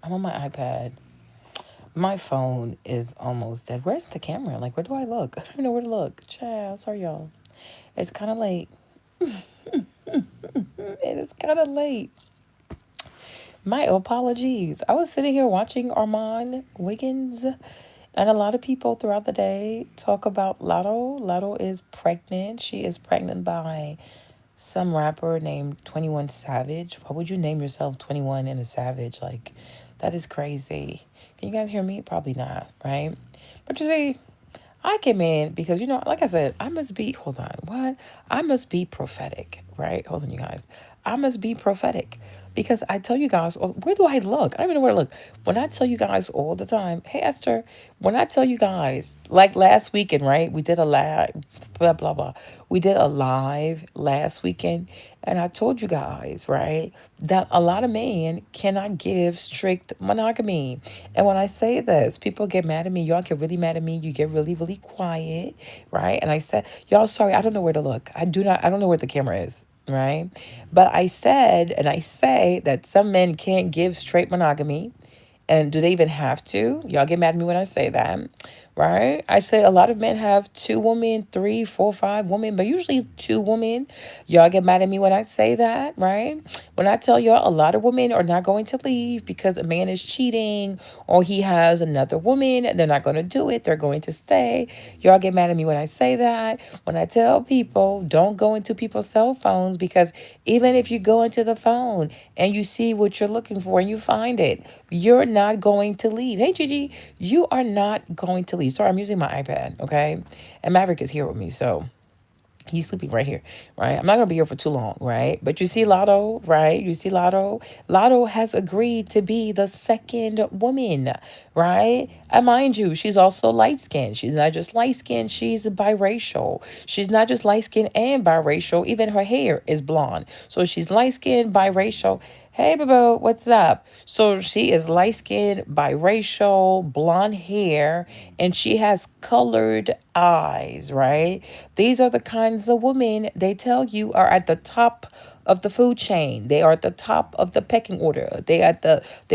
I'm on my iPad. My phone is almost dead. Where's the camera? Like, where do I look? I don't know where to look. Child, sorry, y'all. It's kind of late. It is kind of late. My apologies. I was sitting here watching Armand Wiggins and a lot of people throughout the day talk about Latto. Latto is pregnant. She is pregnant by some rapper named 21 Savage. Why would you name yourself 21 and a Savage? Like, that is crazy. Can you guys hear me? Probably not, right? But you see, I came in because, like I said, hold on, what? I must be prophetic, right? Hold on, you guys. I must be prophetic because I tell you guys, where do I look? I don't even know where to look. When I tell you guys all the time, hey, Esther, when I tell you guys, like last weekend, right? We did a live, blah, blah, blah. We did a live last weekend. And I told you guys, right, that a lot of men cannot give strict monogamy. And when I say this, people get mad at me. Y'all get really mad at me. You get really, really quiet, right? And I said, y'all, sorry, I don't know where to look. I don't know where the camera is, right? But I said, and I say that some men can't give straight monogamy. And do they even have to? Y'all get mad at me when I say that, right? I say a lot of men have two women, three, four, five women, but usually two women. Y'all get mad at me when I say that, right? When I tell y'all a lot of women are not going to leave because a man is cheating or he has another woman, they're not going to do it. They're going to stay. Y'all get mad at me when I say that. When I tell people don't go into people's cell phones because even if you go into the phone and you see what you're looking for and you find it, you're not going to leave. Hey, Gigi, you are not going to leave. Sorry, I'm using my iPad, okay? And Maverick is here with me, so he's sleeping right here, right? I'm not gonna be here for too long, right? But you see Lotto, right? You see Lotto. Lotto has agreed to be the second woman, right? And mind you, she's also light skinned. She's not just light skinned, she's biracial. She's not just light skinned and biracial, even her hair is blonde. So she's light skinned, biracial. Hey, Babo, what's up? So she is light skinned, biracial, blonde hair, and she has colored eyes, right? These are the kinds of women they tell you are at the top of the food chain. They are at the top of the pecking order. They're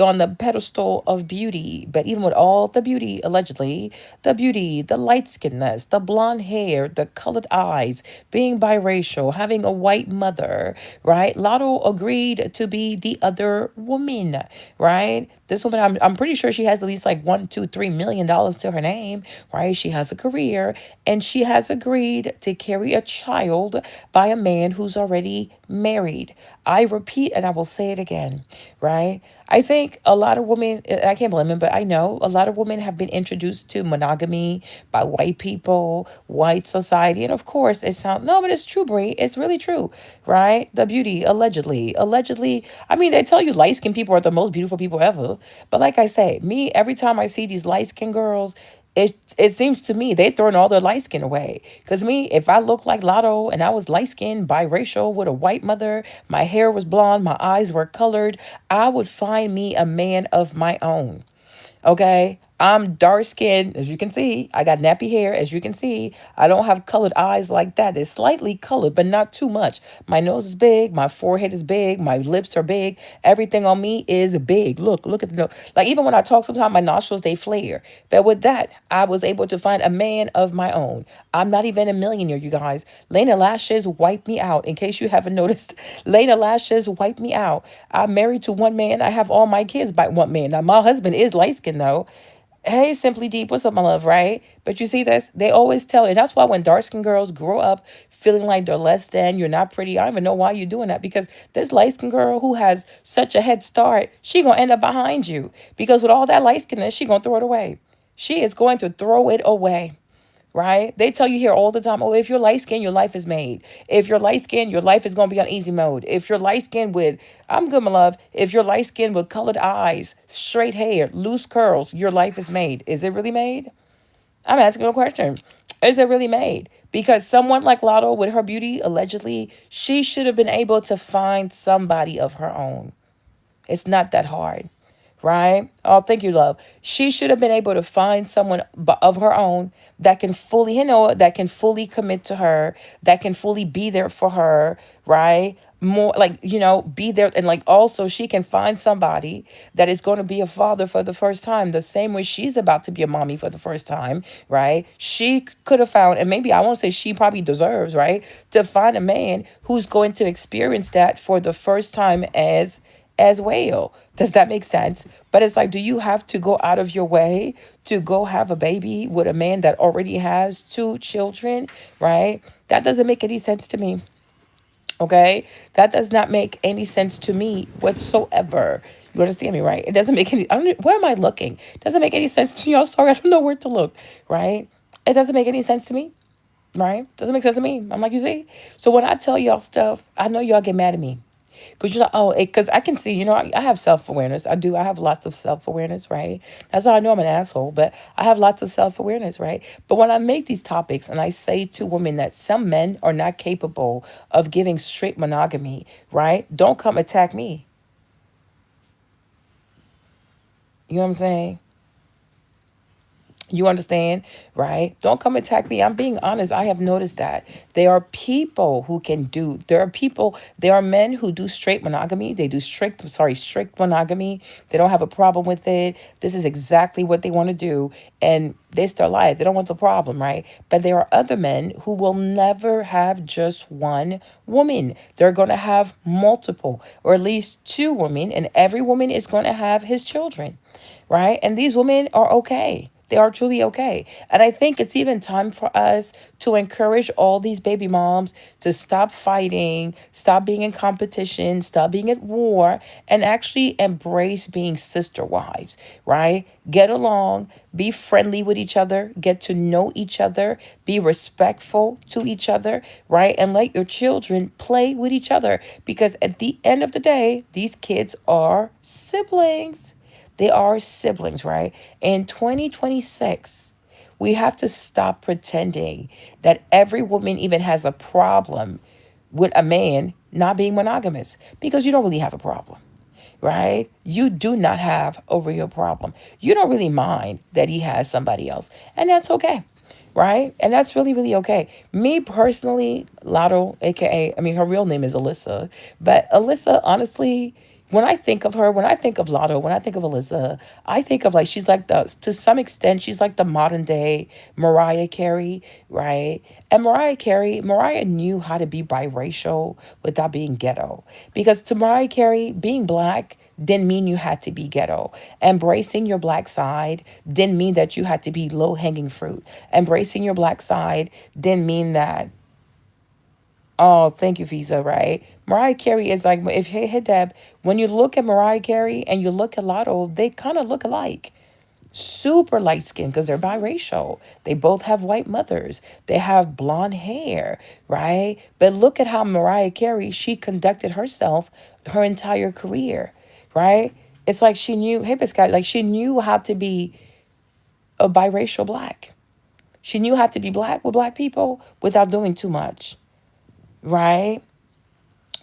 on the pedestal of beauty. But even with all the beauty, allegedly, the beauty, the light skinnedness, the blonde hair, the colored eyes, being biracial, having a white mother, right? Lotto agreed to be the other woman, right? This woman, I'm pretty sure she has at least like $1, 2, $3 million to her name, right? She has a career and she has agreed to carry a child by a man who's already married. I repeat, and I will say it again, right? I think a lot of women, I can't blame them, but I know a lot of women have been introduced to monogamy by white people, white society. And of course, it sounds, no, but it's true, Brie. It's really true, right? The beauty, allegedly. I mean, they tell you light skinned people are the most beautiful people ever. But like I say, me, every time I see these light skinned girls, it seems to me they throwing all their light skin away. Cause me, if I look like Lotto and I was light skinned, biracial with a white mother, my hair was blonde, my eyes were colored, I would find me a man of my own. Okay. I'm dark skinned, as you can see. I got nappy hair, as you can see. I don't have colored eyes like that. It's slightly colored, but not too much. My nose is big. My forehead is big. My lips are big. Everything on me is big. Look at the nose. Like even when I talk, sometimes my nostrils, they flare. But with that, I was able to find a man of my own. I'm not even a millionaire, you guys. Lena Lashes wiped me out. In case you haven't noticed, Lena Lashes wiped me out. I'm married to one man. I have all my kids by one man. Now, my husband is light skinned though. Hey, Simply Deep, what's up, my love, right? But you see this? They always tell, and that's why when dark skinned girls grow up feeling like they're less than, you're not pretty, I don't even know why you're doing that. Because this light skinned girl who has such a head start, she gonna end up behind you. Because with all that light skinness, she gonna throw it away. She is going to throw it away, right? They tell you here all the time, oh, if you're light skinned, your life is made. If you're light skinned, your life is going to be on easy mode. If you're light skinned with, I'm good, my love. If you're light skinned with colored eyes, straight hair, loose curls, your life is made. Is it really made? I'm asking a question. Is it really made? Because someone like Lotto with her beauty, allegedly, she should have been able to find somebody of her own. It's not that hard, right? Oh, thank you, love. She should have been able to find someone of her own that can fully, that can fully commit to her, that can fully be there for her, right? more like, be there, and like also she can find somebody that is going to be a father for the first time, the same way she's about to be a mommy for the first time, right? She could have found, and maybe I won't say she probably deserves, right, to find a man who's going to experience that for the first time as well. Does that make sense? But it's like, do you have to go out of your way to go have a baby with a man that already has two children, right? That doesn't make any sense to me. Okay, that does not make any sense to me whatsoever. You understand me, right? It doesn't make any. I don't. Where am I looking? It doesn't make any sense to you. I'm sorry, I don't know where to look. Right? It doesn't make any sense to me. Right? Doesn't make sense to me. I'm like, you see. So when I tell y'all stuff, I know y'all get mad at me. Because you're like, oh, because I can see, I have self awareness. I do. I have lots of self awareness, right? That's how I know I'm an asshole, but I have lots of self awareness, right? But when I make these topics and I say to women that some men are not capable of giving straight monogamy, right? Don't come attack me. You know what I'm saying? You understand, right? Don't come attack me. I'm being honest. I have noticed that there are people who can do, there are men who do straight monogamy. They do strict monogamy. They don't have a problem with it. This is exactly what they want to do. And they still life. They don't want the problem, right? But there are other men who will never have just one woman. They're going to have multiple, or at least two women, and every woman is going to have his children, right? And these women are okay. They are truly okay. And I think it's even time for us to encourage all these baby moms to stop fighting, stop being in competition, stop being at war, and actually embrace being sister wives, right? Get along, be friendly with each other, get to know each other, be respectful to each other, right? And let your children play with each other, because at the end of the day, these kids are siblings. They are siblings, right? In 2026, we have to stop pretending that every woman even has a problem with a man not being monogamous, because you don't really have a problem, right? You do not have a real problem. You don't really mind that he has somebody else, and that's okay, right? And that's really, really okay. Me personally, Latto, aka, I mean, her real name is Alyssa, but Alyssa, honestly, when I think of her, when I think of Lotto, when I think of Alyssa, I think of like, she's like to some extent, she's like the modern day Mariah Carey, right? And Mariah knew how to be biracial without being ghetto. Because to Mariah Carey, being black didn't mean you had to be ghetto. Embracing your black side didn't mean that you had to be low hanging fruit. Embracing your black side didn't mean that. Oh, thank you, Visa, right? Mariah Carey is like, if hit Deb, when you look at Mariah Carey and you look at Lotto, they kind of look alike. Super light skinned because they're biracial. They both have white mothers. They have blonde hair, right? But look at how Mariah Carey, she conducted herself her entire career, right? It's like she knew, hey, Biscott, like she knew how to be a biracial black. She knew how to be black with black people without doing too much, right?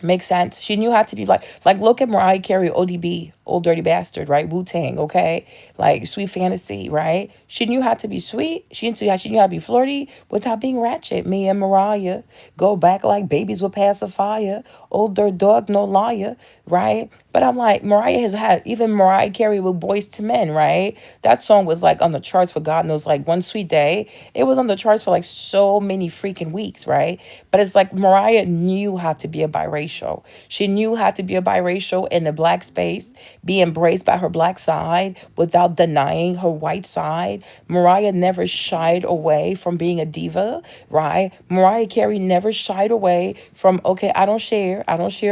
Makes sense. She knew how to be like look at Mariah Carey, ODB, Old Dirty Bastard, right? Wu-Tang, okay? Like Sweet Fantasy, right? She knew how to be sweet. She knew how to be flirty without being ratchet. Me and Mariah go back like babies with pacifier. Old Dirt Dog, no liar, right? But I'm like, Mariah has had, even Mariah Carey with Boys to Men, right? That song was like on the charts for God knows, like One Sweet Day. It was on the charts for like so many freaking weeks, right? But it's like Mariah knew how to be a biracial. She knew how to be a biracial in the black space, be embraced by her black side without denying her white side. Mariah never shied away from being a diva, right? Mariah Carey never shied away from, okay, I don't share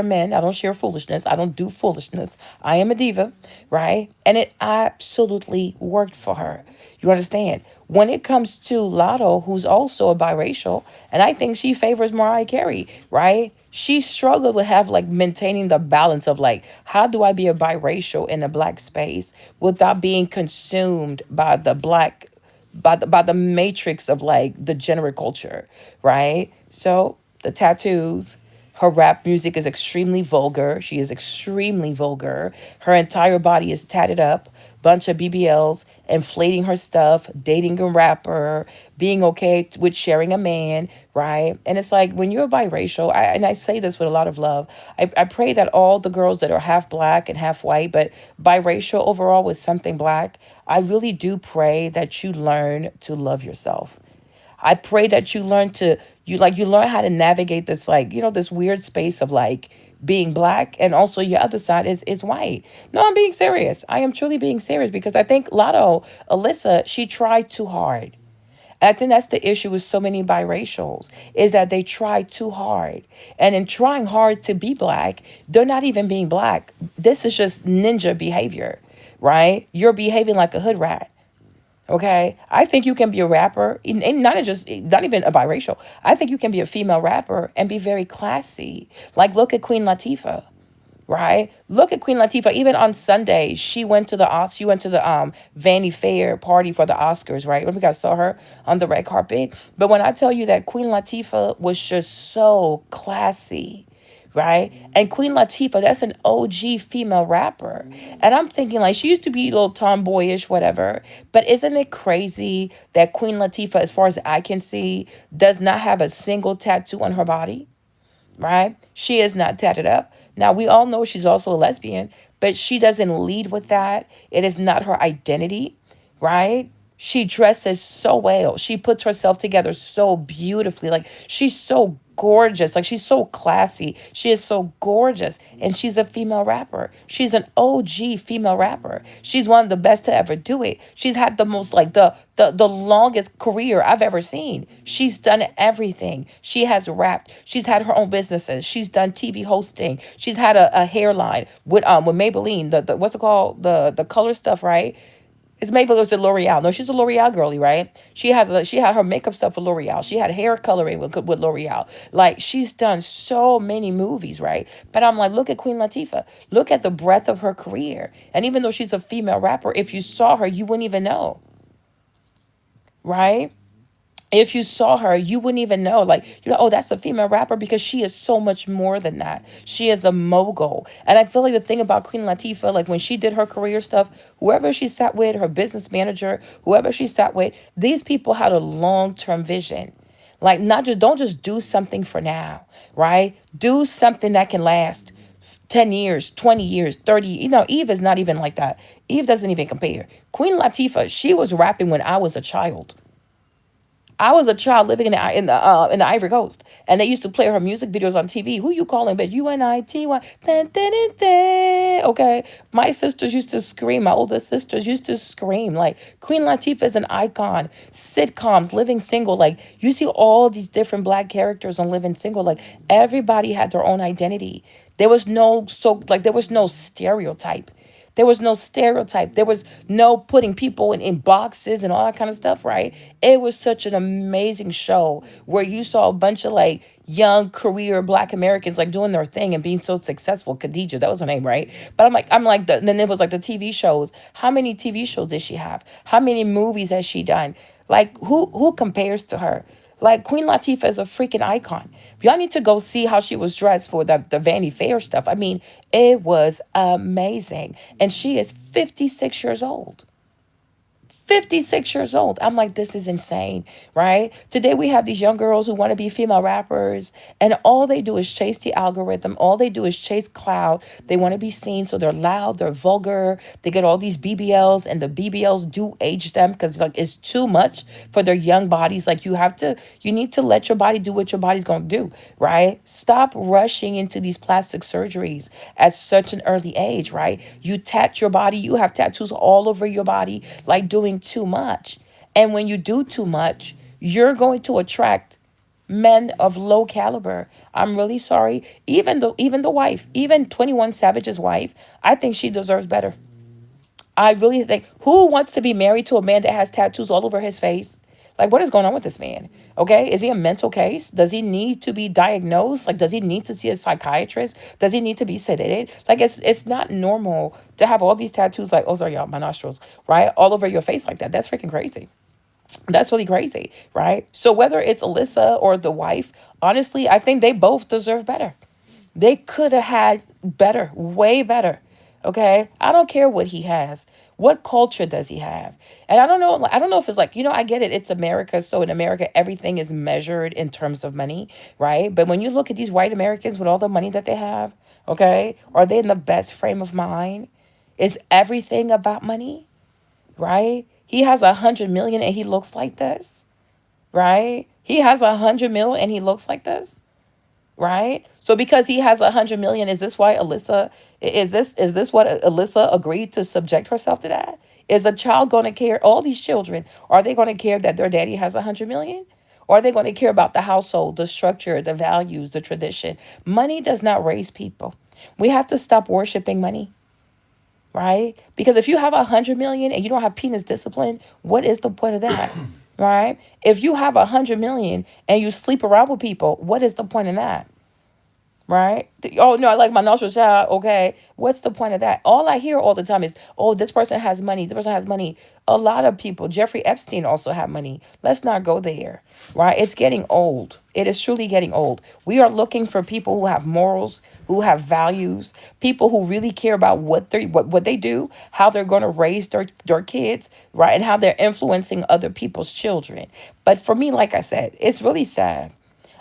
men, I don't share foolishness, I don't do foolishness. I am a diva, right? And it absolutely worked for her. You understand? When it comes to Lotto, who's also a biracial, and I think she favors Mariah Carey, right? She struggled with have like maintaining the balance of like, how do I be a biracial in a black space without being consumed by the black, by the matrix of like the general culture, right? So the tattoos, Her rap music is extremely vulgar. She is extremely vulgar. Her entire body is tatted up, bunch of BBLs, inflating her stuff, dating a rapper, being okay with sharing a man, right? And it's like when you're biracial, and I say this with a lot of love, I pray that all the girls that are half black and half white, but biracial overall with something black, I really do pray that you learn to love yourself. I pray that you learn how to navigate this, like, this weird space of like being black, and also your other side is white. No, I'm being serious. I am truly being serious, because I think Lotto, Alyssa, she tried too hard. And I think that's the issue with so many biracials, is that they try too hard. And in trying hard to be black, they're not even being black. This is just ninja behavior, right? You're behaving like a hood rat. Okay, I think you can be a rapper, and not even a biracial. I think you can be a female rapper and be very classy. Like, look at Queen Latifah, right? Look at Queen Latifah. Even on Sunday, she went to the Vanity Fair party for the Oscars, right? When we guys saw her on the red carpet. But when I tell you that Queen Latifah was just so classy, right? And Queen Latifah, that's an OG female rapper. And I'm thinking, like, she used to be a little tomboyish, whatever. But isn't it crazy that Queen Latifah, as far as I can see, does not have a single tattoo on her body? Right? She is not tatted up. Now, we all know she's also a lesbian, but she doesn't lead with that. It is not her identity, right? She dresses so well. She puts herself together so beautifully. Like, she's so gorgeous. Like, she's so classy. She is so gorgeous. And she's a female rapper. She's an OG female rapper. She's one of the best to ever do it. She's had the most, like, the longest career I've ever seen. She's done everything. She has rapped. She's had her own businesses. She's done TV hosting. She's had a hairline with Maybelline, the what's it called? The color stuff, right? It's Maybelline, it's a L'Oreal. No, she's a L'Oreal girly, right? She had her makeup stuff for L'Oreal. She had hair coloring with L'Oreal. Like, she's done so many movies, right? But I'm like, look at Queen Latifah. Look at the breadth of her career. And even though she's a female rapper, if you saw her, you wouldn't even know, right? If you saw her, you wouldn't even know, like, oh, that's a female rapper, because she is so much more than that. She is a mogul. And I feel like the thing about Queen Latifah, like when she did her career stuff, whoever she sat with, her business manager, whoever she sat with, these people had a long-term vision. Like, not just, don't just do something for now, right? Do something that can last 10 years, 20 years, 30. Eve is not even like that. Eve doesn't even compare. Queen Latifah, she was rapping when I was a child. I was a child living in the Ivory Coast, and they used to play her music videos on TV. Who you calling, bitch? UNITY. Dun, dun, dun, dun. Okay, my sisters used to scream. My older sisters used to scream. Like, Queen Latifah is an icon. Sitcoms, Living Single. Like, you see all these different black characters on Living Single. Like, everybody had their own identity. There was no stereotype. There was no stereotype. There was no putting people in boxes and all that kind of stuff, right? It was such an amazing show where you saw a bunch of like young career black Americans like doing their thing and being so successful. Khadija, that was her name, right? But then it was like the TV shows. How many TV shows did she have? How many movies has she done? Like, who compares to her? Like, Queen Latifah is a freaking icon. Y'all need to go see how she was dressed for the Vanity Fair stuff. I mean, it was amazing. And she is 56 years old. 56 years old. I'm like, this is insane, right? Today we have these young girls who want to be female rappers, and all they do is chase the algorithm. All they do is chase cloud. They want to be seen, so they're loud, they're vulgar. They get all these BBLs, and the BBLs do age them because like it's too much for their young bodies. Like, you need to let your body do what your body's gonna do, right? Stop rushing into these plastic surgeries at such an early age, right? You tat your body, you have tattoos all over your body, like doing too much. And when you do too much, you're going to attract men of low caliber. I'm really sorry. Even the wife, even 21 Savage's wife, I think she deserves better. I really think, who wants to be married to a man that has tattoos all over his face? Like, what is going on with this man? Okay, is he a mental case? Does he need to be diagnosed? Like, does he need to see a psychiatrist? Does he need to be sedated? Like, it's not normal to have all these tattoos, like, oh, sorry, y'all, my nostrils, right? All over your face like that. That's freaking crazy. That's really crazy, right? So whether it's Alyssa or the wife, honestly, I think they both deserve better. They could have had better, way better. Okay? I don't care what he has. What culture does he have? And I don't know if it's like, I get it. It's America, so in America everything is measured in terms of money, right? But when you look at these white Americans with all the money that they have, okay? Are they in the best frame of mind? Is everything about money? Right? He has 100 million and he looks like this, right? He has 100 mil and he looks like this, right? So because he has 100 million, is this why Alyssa? Is this what Alyssa agreed to subject herself to that? Is a child going to care? All these children, are they going to care that their daddy has 100 million? Or are they going to care about the household, the structure, the values, the tradition? Money does not raise people. We have to stop worshiping money, right? Because if you have 100 million and you don't have penis discipline, what is the point of that? Right? If you have 100 million and you sleep around with people, what is the point of that? Right? Oh no, I like my nostril shot. Okay, what's the point of that? All I hear all the time is, "Oh, this person has money. This person has money." A lot of people. Jeffrey Epstein also had money. Let's not go there. Right? It's getting old. It is truly getting old. We are looking for people who have morals, who have values, people who really care about what they do, how they're going to raise their kids, right, and how they're influencing other people's children. But for me, like I said, it's really sad.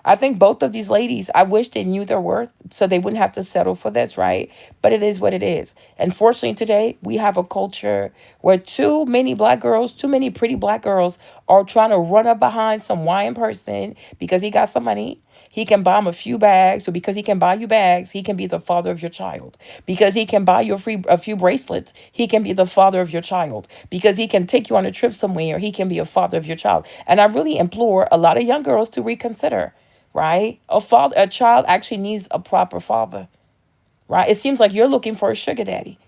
I think both of these ladies, I wish they knew their worth so they wouldn't have to settle for this, right? But it is what it is. Unfortunately, today we have a culture where too many black girls, too many pretty black girls are trying to run up behind some wine person because he got some money. He can buy him a few bags. So because he can buy you bags, he can be the father of your child. Because he can buy you a few bracelets, he can be the father of your child. Because he can take you on a trip somewhere, he can be a father of your child. And I really implore a lot of young girls to reconsider, right? A child actually needs a proper father, right? It seems like you're looking for a sugar daddy,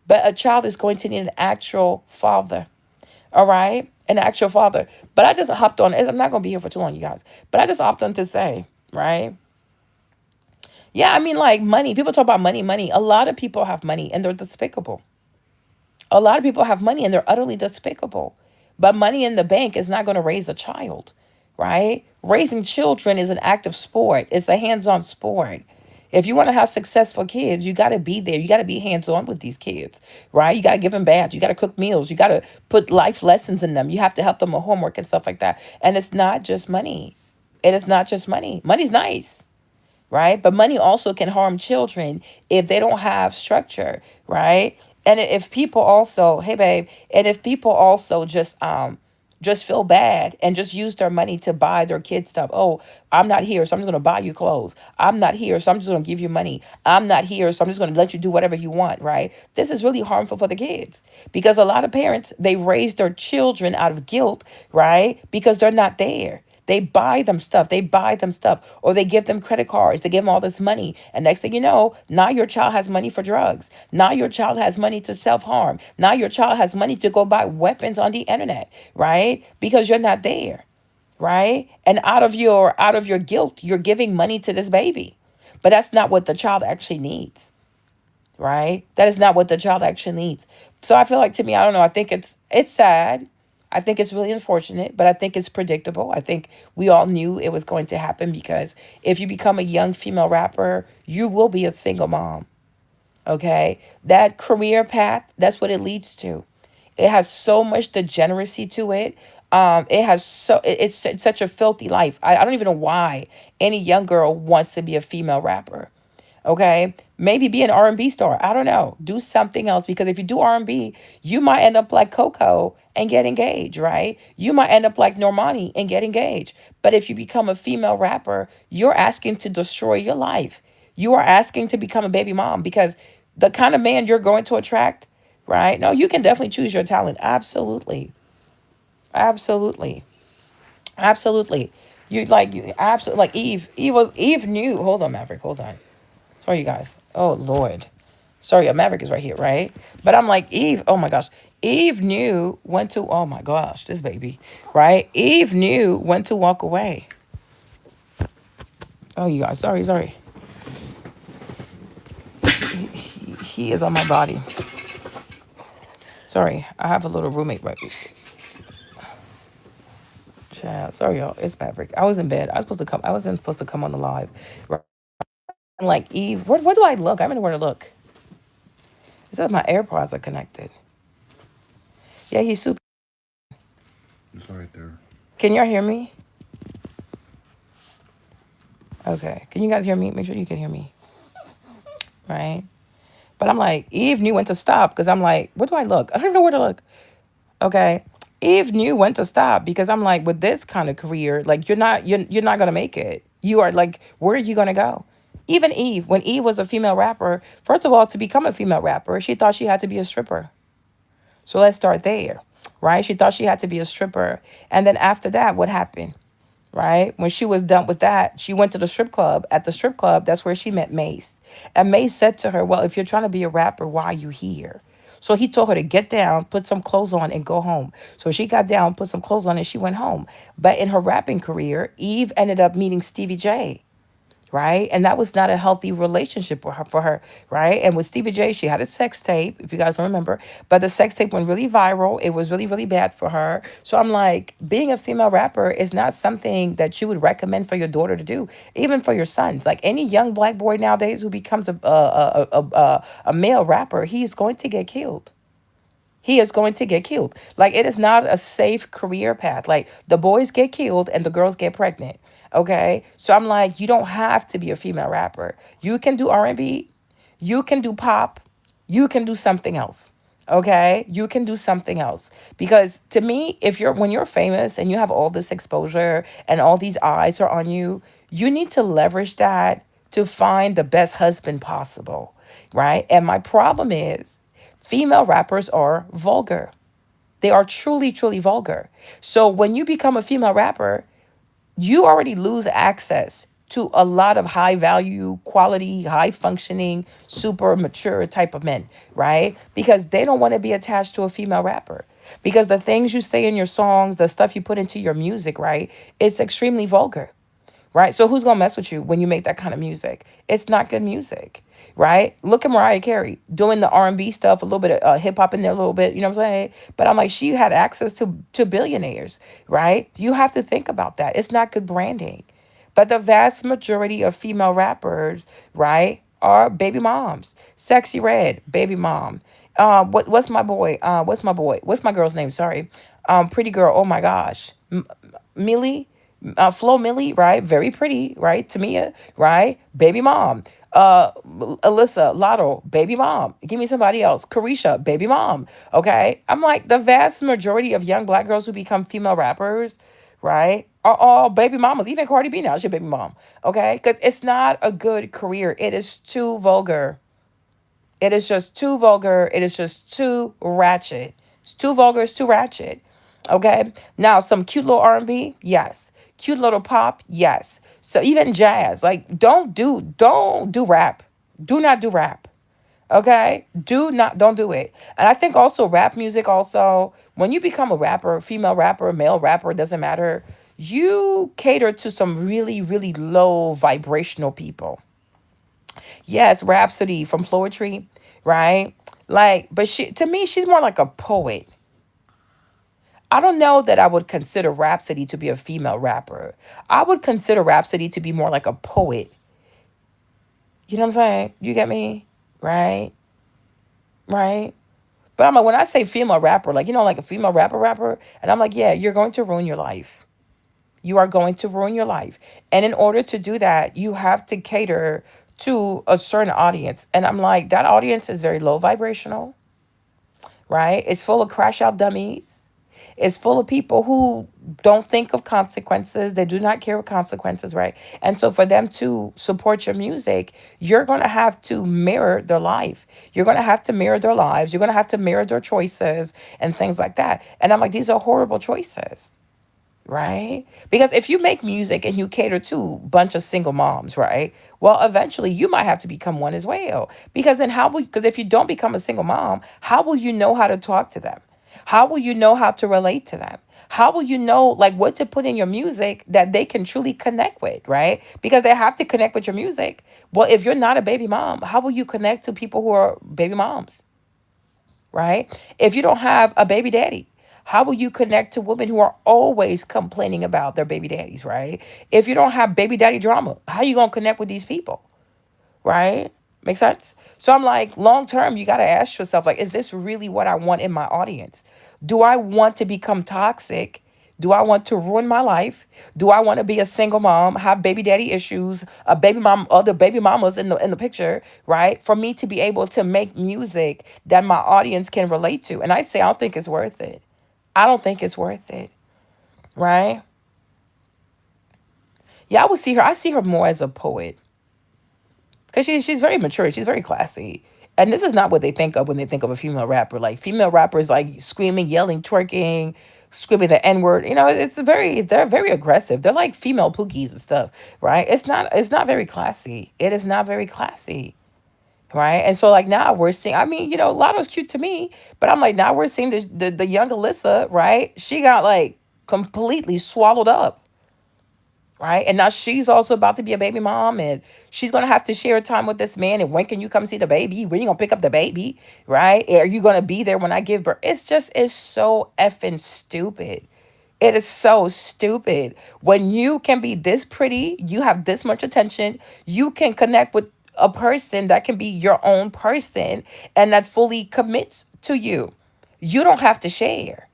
but a child is going to need an actual father, all right? An actual father. But I just hopped on. I'm not going to be here for too long, you guys. But I just hopped on to say, right? Yeah, I mean, like money. People talk about money, money. A lot of people have money and they're despicable. A lot of people have money and they're utterly despicable. But money in the bank is not going to raise a child, right? Raising children is an active sport, it's a hands on sport. If you want to have successful kids, you got to be there. You got to be hands on with these kids, right? You got to give them baths. You got to cook meals. You got to put life lessons in them. You have to help them with homework and stuff like that. And it's not just money. It is not just money. Money's nice, right? But money also can harm children if they don't have structure, right? And if people also, hey babe, and if people also just feel bad and just use their money to buy their kids stuff. Oh, I'm not here, so I'm just gonna buy you clothes. I'm not here, so I'm just gonna give you money. I'm not here, so I'm just gonna let you do whatever you want, right? This is really harmful for the kids because a lot of parents, they raise their children out of guilt, right? Because they're not there. They buy them stuff. They buy them stuff. Or they give them credit cards. They give them all this money. And next thing you know, now your child has money for drugs. Now your child has money to self-harm. Now your child has money to go buy weapons on the internet, right? Because you're not there, right? And out of your guilt, you're giving money to this baby. But that's not what the child actually needs, right? That is not what the child actually needs. So I feel like, to me, I don't know. I think it's sad. I think it's really unfortunate, but I think it's predictable. I think we all knew it was going to happen because if you become a young female rapper, you will be a single mom. Okay? That career path, that's what it leads to. It has so much degeneracy to it. It has it's such a filthy life. I don't even know why any young girl wants to be a female rapper. Okay, maybe be an R&B star. I don't know. Do something else because if you do R&B, you might end up like Coco and get engaged, right? You might end up like Normani and get engaged. But if you become a female rapper, you're asking to destroy your life. You are asking to become a baby mom because the kind of man you're going to attract, right? No, you can definitely choose your talent. Absolutely. Absolutely. Absolutely. Absolutely like Eve. Eve knew. Hold on, Maverick. Hold on. Sorry, you guys. Oh, Lord. Sorry, a Maverick is right here, right? But I'm like, Eve, oh my gosh. Eve knew when to, oh my gosh, this baby, right? Eve knew when to walk away. Oh, you guys, sorry. He is on my body. Sorry, I have a little roommate right. Child, sorry, y'all. It's Maverick. I was in bed. I wasn't supposed to come on the live. Right? And like Eve, where do I look? I don't know where to look. It says my AirPods are connected. Yeah, he's super. It's right there. Can y'all hear me? Okay. Can you guys hear me? Make sure you can hear me. Right. But I'm like, Eve knew when to stop because I'm like, where do I look? I don't know where to look. Okay. Eve knew when to stop because I'm like, with this kind of career, like you're not gonna make it. You are like, where are you gonna go? Even Eve, when Eve was a female rapper, first of all, to become a female rapper, she thought she had to be a stripper. So let's start there, right? She thought she had to be a stripper. And then after that, what happened? Right? When she was done with that, she went to the strip club. At the strip club, that's where she met Mace. And Mace said to her, well, if you're trying to be a rapper, why are you here? So he told her to get down, put some clothes on, and go home. So she got down, put some clothes on, and she went home. But in her rapping career, Eve ended up meeting Stevie J, right? And that was not a healthy relationship for her, right? And with Stevie J, she had a sex tape, if you guys don't remember, but the sex tape went really viral. It was really, really bad for her. So I'm like, being a female rapper is not something that you would recommend for your daughter to do, even for your sons. Like any young black boy nowadays who becomes a male rapper, he's going to get killed. He is going to get killed. Like it is not a safe career path. Like the boys get killed and the girls get pregnant. Okay? So I'm like, you don't have to be a female rapper. You can do R&B, you can do pop, you can do something else. Okay? You can do something else. Because to me, if you're when you're famous and you have all this exposure and all these eyes are on you, you need to leverage that to find the best husband possible. Right? And my problem is female rappers are vulgar. They are truly, truly vulgar. So when you become a female rapper, you already lose access to a lot of high value, quality, high functioning, super mature type of men, right? Because they don't want to be attached to a female rapper. Because the things you say in your songs, the stuff you put into your music, right? It's extremely vulgar, right? So who's gonna mess with you when you make that kind of music? It's not good music, right? Look at Mariah Carey doing the R&B stuff, a little bit of hip hop in there, a little bit. You know what I'm saying? But I'm like, she had access to billionaires, right? You have to think about that. It's not good branding. But the vast majority of female rappers, right, are baby moms. Sexy Red, baby mom. What's my boy? What's my boy? What's my girl's name? Sorry. Pretty girl. Oh my gosh. Millie, Flo Millie, right? Very pretty, right? Tamia, right? Baby mom. Alyssa, Latto, baby mom. Give me somebody else. Carisha, baby mom. Okay. I'm like, the vast majority of young black girls who become female rappers, right, are all baby mamas. Even Cardi B now is your baby mom. Okay. Because it's not a good career. It is too vulgar. It is just too vulgar. It is just too ratchet. It's too vulgar. It's too ratchet. Okay. Now some cute little R&B, yes. Cute little pop, yes. So even jazz, like don't do rap. Do not do rap. Okay? Don't do it. And I think also rap music also, when you become a rapper, female rapper, male rapper, doesn't matter, you cater to some really, really low vibrational people. Yes, Rhapsody from Floetry, right? Like, but she to me, she's more like a poet. I don't know that I would consider Rhapsody to be a female rapper. I would consider Rhapsody to be more like a poet. You know what I'm saying? You get me? Right? Right? But I'm like, when I say female rapper, like, like a female rapper, and I'm like, yeah, you're going to ruin your life. You are going to ruin your life. And in order to do that, you have to cater to a certain audience. And I'm like, that audience is very low vibrational, right? It's full of crash out dummies. It's full of people who don't think of consequences. They do not care of consequences, right? And so for them to support your music, you're going to have to mirror their life. You're going to have to mirror their lives. You're going to have to mirror their choices and things like that. And I'm like, these are horrible choices. Right? Because if you make music and you cater to a bunch of single moms, right? Well, eventually you might have to become one as well. Because then because if you don't become a single mom, how will you know how to talk to them? How will you know how to relate to them? How will you know like what to put in your music that they can truly connect with, right? Because they have to connect with your music. Well, if you're not a baby mom, how will you connect to people who are baby moms? Right? If you don't have a baby daddy, how will you connect to women who are always complaining about their baby daddies, right? If you don't have baby daddy drama, how you going to connect with these people? right? Make sense? So I'm like, long term, you got to ask yourself, like, is this really what I want in my audience? Do I want to become toxic? Do I want to ruin my life? Do I want to be a single mom, have baby daddy issues, a baby mom, other baby mamas in the picture, right? For me to be able to make music that my audience can relate to. And I say I don't think it's worth it. I don't think it's worth it, right? Yeah, I see her more as a poet. Because she's very mature. She's very classy. And this is not what they think of when they think of a female rapper. Like female rappers like screaming, yelling, twerking, screaming the N-word. You know, they're very aggressive. They're like female pookies and stuff, right? It's not very classy. It is not very classy. Right. And so like now we're seeing, I mean, Lotto's cute to me, but I'm like, now we're seeing the young Alyssa, right? She got like completely swallowed up, right? And now she's also about to be a baby mom, and she's gonna have to share time with this man. And when can you come see the baby? When you gonna pick up the baby, right? Are you gonna be there when I give birth? It's so effing stupid. It is so stupid. When you can be this pretty, you have this much attention, you can connect with a person that can be your own person and that fully commits to you. You don't have to share,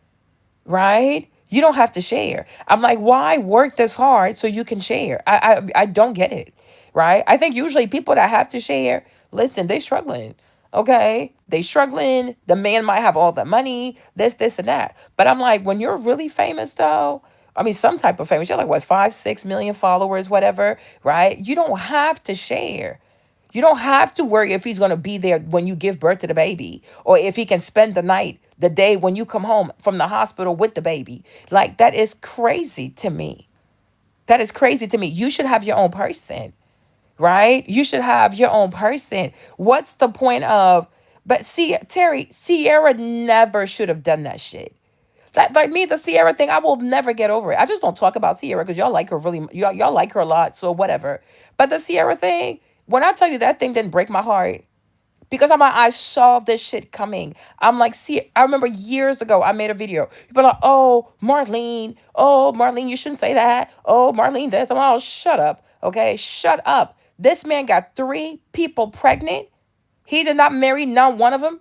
right? You don't have to share. I'm like, why work this hard so you can share? I don't get it, right? I think usually people that have to share, listen, they struggling. Okay, they struggling. The man might have all the money, this, and that. But I'm like, when you're really famous, though, I mean, some type of famous, you're like what, 5, 6 million followers, whatever, right? You don't have to share. You don't have to worry if he's going to be there when you give birth to the baby or if he can spend the night, the day when you come home from the hospital with the baby. Like, that is crazy to me. That is crazy to me. You should have your own person, right? You should have your own person. What's the point of, but see, Terry, Sierra never should have done that shit. That, like me, the Sierra thing, I will never get over it. I just don't talk about Sierra because y'all like her really, y'all like her a lot, so whatever. But the Sierra thing, when I tell you that thing didn't break my heart, because I'm like, I saw this shit coming. I'm like, see, I remember years ago, I made a video. People are like, oh, Marlene, you shouldn't say that. Oh, Marlene, this. I'm like, oh, shut up. Okay, shut up. This man got 3 people pregnant. He did not marry none one of them,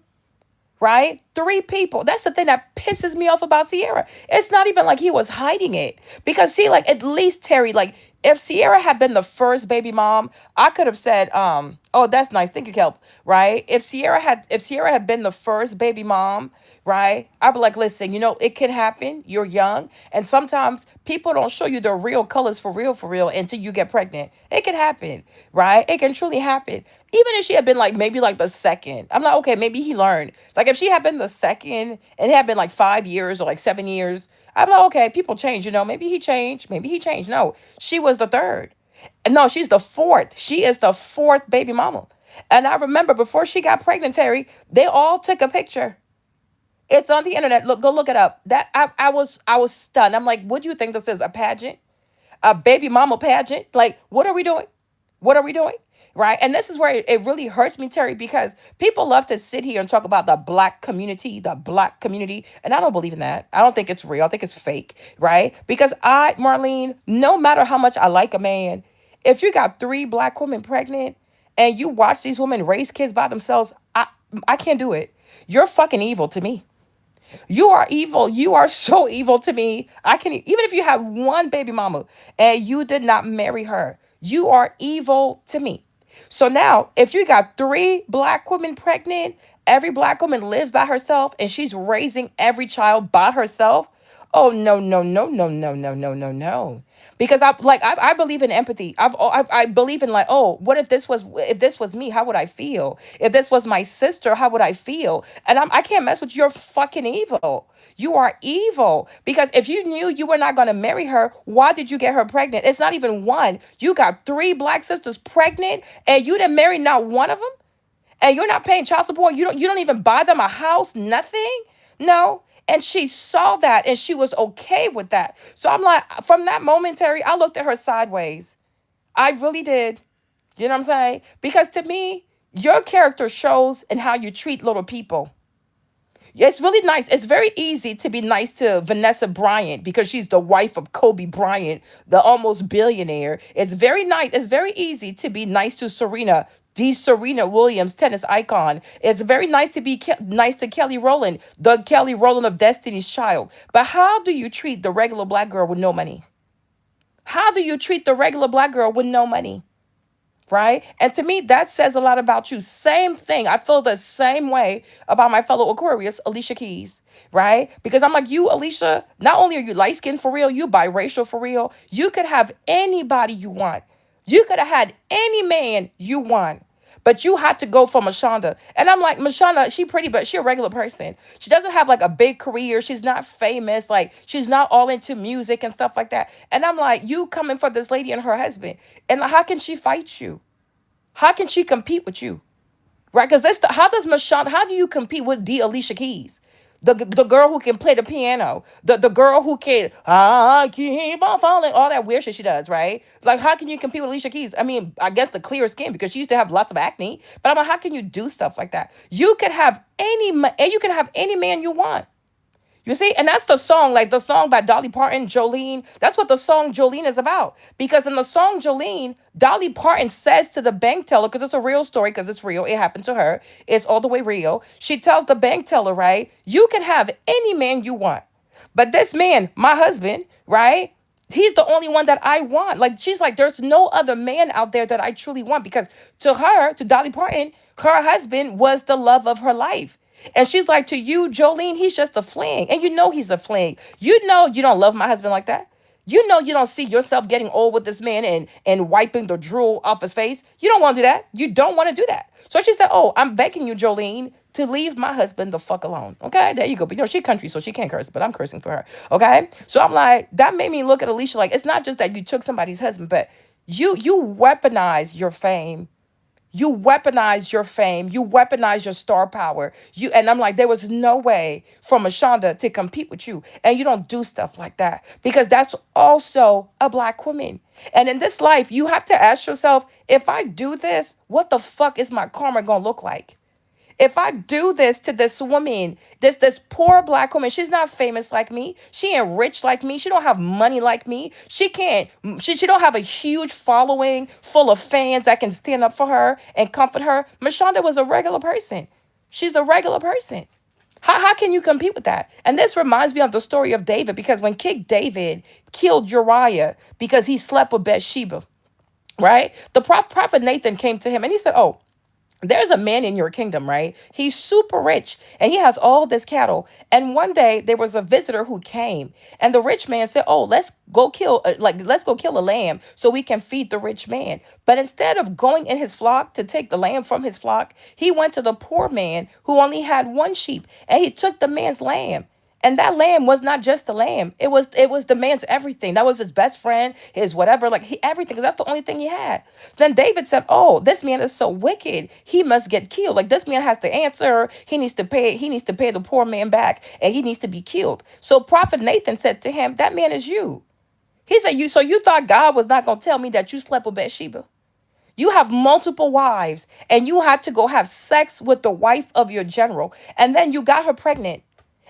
right? 3 people. That's the thing that pisses me off about Sierra. It's not even like he was hiding it. Because see, like at least Terry, like if Sierra had been the first baby mom, I could have said, oh, that's nice. Thank you, Kelp. Right? If Sierra had been the first baby mom, right? I'd be like, listen, it can happen. You're young. And sometimes people don't show you the real colors for real until you get pregnant. It can happen, right? It can truly happen. Even if she had been like maybe like the second, I'm like, okay, maybe he learned. Like if she had been the second and it had been like 5 years or like 7 years, I'm like, okay, people change, maybe he changed, maybe he changed. No, she was the third. And no, she's the fourth. She is the fourth baby mama. And I remember before she got pregnant, Terry, they all took a picture. It's on the internet. Look, go look it up. That I was stunned. I'm like, what do you think this is? A pageant? A baby mama pageant? Like, what are we doing? What are we doing? Right. And this is where it really hurts me, Terry, because people love to sit here and talk about the black community, the black community. And I don't believe in that. I don't think it's real. I think it's fake. Right. Because Marlene, no matter how much I like a man, if you got 3 black women pregnant and you watch these women raise kids by themselves, I can't do it. You're fucking evil to me. You are evil. You are so evil to me. I can even if you have one baby mama and you did not marry her, you are evil to me. So now, if you got 3 black women pregnant, every black woman lives by herself and she's raising every child by herself. Oh no, no, no, no, no, no, no, no, no. Because I believe in empathy. I believe in like, oh, what if this was me? How would I feel? If this was my sister, how would I feel? And I can't mess with you. You're fucking evil. You are evil. Because if you knew you were not going to marry her, why did you get her pregnant? It's not even one. You got 3 black sisters pregnant and you didn't marry not one of them? And you're not paying child support. You don't even buy them a house, nothing. No. And she saw that and she was okay with that. So I'm like, from that moment, Terry, I looked at her sideways. I really did. You know what I'm saying? Because to me, your character shows in how you treat little people. It's really nice. It's very easy to be nice to Vanessa Bryant because she's the wife of Kobe Bryant, the almost billionaire. It's very nice. It's very easy to be nice to Serena the Serena Williams tennis icon. It's very nice to be nice to Kelly Rowland, the Kelly Rowland of Destiny's Child. But how do you treat the regular black girl with no money? How do you treat the regular black girl with no money? Right? And to me, that says a lot about you. Same thing. I feel the same way about my fellow Aquarius, Alicia Keys, right? Because I'm like, you, Alicia, not only are you light skinned for real, you biracial for real. You could have anybody you want. You could have had any man you want. But you had to go for Mashonda. And I'm like, Mashonda, she pretty, but she a regular person. She doesn't have like a big career. She's not famous. Like, she's not all into music and stuff like that. And I'm like, you coming for this lady and her husband. And how can she fight you? How can she compete with you? Right? Because how does Mashonda, how do you compete with the Alicia Keys? The girl who can play the piano, the girl who can I keep on falling, all that weird shit she does, right? Like, how can you compete with Alicia Keys? I mean, I guess the clear skin because she used to have lots of acne. But I'm like, how can you do stuff like that? You can have any man you want. You see, and that's the song, like the song by Dolly Parton, Jolene. That's what the song Jolene is about. Because in the song Jolene, Dolly Parton says to the bank teller, because it's a real story, because it's real, it happened to her, it's all the way real. She tells the bank teller, right, you can have any man you want. But this man, my husband, right? He's the only one that I want. Like, she's like, there's no other man out there that I truly want. Because to her, to Dolly Parton, her husband was the love of her life. And she's like, to you, Jolene, he's just a fling. And you know he's a fling. You know you don't love my husband like that. You know you don't see yourself getting old with this man and wiping the drool off his face. You don't want to do that. You don't want to do that. So she said, oh, I'm begging you, Jolene, to leave my husband the fuck alone. Okay, there you go. But she country, so she can't curse, but I'm cursing for her. Okay? So I'm like, that made me look at Alicia like, it's not just that you took somebody's husband, but you weaponize your fame. You weaponize your fame. You weaponize your star power. And I'm like, there was no way for Mashonda to compete with you. And you don't do stuff like that because that's also a black woman. And in this life, you have to ask yourself, if I do this, what the fuck is my karma gonna look like? If I do this to this woman, this poor black woman, she's not famous like me. She ain't rich like me. She don't have money like me. She can't. She don't have a huge following full of fans that can stand up for her and comfort her. Mashonda was a regular person. She's a regular person. How can you compete with that? And this reminds me of the story of David because when King David killed Uriah because he slept with Bathsheba, right? The prophet Nathan came to him and he said, oh, there's a man in your kingdom, right? He's super rich and he has all this cattle. And one day there was a visitor who came and the rich man said, oh, let's go kill a lamb so we can feed the rich man. But instead of going in his flock to take the lamb from his flock, he went to the poor man who only had one sheep and he took the man's lamb. And that lamb was not just a lamb. It was the man's everything. That was his best friend, his whatever, like everything, because that's the only thing he had. So then David said, oh, this man is so wicked. He must get killed. Like this man has to answer. He needs to pay the poor man back, and he needs to be killed. So Prophet Nathan said to him, that man is you. He said, you thought God was not gonna tell me that you slept with Bathsheba? You have multiple wives, and you had to go have sex with the wife of your general, and then you got her pregnant.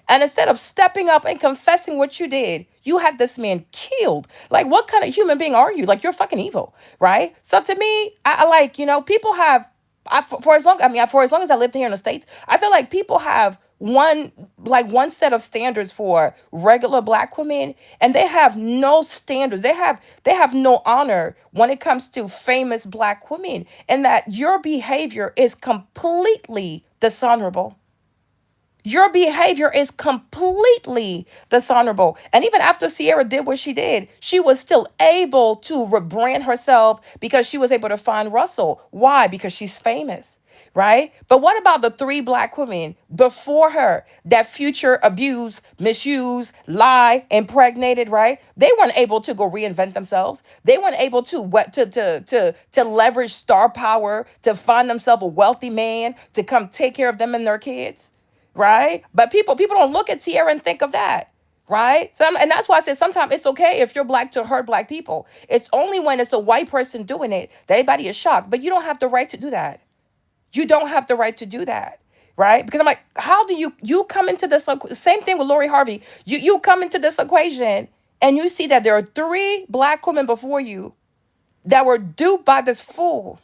And instead of stepping up and confessing what you did, you had this man killed. Like, what kind of human being are you? Like, you're fucking evil, right? So to me, I like, people have, for as long as I lived here in the States, I feel like people have one set of standards for regular black women, and they have no standards. They have no honor when it comes to famous black women, and that your behavior is completely dishonorable. Your behavior is completely dishonorable. And even after Sierra did what she did, she was still able to rebrand herself because she was able to find Russell. Why? Because she's famous, right? But what about the three black women before her that future abused, misused, lie, impregnated, right? They weren't able to go reinvent themselves. They weren't able to leverage star power to find themselves a wealthy man to come take care of them and their kids, right? But people don't look at Tierra and think of that, right? And that's why I said sometimes it's okay if you're black to hurt black people. It's only when it's a white person doing it that everybody is shocked. But you don't have the right to do that. You don't have the right to do that, right? Because I'm like, how do you come into this same thing with Lori Harvey? You come into this equation and you see that there are three black women before you that were duped by this fool.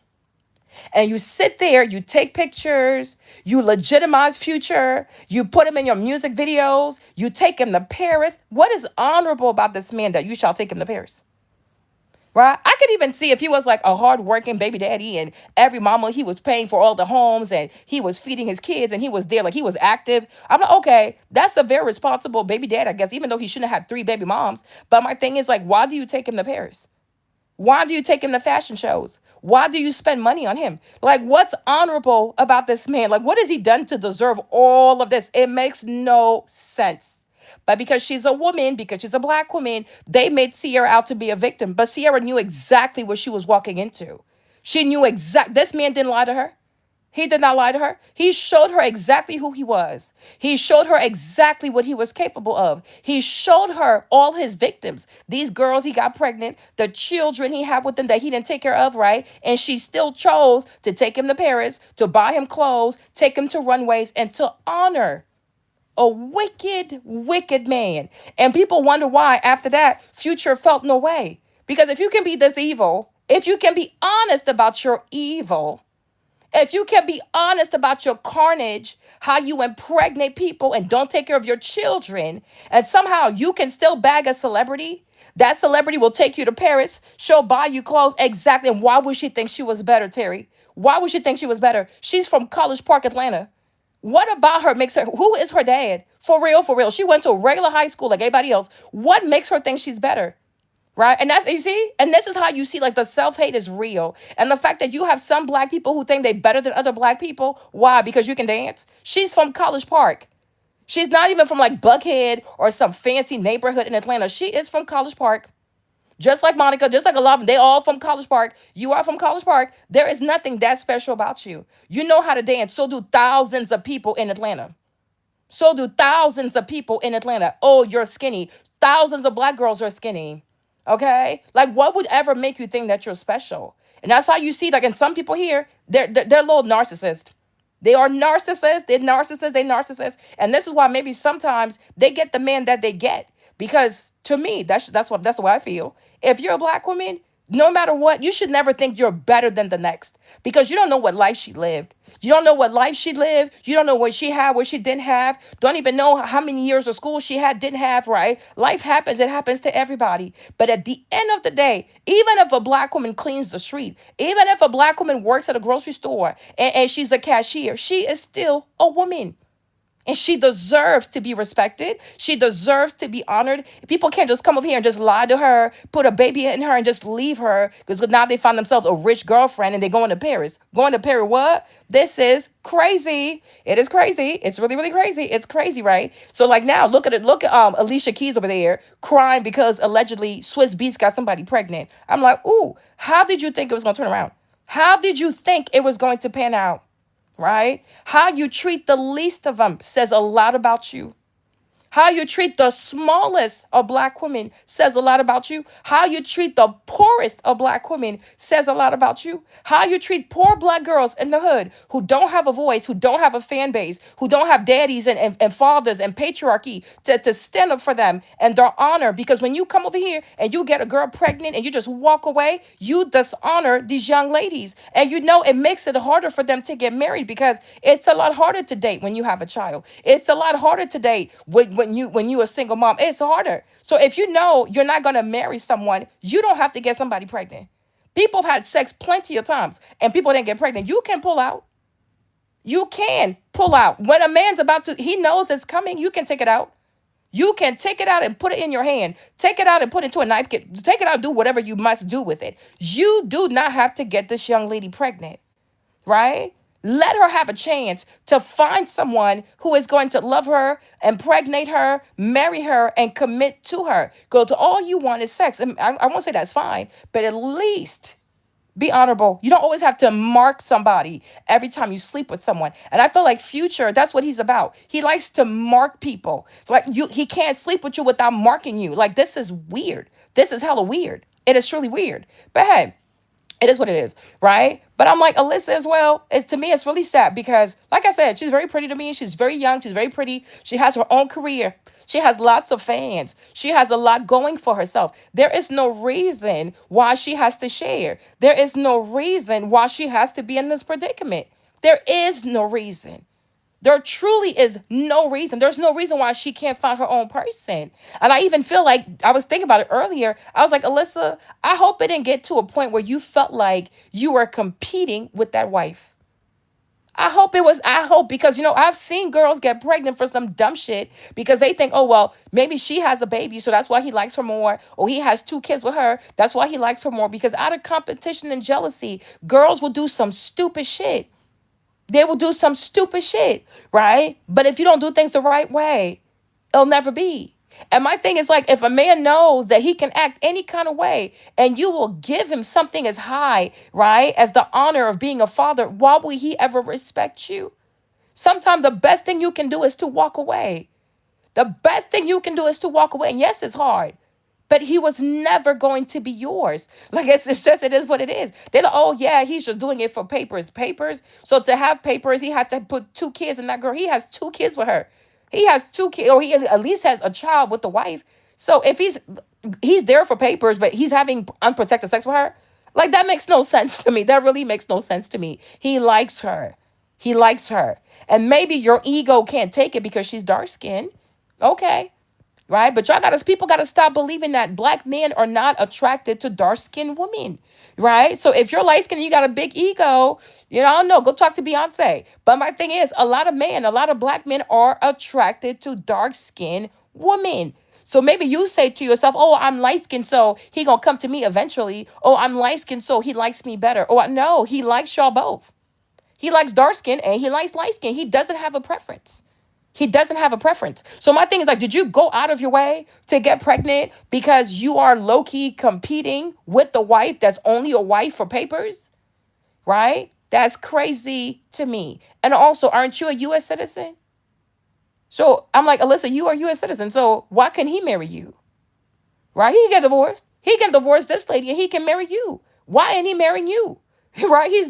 And you sit there, you take pictures, you legitimize Future, you put him in your music videos, you take him to Paris. What is honorable about this man that you shall take him to Paris? Right? I could even see if he was like a hardworking baby daddy and every mama he was paying for all the homes and he was feeding his kids and he was there, like he was active. I'm like, okay, that's a very responsible baby dad, I guess, even though he shouldn't have had three baby moms. But my thing is like, why do you take him to Paris? Why do you take him to fashion shows? Why do you spend money on him? Like, what's honorable about this man? Like, what has he done to deserve all of this? It makes no sense. But because she's a woman, because she's a black woman, they made Sierra out to be a victim. But Sierra knew exactly what she was walking into. She knew this man didn't lie to her. He did not lie to her. He showed her exactly who he was. He showed her exactly what he was capable of. He showed her all his victims. These girls he got pregnant, the children he had with them that he didn't take care of, right? And she still chose to take him to Paris, to buy him clothes, take him to runways, and to honor a wicked, wicked man. And people wonder why after that, Future felt no way. Because if you can be this evil, if you can be honest about your evil, if you can be honest about your carnage, how you impregnate people and don't take care of your children, and somehow you can still bag a celebrity, that celebrity will take you to Paris, she'll buy you clothes exactly. And why would she think she was better, Terry? Why would she think she was better? She's from College Park, Atlanta. What about her makes her, who is her dad? For real, for real. She went to a regular high school like everybody else. What makes her think she's better? Right? And that's, you see, and this is how you see like the self-hate is real. And the fact that you have some black people who think they're better than other black people. Why? Because you can dance. She's from College Park. She's not even from like Buckhead or some fancy neighborhood in Atlanta. She is from College Park. Just like Monica, just like a lot of them, they all from College Park. You are from College Park. There is nothing that special about you. You know how to dance. So do thousands of people in Atlanta. So do thousands of people in Atlanta. Oh, you're skinny. Thousands of black girls are skinny. Okay? Like, what would ever make you think that you're special? And that's how you see, like, and some people here, they're little narcissists. They are narcissists. They're narcissists. They're narcissists. And this is why maybe sometimes they get the man that they get. Because to me, that's the way I feel. If you're a black woman, no matter what, you should never think you're better than the next because you don't know what life she lived. You don't know what life she lived. You don't know what she had, what she didn't have. Don't even know how many years of school she had, didn't have, right? Life happens. It happens to everybody. But at the end of the day, even if a black woman cleans the street, even if a black woman works at a grocery store and she's a cashier, she is still a woman. And she deserves to be respected. She deserves to be honored. People can't just come over here and just lie to her, put a baby in her, and just leave her because now they find themselves a rich girlfriend and they're going to Paris. Going to Paris, what? This is crazy. It is crazy. It's really, really crazy. It's crazy, right? So, like now, look at it. Look at Alicia Keys over there crying because allegedly Swiss Beats got somebody pregnant. I'm like, ooh, how did you think it was going to turn around? How did you think it was going to pan out? Right? How you treat the least of them says a lot about you. How you treat the smallest of black women says a lot about you. How you treat the poorest of black women says a lot about you. How you treat poor black girls in the hood who don't have a voice, who don't have a fan base, who don't have daddies and fathers and patriarchy to stand up for them and their honor. Because when you come over here and you get a girl pregnant and you just walk away, you dishonor these young ladies. And you know it makes it harder for them to get married because it's a lot harder to date when you have a child. It's a lot harder to date when you a single mom. It's harder. So if you know you're not gonna marry someone, you don't have to get somebody pregnant. People have had sex plenty of times and people didn't get pregnant. You can pull out. You can pull out. When a man's about to, he knows it's coming, you can take it out. You can take it out and put it in your hand. Take it out and put it into a napkin. Take it out, do whatever you must do with it. You do not have to get this young lady pregnant, right? Let her have a chance to find someone who is going to love her, impregnate her, marry her, and commit to her. Go to all you want is sex. And I won't say that's fine, but at least be honorable. You don't always have to mark somebody every time you sleep with someone. And I feel like Future, that's what he's about. He likes to mark people. Like he can't sleep with you without marking you. Like this is weird. This is hella weird. It is truly weird. But hey, it is what it is, right? But I'm like Alyssa as well. It's to me, it's really sad because, like I said, she's very pretty to me. She's very young. She's very pretty. She has her own career. She has lots of fans. She has a lot going for herself. There is no reason why she has to share. There is no reason why she has to be in this predicament. There is no reason. There truly is no reason. There's no reason why she can't find her own person. And I even feel like I was thinking about it earlier. I was like, Alyssa, I hope it didn't get to a point where you felt like you were competing with that wife. I hope because, I've seen girls get pregnant for some dumb shit because they think, oh, well, maybe she has a baby, so that's why he likes her more. Or he has two kids with her. That's why he likes her more. Because out of competition and jealousy, girls will do some stupid shit. They will do some stupid shit, right? But if you don't do things the right way, it'll never be. And my thing is like, if a man knows that he can act any kind of way and you will give him something as high, right, as the honor of being a father, why will he ever respect you? Sometimes the best thing you can do is to walk away. The best thing you can do is to walk away. And yes, it's hard, but he was never going to be yours. Like it's just it is what it is. They're like, oh yeah, he's just doing it for papers. Papers. So to have papers, he had to put two kids in that girl. He has two kids with her. He has two kids, or he at least has a child with the wife. So if he's there for papers, but he's having unprotected sex with her, like that makes no sense to me. That really makes no sense to me. He likes her. He likes her. And maybe your ego can't take it because she's dark skinned. Okay. Right? But people gotta stop believing that black men are not attracted to dark skinned women. Right? So if you're light skinned and you got a big ego, I don't know, go talk to Beyonce. But my thing is, a lot of black men are attracted to dark skinned women. So maybe you say to yourself, oh, I'm light skinned, so he gonna come to me eventually. Oh, I'm light skinned, so he likes me better. Oh, no, he likes y'all both. He likes dark skin and he likes light skin. He doesn't have a preference. He doesn't have a preference. So my thing is like, did you go out of your way to get pregnant because you are low key competing with the wife that's only a wife for papers? Right? That's crazy to me. And also, aren't you a U.S. citizen? So I'm like, Alyssa, you are a U.S. citizen. So why can he marry you? Right? He can get divorced. He can divorce this lady and he can marry you. Why ain't he marrying you? Right? He's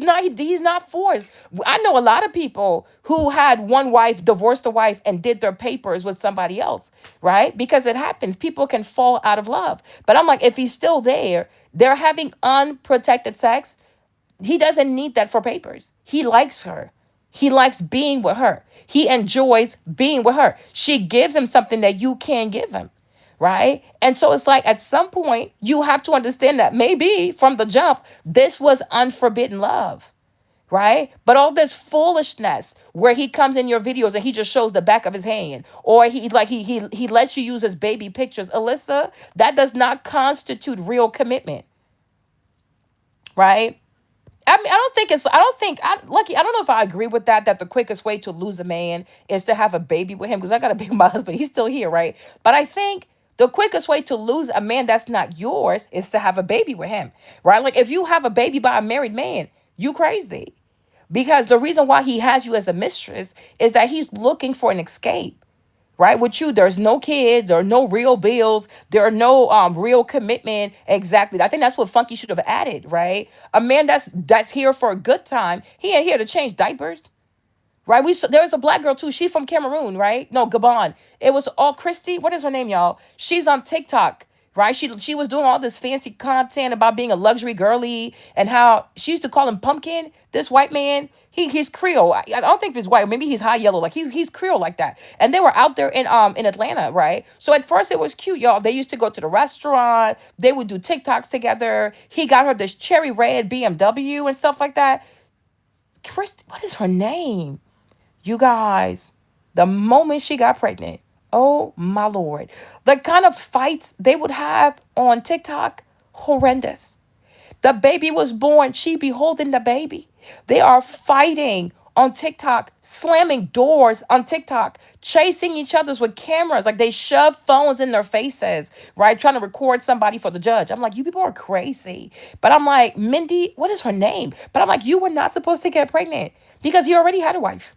not forced. I know a lot of people who had one wife, divorced the wife, and did their papers with somebody else, right? Because it happens. People can fall out of love. But I'm like, if he's still there, they're having unprotected sex. He doesn't need that for papers. He likes her. He likes being with her. He enjoys being with her. She gives him something that you can't give him, right? And so it's like at some point, you have to understand that maybe from the jump, this was unforbidden love, right? But all this foolishness where he comes in your videos and he just shows the back of his hand, or he lets you use his baby pictures. Alyssa, that does not constitute real commitment, right? I mean, I don't know if I agree with that the quickest way to lose a man is to have a baby with him, because I got a baby with my husband. He's still here, right? But I think the quickest way to lose a man that's not yours is to have a baby with him, right? Like if you have a baby by a married man, you crazy. Because the reason why he has you as a mistress is that he's looking for an escape. Right, with you, there's no kids or no real bills. There are no real commitment. Exactly. I think that's what Funky should have added. Right, a man that's here for a good time. He ain't here to change diapers. Right, there was a black girl too. She from Cameroon, right? No, Gabon. It was all Christy. What is her name, y'all? She's on TikTok. Right, she was doing all this fancy content about being a luxury girly and how she used to call him Pumpkin. This white man, he's Creole. I don't think he's white. Maybe he's high yellow. Like he's Creole like that. And they were out there in Atlanta, right? So at first it was cute, y'all. They used to go to the restaurant. They would do TikToks together. He got her this cherry red BMW and stuff like that. Christy, what is her name? You guys, the moment she got pregnant, oh my Lord, the kind of fights they would have on TikTok, horrendous. The baby was born, she be holding the baby. They are fighting on TikTok, slamming doors on TikTok, chasing each other's with cameras. Like they shove phones in their faces, right? Trying to record somebody for the judge. I'm like, you people are crazy. But I'm like, Mindy, what is her name? But I'm like, you were not supposed to get pregnant because you already had a wife.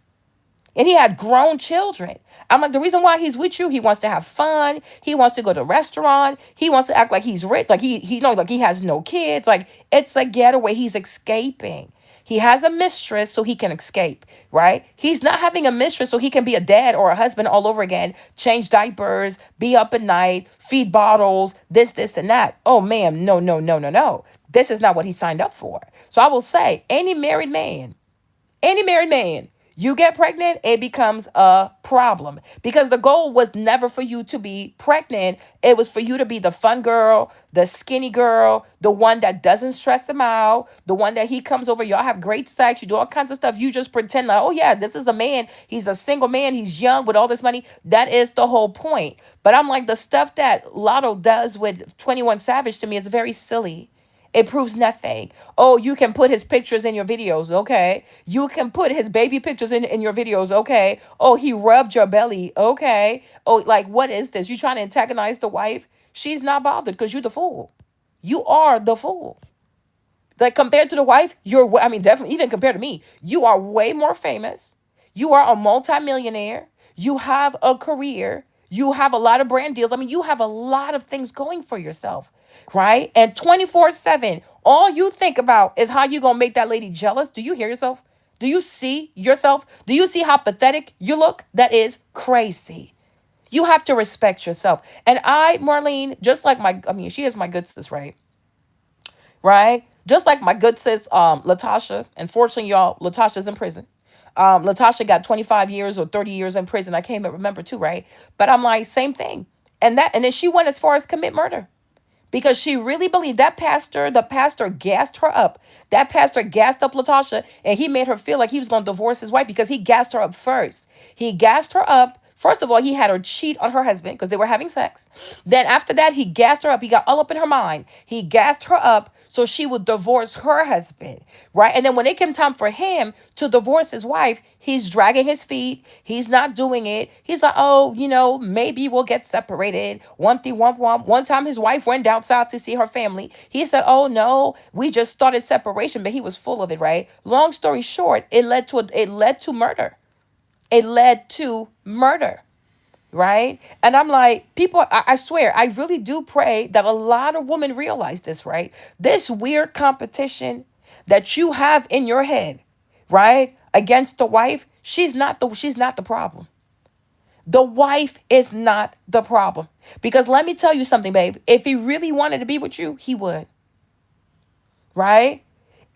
And he had grown children. I'm like, the reason why he's with you, he wants to have fun. He wants to go to a restaurant. He wants to act like he's rich. Like he like he has no kids. Like it's a getaway. He's escaping. He has a mistress so he can escape, right? He's not having a mistress so he can be a dad or a husband all over again, change diapers, be up at night, feed bottles, this, and that. Oh, ma'am, no, no, no, no, no. This is not what he signed up for. So I will say, any married man, you get pregnant, it becomes a problem because the goal was never for you to be pregnant. It was for you to be the fun girl, the skinny girl, the one that doesn't stress him out, the one that he comes over. Y'all have great sex, you do all kinds of stuff. You just pretend like, oh, yeah, this is a man. He's a single man. He's young with all this money. That is the whole point. But I'm like, the stuff that Lotto does with 21 Savage to me is very silly. It proves nothing. Oh, you can put his pictures in your videos, okay? You can put his baby pictures in your videos, okay? Oh, he rubbed your belly, okay? Oh, like, what is this? You trying to antagonize the wife? She's not bothered because you're the fool. You are the fool. Like compared to the wife, I mean, definitely, even compared to me, you are way more famous. You are a multimillionaire. You have a career. You have a lot of brand deals. I mean, you have a lot of things going for yourself, right? And 24/7, all you think about is how you going to make that lady jealous. Do you hear yourself? Do you see yourself? Do you see how pathetic you look? That is crazy. You have to respect yourself. And Marlene, just like I mean, she is my good sis, right? Right? Just like my good sis, Latasha. Unfortunately, y'all, Latasha's in prison. Latasha got 25 years or 30 years in prison. I can't even remember too, right? But I'm like, same thing. And then she went as far as commit murder because she really believed the pastor gassed her up. That pastor gassed up Latasha and he made her feel like he was going to divorce his wife because he gassed her up first. He gassed her up. First of all, he had her cheat on her husband because they were having sex. Then after that, he gassed her up. He got all up in her mind. He gassed her up so she would divorce her husband, right? And then when it came time for him to divorce his wife, he's dragging his feet. He's not doing it. He's like, oh, maybe we'll get separated. One thing, one. One time his wife went down south to see her family. He said, oh no, we just started separation, but he was full of it, right? Long story short, it led to murder. It led to murder, right? And I'm like, people, I swear, I really do pray that a lot of women realize this, right? This weird competition that you have in your head, right? Against the wife, she's not the problem. The wife is not the problem. Because let me tell you something, babe. If he really wanted to be with you, he would, right?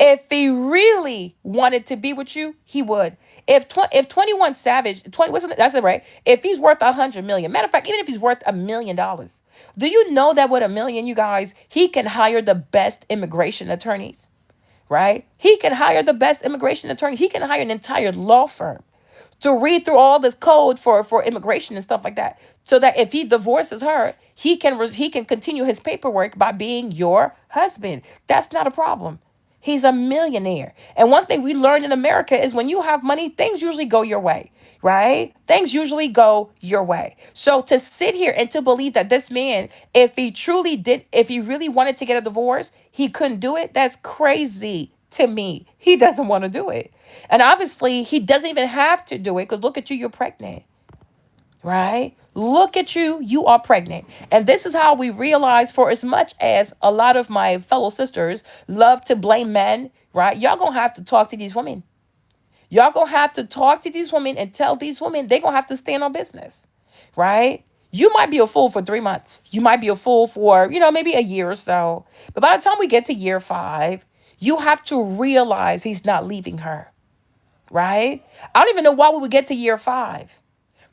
If he really wanted to be with you, he would. If 21 Savage, 20 wasn't that's it, right? If he's worth 100 million, matter of fact, even if he's worth $1 million, do you know that with 1 million, you guys, he can hire the best immigration attorneys, right? He can hire the best immigration attorney. He can hire an entire law firm to read through all this code for immigration and stuff like that, so that if he divorces her, he can continue his paperwork by being your husband. That's not a problem. He's a millionaire. And one thing we learned in America is when you have money, things usually go your way, right? Things usually go your way. So to sit here and to believe that this man, if he really wanted to get a divorce, he couldn't do it, that's crazy to me. He doesn't want to do it. And obviously, he doesn't even have to do it because look at you, you're pregnant, right? Look at you, you are pregnant. And this is how we realize, for as much as a lot of my fellow sisters love to blame men, right? Y'all gonna have to talk to these women. Y'all gonna have to talk to these women and tell these women they gonna have to stand on business, right? You might be a fool for 3 months. You might be a fool for, maybe a year or so. But by the time we get to year 5, you have to realize he's not leaving her, right? I don't even know why we would get to year 5.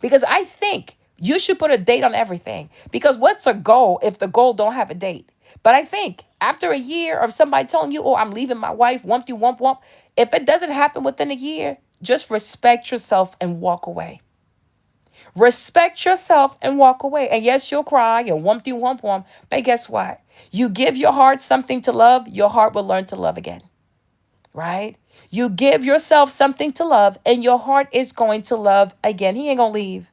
Because I think you should put a date on everything. Because what's a goal if the goal don't have a date? But I think after a year of somebody telling you, oh, I'm leaving my wife, wump you, wump, wump. If it doesn't happen within a year, just respect yourself and walk away. Respect yourself and walk away. And yes, you'll cry and wump you, wump, wump. But guess what? You give your heart something to love, your heart will learn to love again. Right? You give yourself something to love, and your heart is going to love again. He ain't going to leave.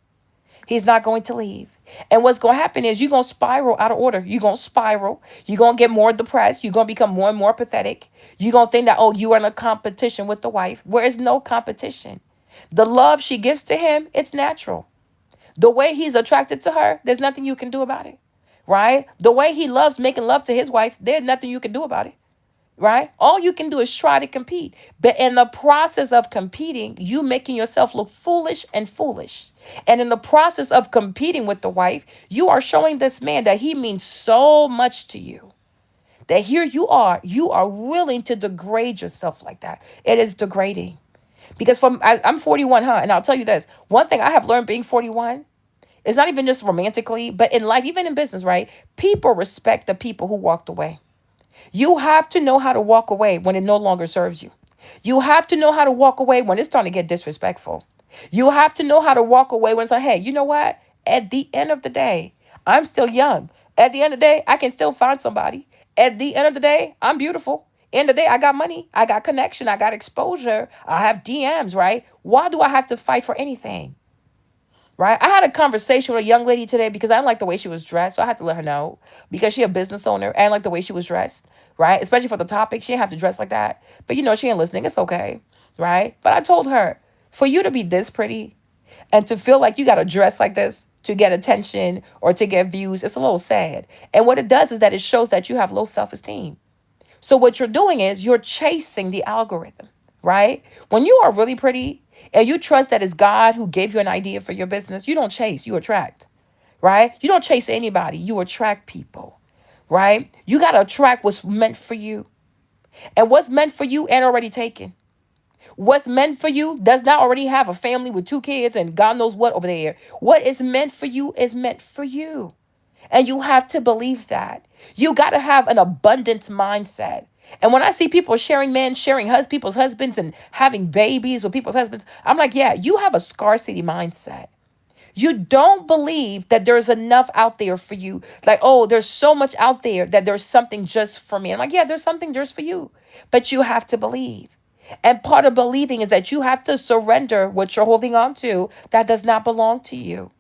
He's not going to leave. And what's going to happen is you're going to spiral out of order. You're going to spiral. You're going to get more depressed. You're going to become more and more pathetic. You're going to think that, oh, you are in a competition with the wife. Where is no competition. The love she gives to him, it's natural. The way he's attracted to her, there's nothing you can do about it. Right? The way he loves making love to his wife, there's nothing you can do about it. right? All you can do is try to compete. But in the process of competing, you making yourself look foolish and foolish. And in the process of competing with the wife, you are showing this man that he means so much to you. That here you are willing to degrade yourself like that. It is degrading. Because I'm 41, huh? And I'll tell you this one thing I have learned being 41 is not even just romantically, but in life, even in business, right? People respect the people who walked away. You have to know how to walk away when it no longer serves you. You have to know how to walk away when it's starting to get disrespectful. You have to know how to walk away when it's like, hey, you know what? At the end of the day, I'm still young. At the end of the day, I can still find somebody. At the end of the day, I'm beautiful. End of the day, I got money, I got connection, I got exposure, I have DMs, right? Why do I have to fight for anything? Right? I had a conversation with a young lady today because I didn't like the way she was dressed. So I had to let her know because she a business owner and I didn't like the way she was dressed, right? Especially for the topic. She didn't have to dress like that. But she ain't listening. It's okay. Right? But I told her, for you to be this pretty and to feel like you gotta dress like this to get attention or to get views, it's a little sad. And what it does is that it shows that you have low self-esteem. So what you're doing is you're chasing the algorithm, right? When you are really pretty and you trust that it's God who gave you an idea for your business, you don't chase, you attract, right? You don't chase anybody, you attract people, right? You got to attract what's meant for you. And what's meant for you ain't already taken. What's meant for you does not already have a family with 2 kids and God knows what over there. What is meant for you is meant for you. And you have to believe that. You got to have an abundance mindset. And when I see people sharing men, sharing people's husbands and having babies with people's husbands, I'm like, yeah, you have a scarcity mindset. You don't believe that there's enough out there for you. Like, oh, there's so much out there that there's something just for me. I'm like, yeah, there's something just for you. But you have to believe. And part of believing is that you have to surrender what you're holding on to that does not belong to you.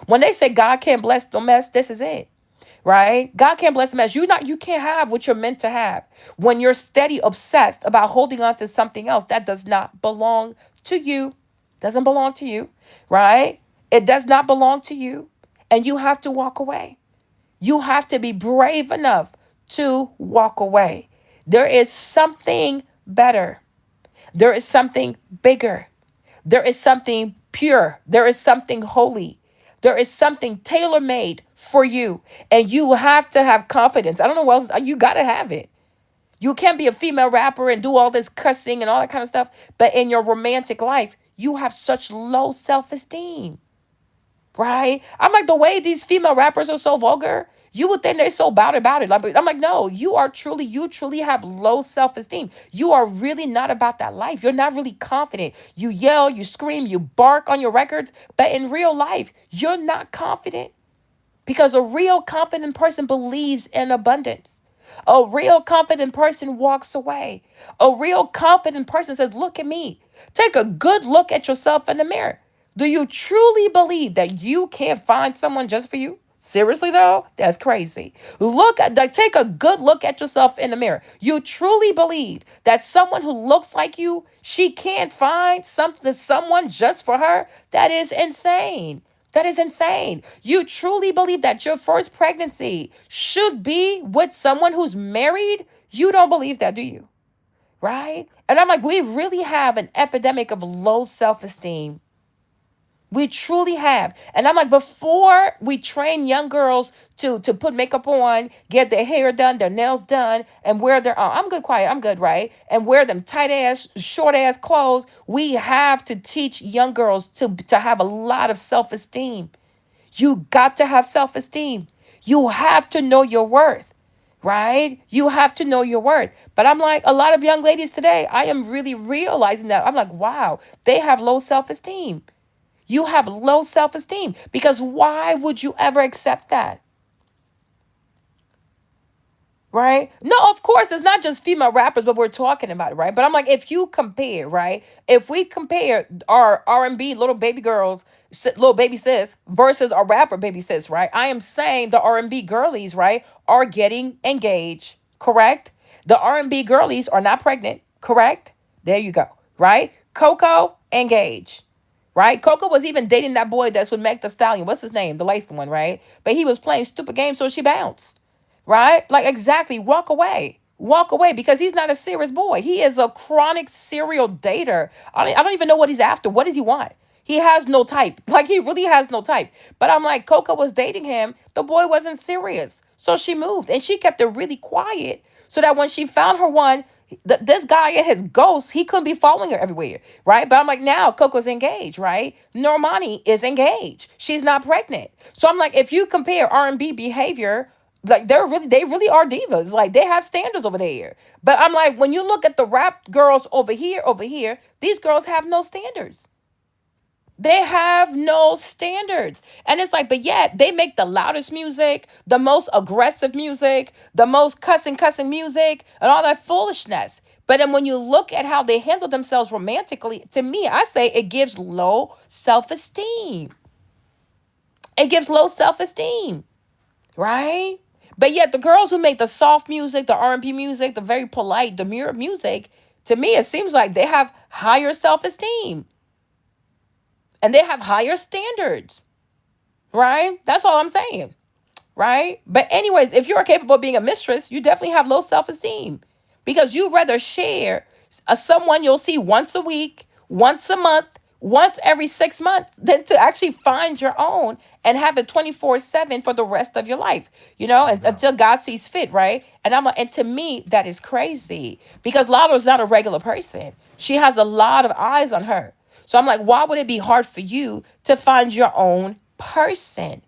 When they say God can't bless the mess, this is it. Right? God can't bless the mess. You can't have what you're meant to have. When you're steady obsessed about holding on to something else that does not belong to you. Doesn't belong to you, right? It does not belong to you. And you have to walk away. You have to be brave enough to walk away. There is something better. There is something bigger. There is something pure. There is something holy. There is something tailor made for you. And you have to have confidence. I don't know what else. You got to have it. You can't be a female rapper and do all this cussing and all that kind of stuff. But in your romantic life, you have such low self esteem. Right? I'm like, the way these female rappers are so vulgar, you would think they're so about it. Like, I'm like, no, you truly have low self-esteem. You are really not about that life. You're not really confident. You yell, you scream, you bark on your records, but in real life, you're not confident. Because a real confident person believes in abundance. A real confident person walks away. A real confident person says, look at me. Take a good look at yourself in the mirror. Do you truly believe that you can't find someone just for you? Seriously though, that's crazy. Take a good look at yourself in the mirror. You truly believe that someone who looks like you, she can't find someone just for her? That is insane. That is insane. You truly believe that your first pregnancy should be with someone who's married? You don't believe that, do you? Right? And I'm like, we really have an epidemic of low self esteem. We truly have. And I'm like, before we train young girls to put makeup on, get their hair done, their nails done, and wear their, I'm good, quiet, I'm good, right? And wear them tight ass, short ass clothes, we have to teach young girls to have a lot of self esteem. You got to have self esteem. You have to know your worth, right? You have to know your worth. But I'm like, a lot of young ladies today, I am really realizing that. I'm like, wow, they have low self esteem. You have low self esteem because why would you ever accept that? Right? No, of course, it's not just female rappers, but we're talking about it, right? But I'm like, if you compare, right? If we compare our R&B little baby girls, little baby sis versus our rapper baby sis, right? I am saying the R&B girlies, right, are getting engaged, correct? The R&B girlies are not pregnant, correct? There you go, right? Coco engaged. Right? Coco was even dating that boy that's with Meg the Stallion. What's his name? The light one, right? But he was playing stupid games, so she bounced. Right? Like, exactly. Walk away. walk away because he's not a serious boy. He is a chronic serial dater. I don't even know what he's after. What does he want? He has no type. Like, he really has no type. But I'm like, Coco was dating him. The boy wasn't serious. So she moved and she kept it really quiet so that when she found her one, this guy and his ghost, he couldn't be following her everywhere, right? But I'm like, now Coco's engaged, right? Normani is engaged. She's not pregnant. So I'm like, if you compare R&B behavior, like, they really are divas. Like, they have standards over there. But I'm like, when you look at the rap girls over here, these girls have no standards. They have no standards. And it's like, but yet they make the loudest music, the most aggressive music, the most cussing music, and all that foolishness. But then when you look at how they handle themselves romantically, to me, I say it gives low self esteem. It gives low self esteem, right? But yet the girls who make the soft music, the R&B music, the very polite, demure music, to me, it seems like they have higher self esteem and they have higher standards, right? That's all I'm saying, right? But anyways, if you're capable of being a mistress, you definitely have low self-esteem because you rather share someone you'll see once a week, once a month, once every 6 months than to actually find your own and have it 24/7 for the rest of your life, Yeah. until God sees fit, right? And I'm like, and to me, that is crazy because Lala is not a regular person. She has a lot of eyes on her. So I'm like, why would it be hard for you to find your own person?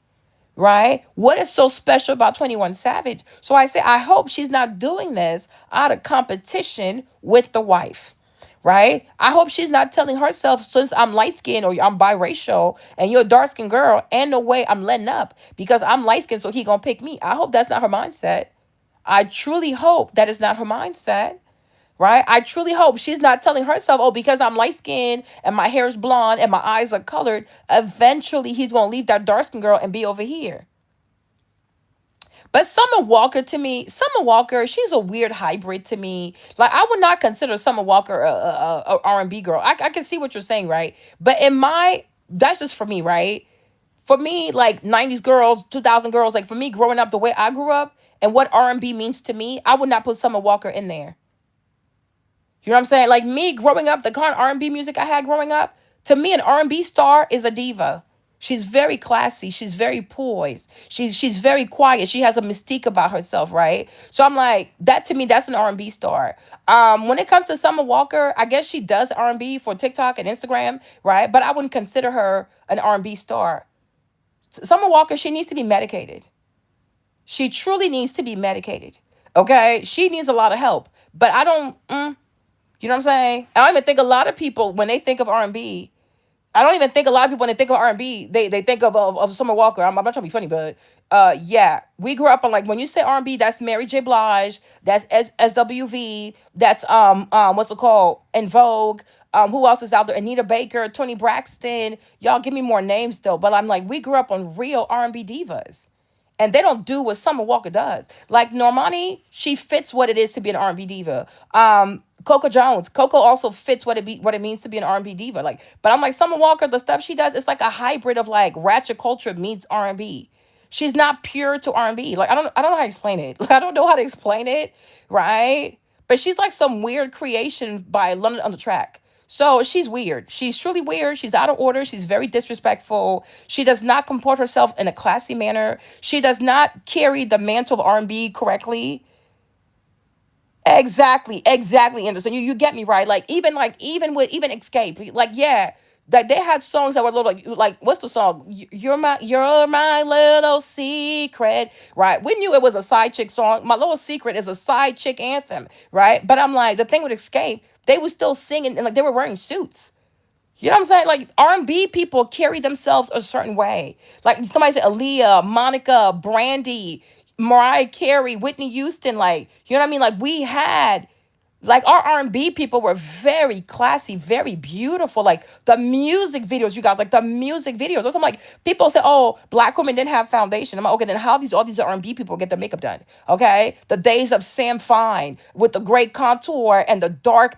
Right? What is so special about 21 Savage? So I say, I hope she's not doing this out of competition with the wife. Right? I hope she's not telling herself, since I'm light skinned or I'm biracial and you're a dark skinned girl, ain't no way I'm letting up because I'm light skinned, so he gonna pick me. I hope that's not her mindset. I truly hope that is not her mindset, right? I truly hope she's not telling herself, oh, because I'm light skinned and my hair is blonde and my eyes are colored, eventually he's going to leave that dark skinned girl and be over here. But Summer Walker, to me, Summer Walker, she's a weird hybrid to me. Like, I would not consider Summer Walker a R&B girl. I can see what you're saying, right? But that's just for me, right? For me, like 90s girls, 2000 girls, like for me growing up the way I grew up and what R&B means to me, I would not put Summer Walker in there. You know what I'm saying? Like me growing up, the kind of R&B music I had growing up, to me, an R&B star is a diva. She's very classy. She's very poised. She's very quiet. She has a mystique about herself, right? So I'm like, that to me, that's an R&B star. When it comes to Summer Walker, I guess she does R&B for TikTok and Instagram, right? But I wouldn't consider her an R&B star. Summer Walker, she needs to be medicated. She truly needs to be medicated. Okay, she needs a lot of help. But I don't. You know what I'm saying? I don't even think a lot of people when they think of R&B. I don't even think a lot of people when they think of R&B, they think of Summer Walker. I'm not trying to be funny, but yeah, we grew up on, like, when you say R&B, that's Mary J. Blige, that's SWV, that's what's it called, In Vogue. Who else is out there? Anita Baker, Toni Braxton. Y'all give me more names though, but I'm like, we grew up on real R&B divas and they don't do what Summer Walker does. Like Normani, she fits what it is to be an R&B diva. Coco Jones, Coco also fits what it means to be an R&B diva. Like, but I'm like Summer Walker, the stuff she does, it's like a hybrid of like ratchet culture meets R&B. She's not pure to R&B. Like, I don't know how to explain it. Like, I don't know how to explain it, right? But she's like some weird creation by London on the Track. So she's weird. She's truly weird. She's out of order. She's very disrespectful. She does not comport herself in a classy manner. She does not carry the mantle of R&B correctly. Exactly, Anderson. You get me right. Even with even Escape, like, yeah, that they had songs that were a little like what's the song? You're my little secret, right? We knew it was a side chick song. My Little Secret is a side chick anthem, right? But I'm like, the thing with Escape, they were still singing and like they were wearing suits. You know what I'm saying? Like, R&B people carry themselves a certain way. Like somebody said, Aaliyah, Monica, Brandy, Mariah Carey, Whitney Houston. Like, you know what I mean? Like, we had, like, our R&B people were very classy, very beautiful. Like the music videos, you guys, like the music videos. That's, I'm like, people say, oh, black women didn't have foundation. I'm like, okay, then how all these R&B people get their makeup done? Okay, the days of Sam Fine with the great contour and the dark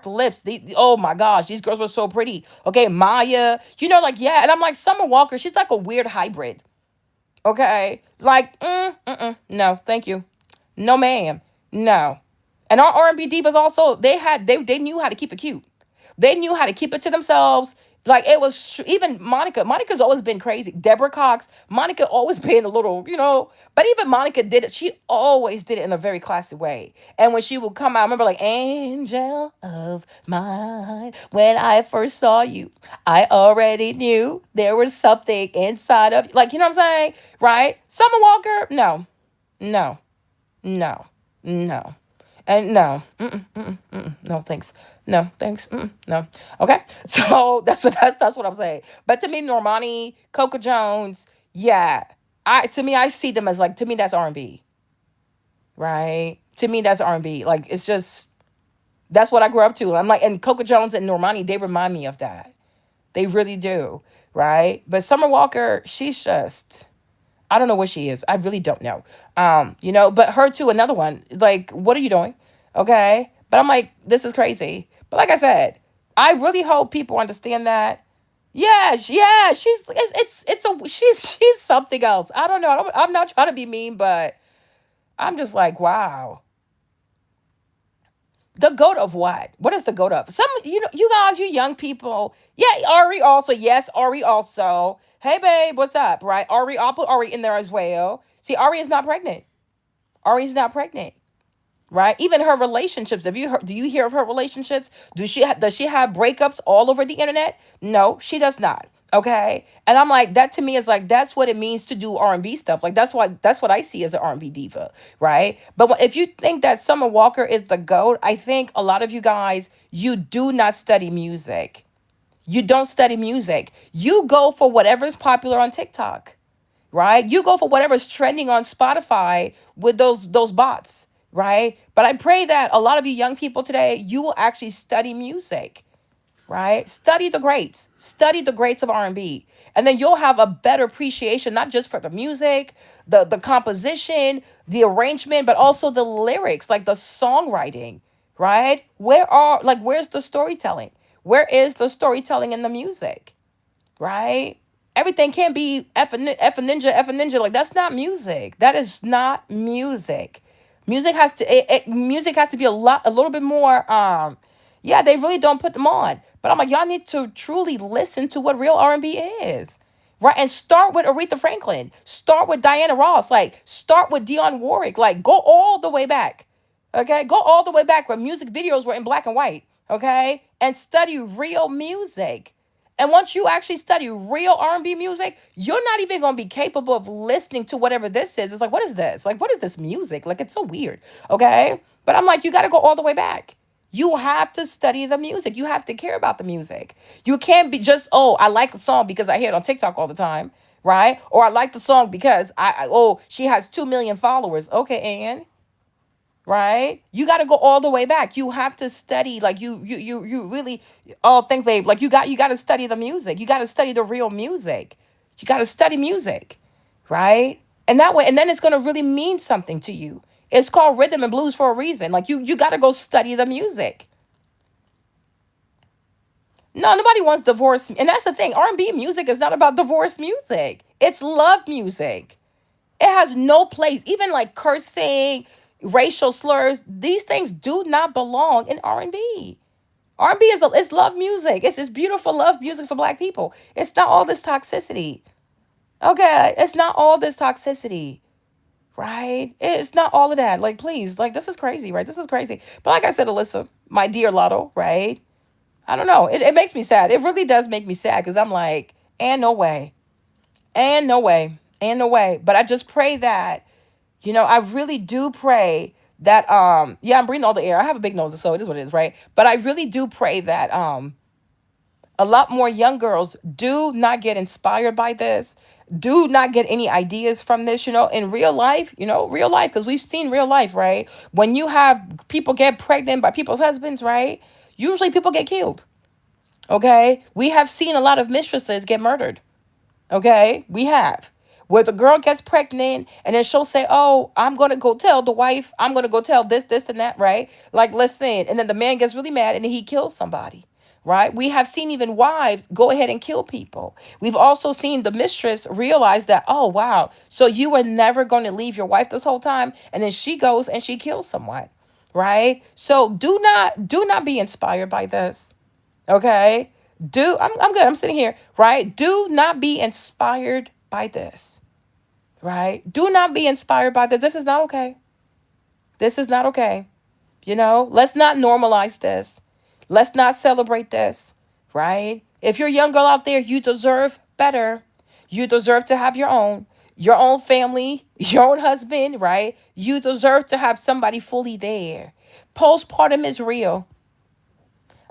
lips. Oh my gosh, these girls were so pretty. Okay, Maya, like, yeah, and I'm like, Summer Walker, she's like a weird hybrid. Okay, like, no, thank you, no, ma'am, no. And our R&B divas also, they knew how to keep it cute. They knew how to keep it to themselves. Like it was even Monica. Monica's always been crazy. Deborah Cox. Monica always been a little, But even Monica did it. She always did it in a very classy way. And when she would come out, I remember like "Angel of Mine." When I first saw you, I already knew there was something inside of you. Like you know what I'm saying, right? Summer Walker, no, no, no, no. And no, no, thanks. No, thanks. No. Okay. So that's what I'm saying. But to me, Normani, Coco Jones, yeah. I see them as like to me that's R&B, right? To me that's R&B. Like it's just that's what I grew up to. I'm like, and Coco Jones and Normani, they remind me of that. They really do, right? But Summer Walker, she's just I don't know what she is. I really don't know. But her too, another one. Like, what are you doing? Okay. But I'm like, this is crazy. But like I said, I really hope people understand that. Yeah, yeah, she's something else. I don't know. I'm not trying to be mean, but I'm just like, wow. The goat of what? What is the goat of? You guys, you young people. Yeah, Ari also. Yes, Ari also. Hey, babe, what's up? Right, Ari. I'll put Ari in there as well. See, Ari is not pregnant. Ari's not pregnant. Right. Even her relationships. Have you heard? Do you hear of her relationships? Does she have breakups all over the internet? No, she does not. Okay. And I'm like, that to me is like that's what it means to do R&B stuff. Like that's what I see as an R&B diva, right? But if you think that Summer Walker is the goat, I think a lot of you guys you do not study music. You don't study music. You go for whatever's popular on TikTok, right? You go for whatever's trending on Spotify with those bots, right? But I pray that a lot of you young people today, you will actually study music, right? Study the greats. Study the greats of R&B. And then you'll have a better appreciation not just for the music, the composition, the arrangement, but also the lyrics, like the songwriting, right? Where's the storytelling? Where is the storytelling in the music? Right? Everything can't be F a ninja. Like that's not music. That is not music. Music has to be a little bit more. Yeah, they really don't put them on. But I'm like, y'all need to truly listen to what real R&B is, right? And start with Aretha Franklin. Start with Diana Ross. Like start with Dionne Warwick. Like go all the way back. Okay, go all the way back when music videos were in black and white. Okay, and study real music. And once you actually study real R&B music, you're not even going to be capable of listening to whatever this is. It's like, what is this? Like, what is this music? Like, it's so weird. Okay. But I'm like, you got to go all the way back. You have to study the music. You have to care about the music. You can't be just, oh, I like a song because I hear it on TikTok all the time. Right. Or I like the song because she has 2 million followers. Okay, Ann, right? You got to go all the way back. You have to study like you really oh, thanks babe. Like you got to study the music. You got to study the real music. You got to study music, right? And that way and then it's going to really mean something to you. It's called rhythm and blues for a reason. Like you got to go study the music. No, nobody wants divorce. And that's the thing. R&B music is not about divorce music. It's love music. It has no place. Even like cursing, racial slurs, these things do not belong in R&B. R&B it's love music. It's beautiful love music for black people. It's not all this toxicity. Okay, it's not all this toxicity, right? It's not all of that. Like please, like this is crazy, right? This is crazy. But like I said, Alyssa, my dear Lotto, right? I don't know. It makes me sad. It really does make me sad because I'm like, and no way. And no way. And no way. But I just pray that I really do pray that yeah, I'm breathing all the air. I have a big nose, so it is what it is, right? But I really do pray that a lot more young girls do not get inspired by this, do not get any ideas from this, in real life, because we've seen real life, right? When you have people get pregnant by people's husbands, right? Usually people get killed. Okay? We have seen a lot of mistresses get murdered. Okay, we have. Where the girl gets pregnant and then she'll say, oh, I'm going to go tell the wife, I'm going to go tell this, and that, right? Like, listen. And then the man gets really mad and then he kills somebody, right? We have seen even wives go ahead and kill people. We've also seen the mistress realize that, oh, wow. So you were never going to leave your wife this whole time. And then she goes and she kills someone, right? So do not be inspired by this. Okay? I'm good. I'm sitting here, right? Do not be inspired by this. Right? Do not be inspired by this. This is not okay. This is not okay. Let's not normalize this. Let's not celebrate this, right? If you're a young girl out there, you deserve better. You deserve to have your own family, your own husband, right? You deserve to have somebody fully there. Postpartum is real.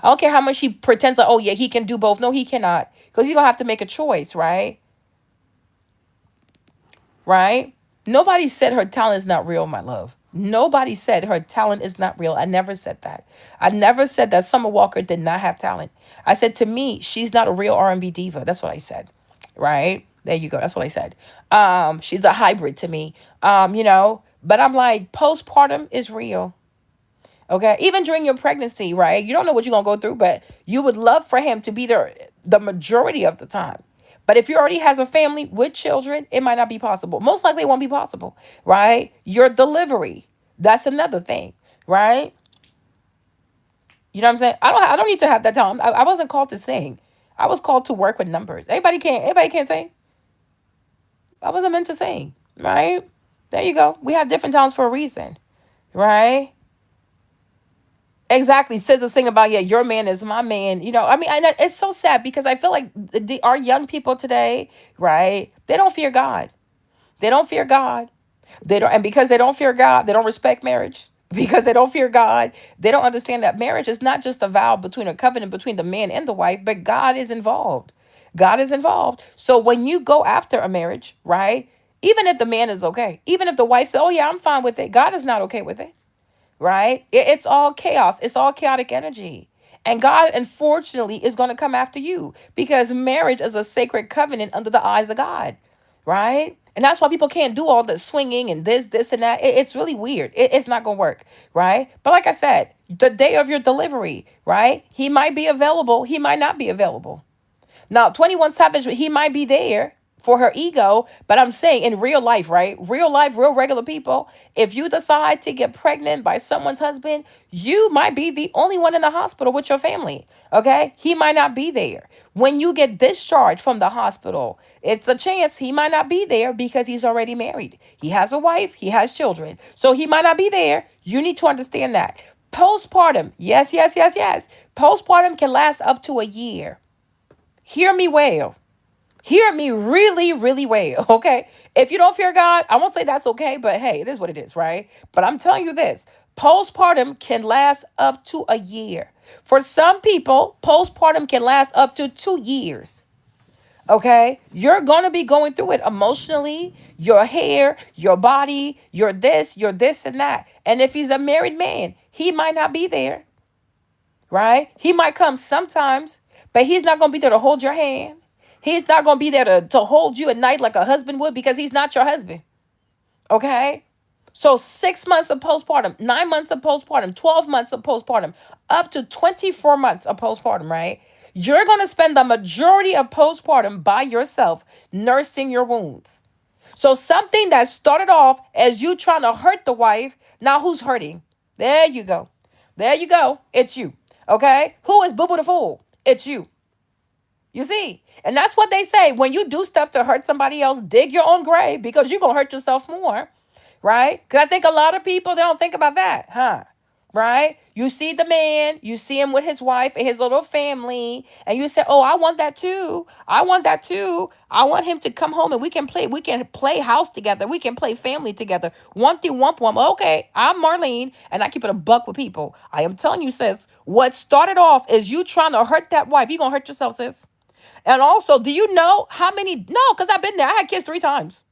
I don't care how much he pretends like, oh yeah, he can do both. No, he cannot. Because he's gonna have to make a choice, right? Right? Nobody said her talent is not real, my love. Nobody said her talent is not real. I never said that. I never said that Summer Walker did not have talent. I said to me, she's not a real R&B diva. That's what I said. Right? There you go. That's what I said. She's a hybrid to me. But I'm like, postpartum is real. Okay. Even during your pregnancy, right? You don't know what you're gonna go through, but you would love for him to be there the majority of the time. But if you already has a family with children, it might not be possible. Most likely it won't be possible, right? Your delivery. That's another thing, right? You know what I'm saying? I don't need to have that talent. I wasn't called to sing. I was called to work with numbers. Everybody can't sing. I wasn't meant to sing, right? There you go. We have different talents for a reason, right? Exactly. Says this thing about, yeah, your man is my man. I mean, it's so sad because I feel like our young people today, right? They don't fear God. They don't fear God. And because they don't fear God, they don't respect marriage. Because they don't fear God, they don't understand that marriage is not just a vow between a covenant between the man and the wife, but God is involved. God is involved. So when you go after a marriage, right? Even if the man is okay, even if the wife said, oh yeah, I'm fine with it, God is not okay with it, right? It's all chaos. It's all chaotic energy. And God, unfortunately, is going to come after you because marriage is a sacred covenant under the eyes of God, right? And that's why people can't do all the swinging and this, and that. It's really weird. It's not going to work, right? But like I said, the day of your delivery, right? He might be available. He might not be available. Now, 21 Savage, he might be there for her ego, but I'm saying in real life, right? Real life, real regular people, if you decide to get pregnant by someone's husband, you might be the only one in the hospital with your family. Okay? He might not be there. When you get discharged from the hospital, it's a chance he might not be there because he's already married. He has a wife, he has children. So he might not be there. You need to understand that. Postpartum, yes, yes, yes, yes. Postpartum can last up to a year. Hear me well. Hear me really, really well. Okay. If you don't fear God, I won't say that's okay, but hey, it is what it is, right? But I'm telling you this, postpartum can last up to a year. For some people, postpartum can last up to 2 years. Okay. You're going to be going through it emotionally, your hair, your body, your this and that. And if he's a married man, he might not be there, right? He might come sometimes, but he's not going to be there to hold your hand. He's not going to be there to hold you at night like a husband would because he's not your husband. Okay? So 6 months of postpartum, 9 months of postpartum, 12 months of postpartum, up to 24 months of postpartum, right? You're going to spend the majority of postpartum by yourself nursing your wounds. So something that started off as you trying to hurt the wife, now who's hurting? There you go. There you go. It's you. Okay? Who is Boo Boo the Fool? It's you. You see? And that's what they say. When you do stuff to hurt somebody else, dig your own grave because you're going to hurt yourself more. Right? Because I think a lot of people, they don't think about that. Huh? Right? You see the man, you see him with his wife and his little family, and you say, oh, I want that too. I want that too. I want him to come home and we can play house together. We can play family together. Wumpty wump wump. Okay, I'm Marlene, and I keep it a buck with people. I am telling you, sis, what started off is you trying to hurt that wife. You're going to hurt yourself, sis. And also, do you know how many? No, because I've been there. I had kids 3 times.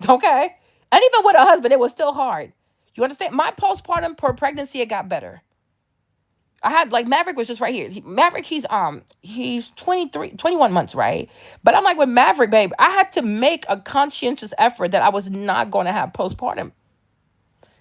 Okay. And even with a husband, it was still hard. You understand? My postpartum per pregnancy, it got better. I had like Maverick was just right here. Maverick, he's 23, 21 months, right? But I'm like with Maverick, babe, I had to make a conscientious effort that I was not going to have postpartum,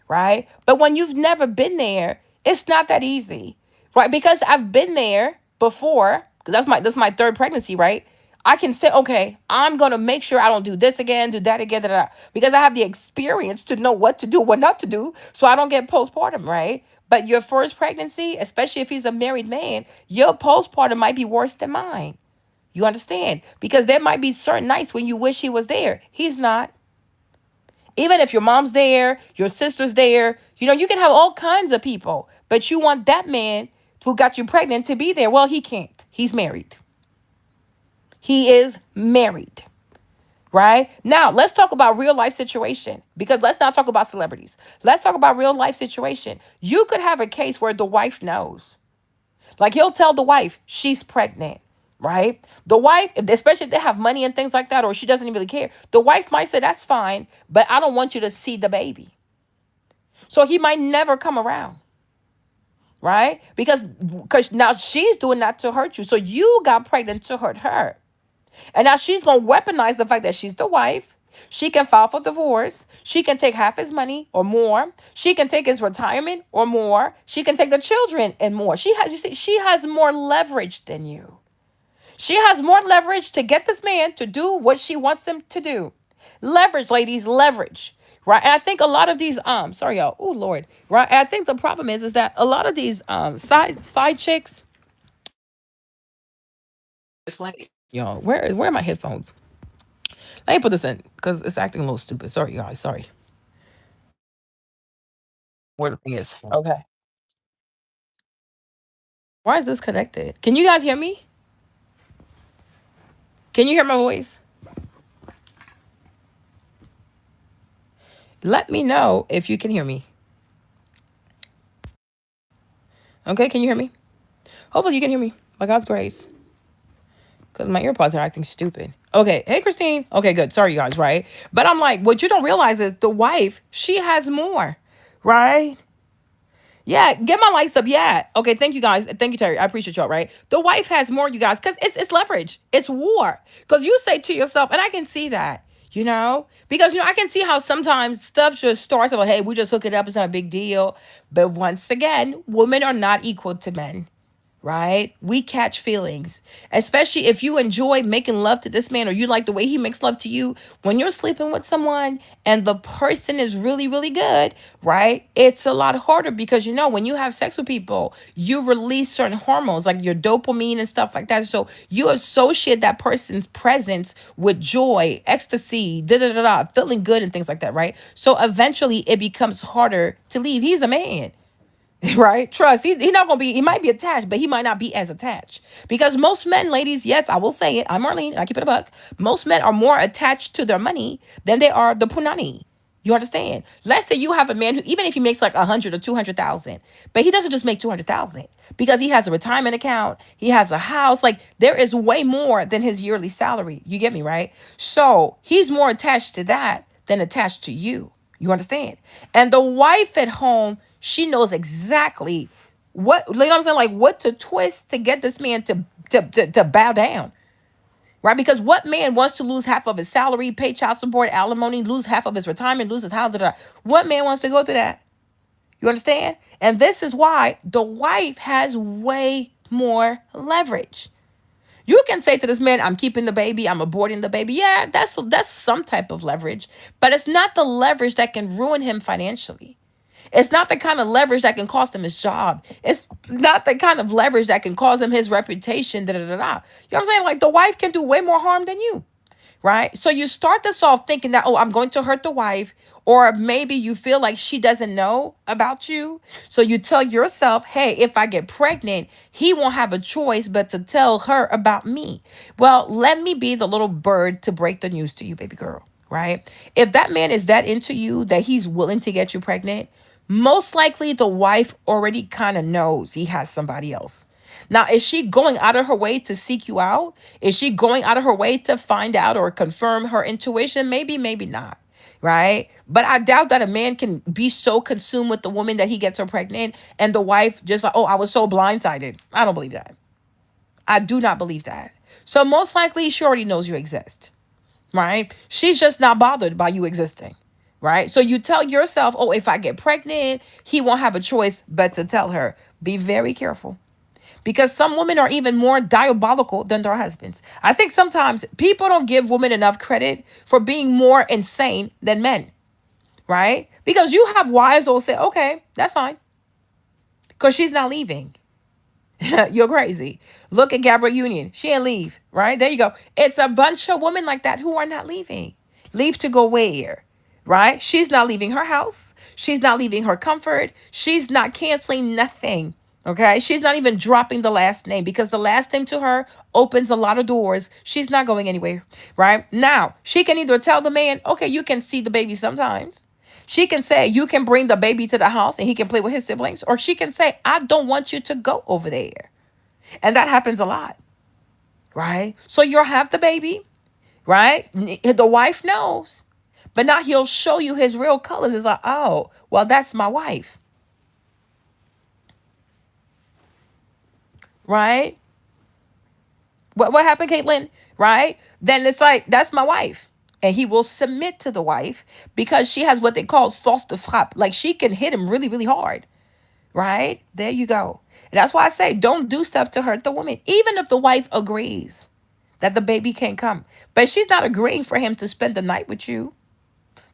right? But when you've never been there, it's not that easy, right? Because I've been there before, because that's my third pregnancy, right? I can say, okay, I'm gonna make sure I don't do this again, do that again, da, da, da, because I have the experience to know what to do, what not to do, so I don't get postpartum, right? But your first pregnancy, especially if he's a married man, your postpartum might be worse than mine. You understand? Because there might be certain nights when you wish he was there. He's not. Even if your mom's there, your sister's there, you can have all kinds of people, but you want that man who got you pregnant to be there. Well, he can't. He's married. He is married. Right? Now, let's talk about real life situation because let's not talk about celebrities. Let's talk about real life situation. You could have a case where the wife knows. Like he'll tell the wife she's pregnant, right? The wife, especially if they have money and things like that, or she doesn't even really care, the wife might say, that's fine, but I don't want you to see the baby. So he might never come around, right? Because now she's doing that to hurt you. So you got pregnant to hurt her. And now she's going to weaponize the fact that she's the wife. She can file for divorce. She can take half his money or more. She can take his retirement or more. She can take the children and more. She has more leverage than you. She has more leverage to get this man to do what she wants him to do. Leverage, ladies, leverage. Right. And I think a lot of these, sorry, y'all. Oh, Lord. Right. And I think the problem is that a lot of these side chicks, y'all, where are my headphones? Let me put this in because it's acting a little stupid. Sorry, guys. Sorry. Where the thing is. Okay. Why is this connected? Can you guys hear me? Can you hear my voice? Let me know if you can hear me. Okay, can you hear me? Hopefully you can hear me. By God's grace. Because my earpods are acting stupid. Okay. Hey, Christine. Okay, good. Sorry, you guys, right? But I'm like, what you don't realize is the wife, she has more, right? Yeah, get my likes up. Yeah. Okay, thank you guys. Thank you, Terry. I appreciate y'all, right? The wife has more, you guys, because it's leverage. It's war. Because you say to yourself, and I can see that, because I can see how sometimes stuff just starts about, hey, we just hook it up, it's not a big deal. But once again, women are not equal to men, right? We catch feelings, especially if you enjoy making love to this man or you like the way he makes love to you. When you're sleeping with someone and the person is really, really good, right? It's a lot harder because, when you have sex with people, you release certain hormones like your dopamine and stuff like that. So you associate that person's presence with joy, ecstasy, da da da da, feeling good and things like that, right? So eventually it becomes harder to leave. He's a man. Right? Trust. He not gonna be. He might be attached, but he might not be as attached because most men, ladies, yes, I will say it. I'm Marlene. I keep it a buck. Most men are more attached to their money than they are the punani. You understand? Let's say you have a man who, even if he makes like 100 or 200,000, but he doesn't just make 200,000 because he has a retirement account, he has a house. Like there is way more than his yearly salary. You get me, right? So he's more attached to that than attached to you. You understand? And the wife at home, she knows exactly what I'm saying, like what to twist to get this man to bow down. Right? Because what man wants to lose half of his salary, pay child support, alimony, lose half of his retirement, lose his house? Da, da, da. What man wants to go through that? You understand? And this is why the wife has way more leverage. You can say to this man, I'm keeping the baby, I'm aborting the baby. Yeah, that's some type of leverage, but it's not the leverage that can ruin him financially. It's not the kind of leverage that can cost him his job. It's not the kind of leverage that can cause him his reputation. Da da da da. You know what I'm saying? Like the wife can do way more harm than you. Right? So you start this off thinking that, oh, I'm going to hurt the wife, or maybe you feel like she doesn't know about you. So you tell yourself, hey, if I get pregnant, he won't have a choice but to tell her about me. Well, let me be the little bird to break the news to you, baby girl. Right? If that man is that into you that he's willing to get you pregnant, most likely the wife already kind of knows he has somebody else. Now, is she going out of her way to seek you out? Is she going out of her way to find out or confirm her intuition? Maybe, maybe not. Right? But I doubt that a man can be so consumed with the woman that he gets her pregnant and the wife just like, oh, I was so blindsided. I don't believe that. I do not believe that. So most likely she already knows you exist. Right? She's just not bothered by you existing. Right? So you tell yourself, oh, if I get pregnant, he won't have a choice but to tell her. Be very careful because some women are even more diabolical than their husbands. I think sometimes people don't give women enough credit for being more insane than men, right? Because you have wives who will say, okay, that's fine. because she's not leaving. You're crazy. Look at Gabrielle Union. She ain't leave, right? There you go. It's a bunch of women like that who are not leaving. Leave to go where? Right? She's not leaving her house. She's not leaving her comfort. She's not canceling nothing. Okay? She's not even dropping the last name because the last name to her opens a lot of doors. She's not going anywhere. Right? Now, she can either tell the man, okay, you can see the baby sometimes. She can say, you can bring the baby to the house and he can play with his siblings. Or she can say, I don't want you to go over there. And that happens a lot, right? So you'll have the baby, right? The wife knows. But now he'll show you his real colors. It's like, oh, well, that's my wife, right? What happened, Caitlin? Right? Then it's like, that's my wife. And he will submit to the wife because she has what they call force de frappe. Like she can hit him really, really hard. Right? There you go. And that's why I say don't do stuff to hurt the woman, even if the wife agrees that the baby can't come. But she's not agreeing for him to spend the night with you,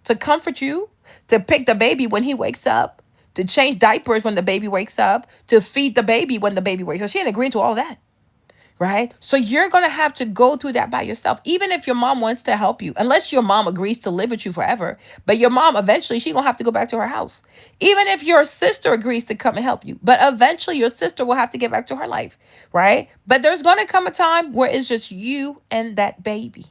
to comfort you, to pick the baby when he wakes up, to change diapers when the baby wakes up, to feed the baby when the baby wakes up. She ain't agreeing to all that. Right? So you're going to have to go through that by yourself, even if your mom wants to help you, unless your mom agrees to live with you forever. But your mom, eventually, she's going to have to go back to her house. Even if your sister agrees to come and help you, but eventually your sister will have to get back to her life. Right? But there's going to come a time where it's just you and that baby.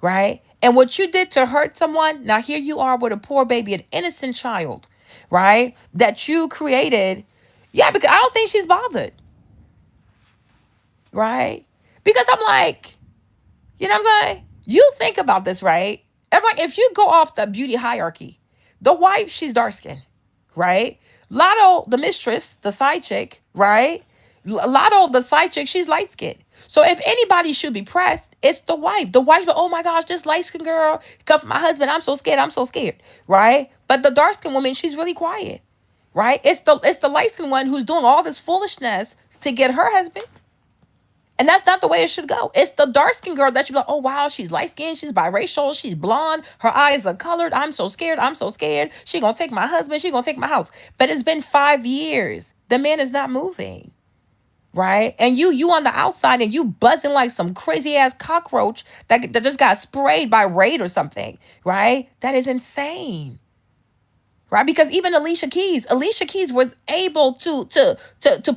Right? And what you did to hurt someone, now here you are with a poor baby, an innocent child, right? That you created. Yeah, because I don't think she's bothered. Right? Because I'm like, you know what I'm saying? You think about this, right? I'm like, if you go off the beauty hierarchy, the wife, she's dark skinned, right? Lotto, the mistress, the side chick, right? Lotto, the side chick, she's light skinned. So if anybody should be pressed, it's the wife. The wife, oh my gosh, this light skinned girl come from my husband. I'm so scared. I'm so scared, right? But the dark skinned woman, she's really quiet, right? It's the light skinned one who's doing all this foolishness to get her husband. And that's not the way it should go. It's the dark skinned girl that should be like, oh, wow, she's light skinned. She's biracial. She's blonde. Her eyes are colored. I'm so scared. I'm so scared. She going to take my husband. She going to take my house. But it's been 5 years. The man is not moving. Right? And you on the outside and you buzzing like some crazy ass cockroach that just got sprayed by Raid or something. Right? That is insane. Right? Because even Alicia Keys was able to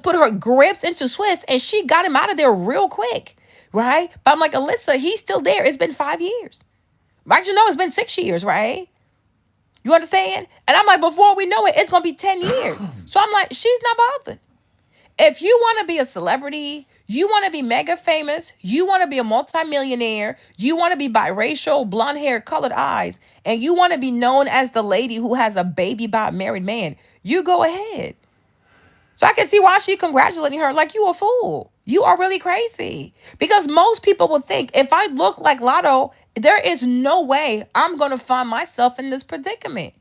put her grips into Swiss and she got him out of there real quick. Right? But I'm like, Alyssa, he's still there. It's been 5 years. Actually, no, it's been 6 years, right? You understand? And I'm like, before we know it, it's gonna be 10 years. So I'm like, she's not bothered. If you want to be a celebrity, you want to be mega famous, you want to be a multimillionaire, you want to be biracial, blonde hair, colored eyes, and you want to be known as the lady who has a baby by a married man, you go ahead. So I can see why she congratulating her like you a fool. You are really crazy. Because most people would think if I look like Lotto, there is no way I'm going to find myself in this predicament.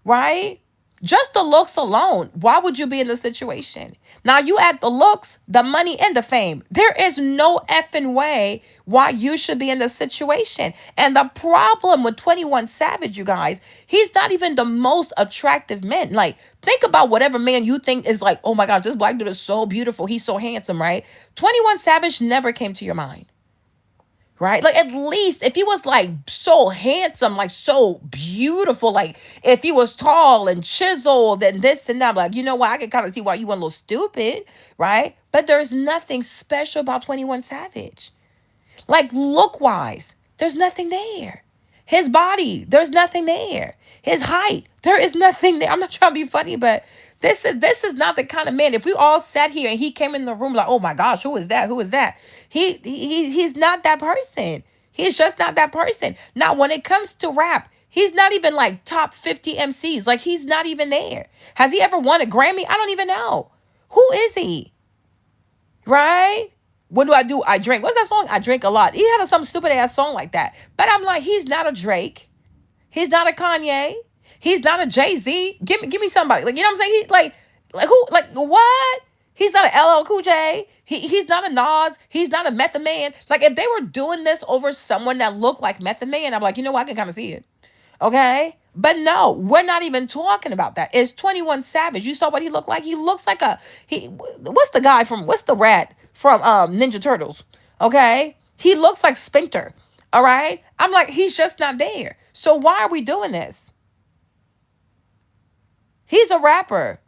Right? Just the looks alone. Why would you be in this situation? Now you add the looks, the money, and the fame. There is no effing way why you should be in this situation. And the problem with 21 Savage, you guys, he's not even the most attractive man. Like, think about whatever man you think is like, oh my gosh, this black dude is so beautiful. He's so handsome, right? 21 Savage never came to your mind. Right? Like at least if he was like so handsome, like so beautiful, like if he was tall and chiseled and this and that, like, you know what? I can kind of see why you went a little stupid, right? But there's nothing special about 21 Savage. Like look wise, there's nothing there. His body, there's nothing there. His height, there is nothing there. I'm not trying to be funny, but this is not the kind of man. If we all sat here and he came in the room like, oh my gosh, who is that? Who is that? He's not that person. He's just not that person. Now, when it comes to rap, he's not even like top 50 MCs. Like he's not even there. Has he ever won a Grammy? I don't even know. Who is he? Right? What do I do? I drink. What's that song? I drink a lot. He had some stupid ass song like that. But I'm like, he's not a Drake. He's not a Kanye. He's not a Jay-Z. Give me somebody. Like, you know what I'm saying? He's like who? Like what? He's not an LL Cool J. He's not a Nas. He's not a Method Man. Like, if they were doing this over someone that looked like Method Man, I'm like, you know what? I can kind of see it. Okay? But no, we're not even talking about that. It's 21 Savage. You saw what he looked like? He looks like what's the guy from what's the rat from Ninja Turtles? Okay? He looks like Sphincter. All right? I'm like, he's just not there. So why are we doing this? He's a rapper.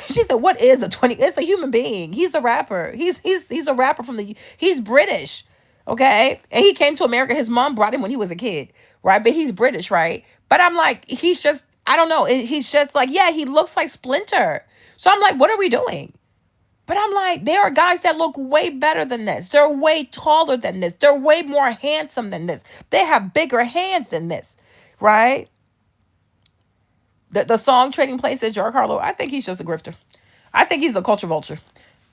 She said, "What is a 20? It's a human being. He's a rapper. He's a rapper from the. He's British, okay. And he came to America. His mom brought him when he was a kid, right? But he's British, right? But I'm like, he's just. I don't know. He's just like, yeah, he looks like Splinter. So I'm like, what are we doing? But I'm like, there are guys that look way better than this. They're way taller than this. They're way more handsome than this. They have bigger hands than this, right? The song Trading Places, George Carlo, I think he's just a grifter. I think he's a culture vulture.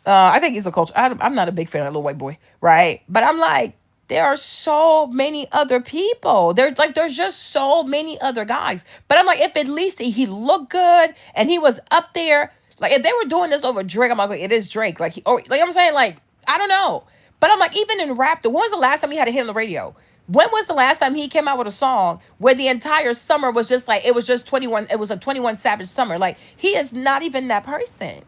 I think he's a culture. I'm not a big fan of that little white boy, right? But I'm like, there are so many other people. There's just so many other guys. But I'm like, if at least he looked good and he was up there, like if they were doing this over Drake, I'm like, it is Drake. Like or like I'm saying, like I don't know. But I'm like, even in rap, when was the last time he had a hit on the radio? When was the last time he came out with a song where the entire summer was just like it was just 21? It was a 21 Savage summer. Like he is not even that person.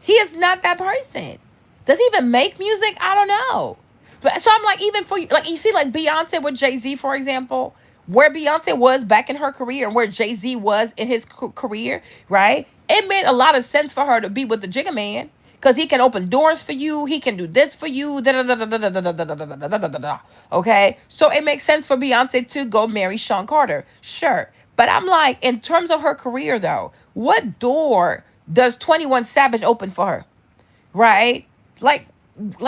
He is not that person. Does he even make music? I don't know. But so I'm like, even for like you see, like Beyonce with Jay-Z, for example, where Beyonce was back in her career and where Jay-Z was in his career, right? It made a lot of sense for her to be with the Jigga Man. Because he can open doors for you, he can do this for you, okay? So it makes sense for Beyonce to go marry Sean Carter. Sure. But I'm like, in terms of her career though, what door does 21 Savage open for her? Right? Like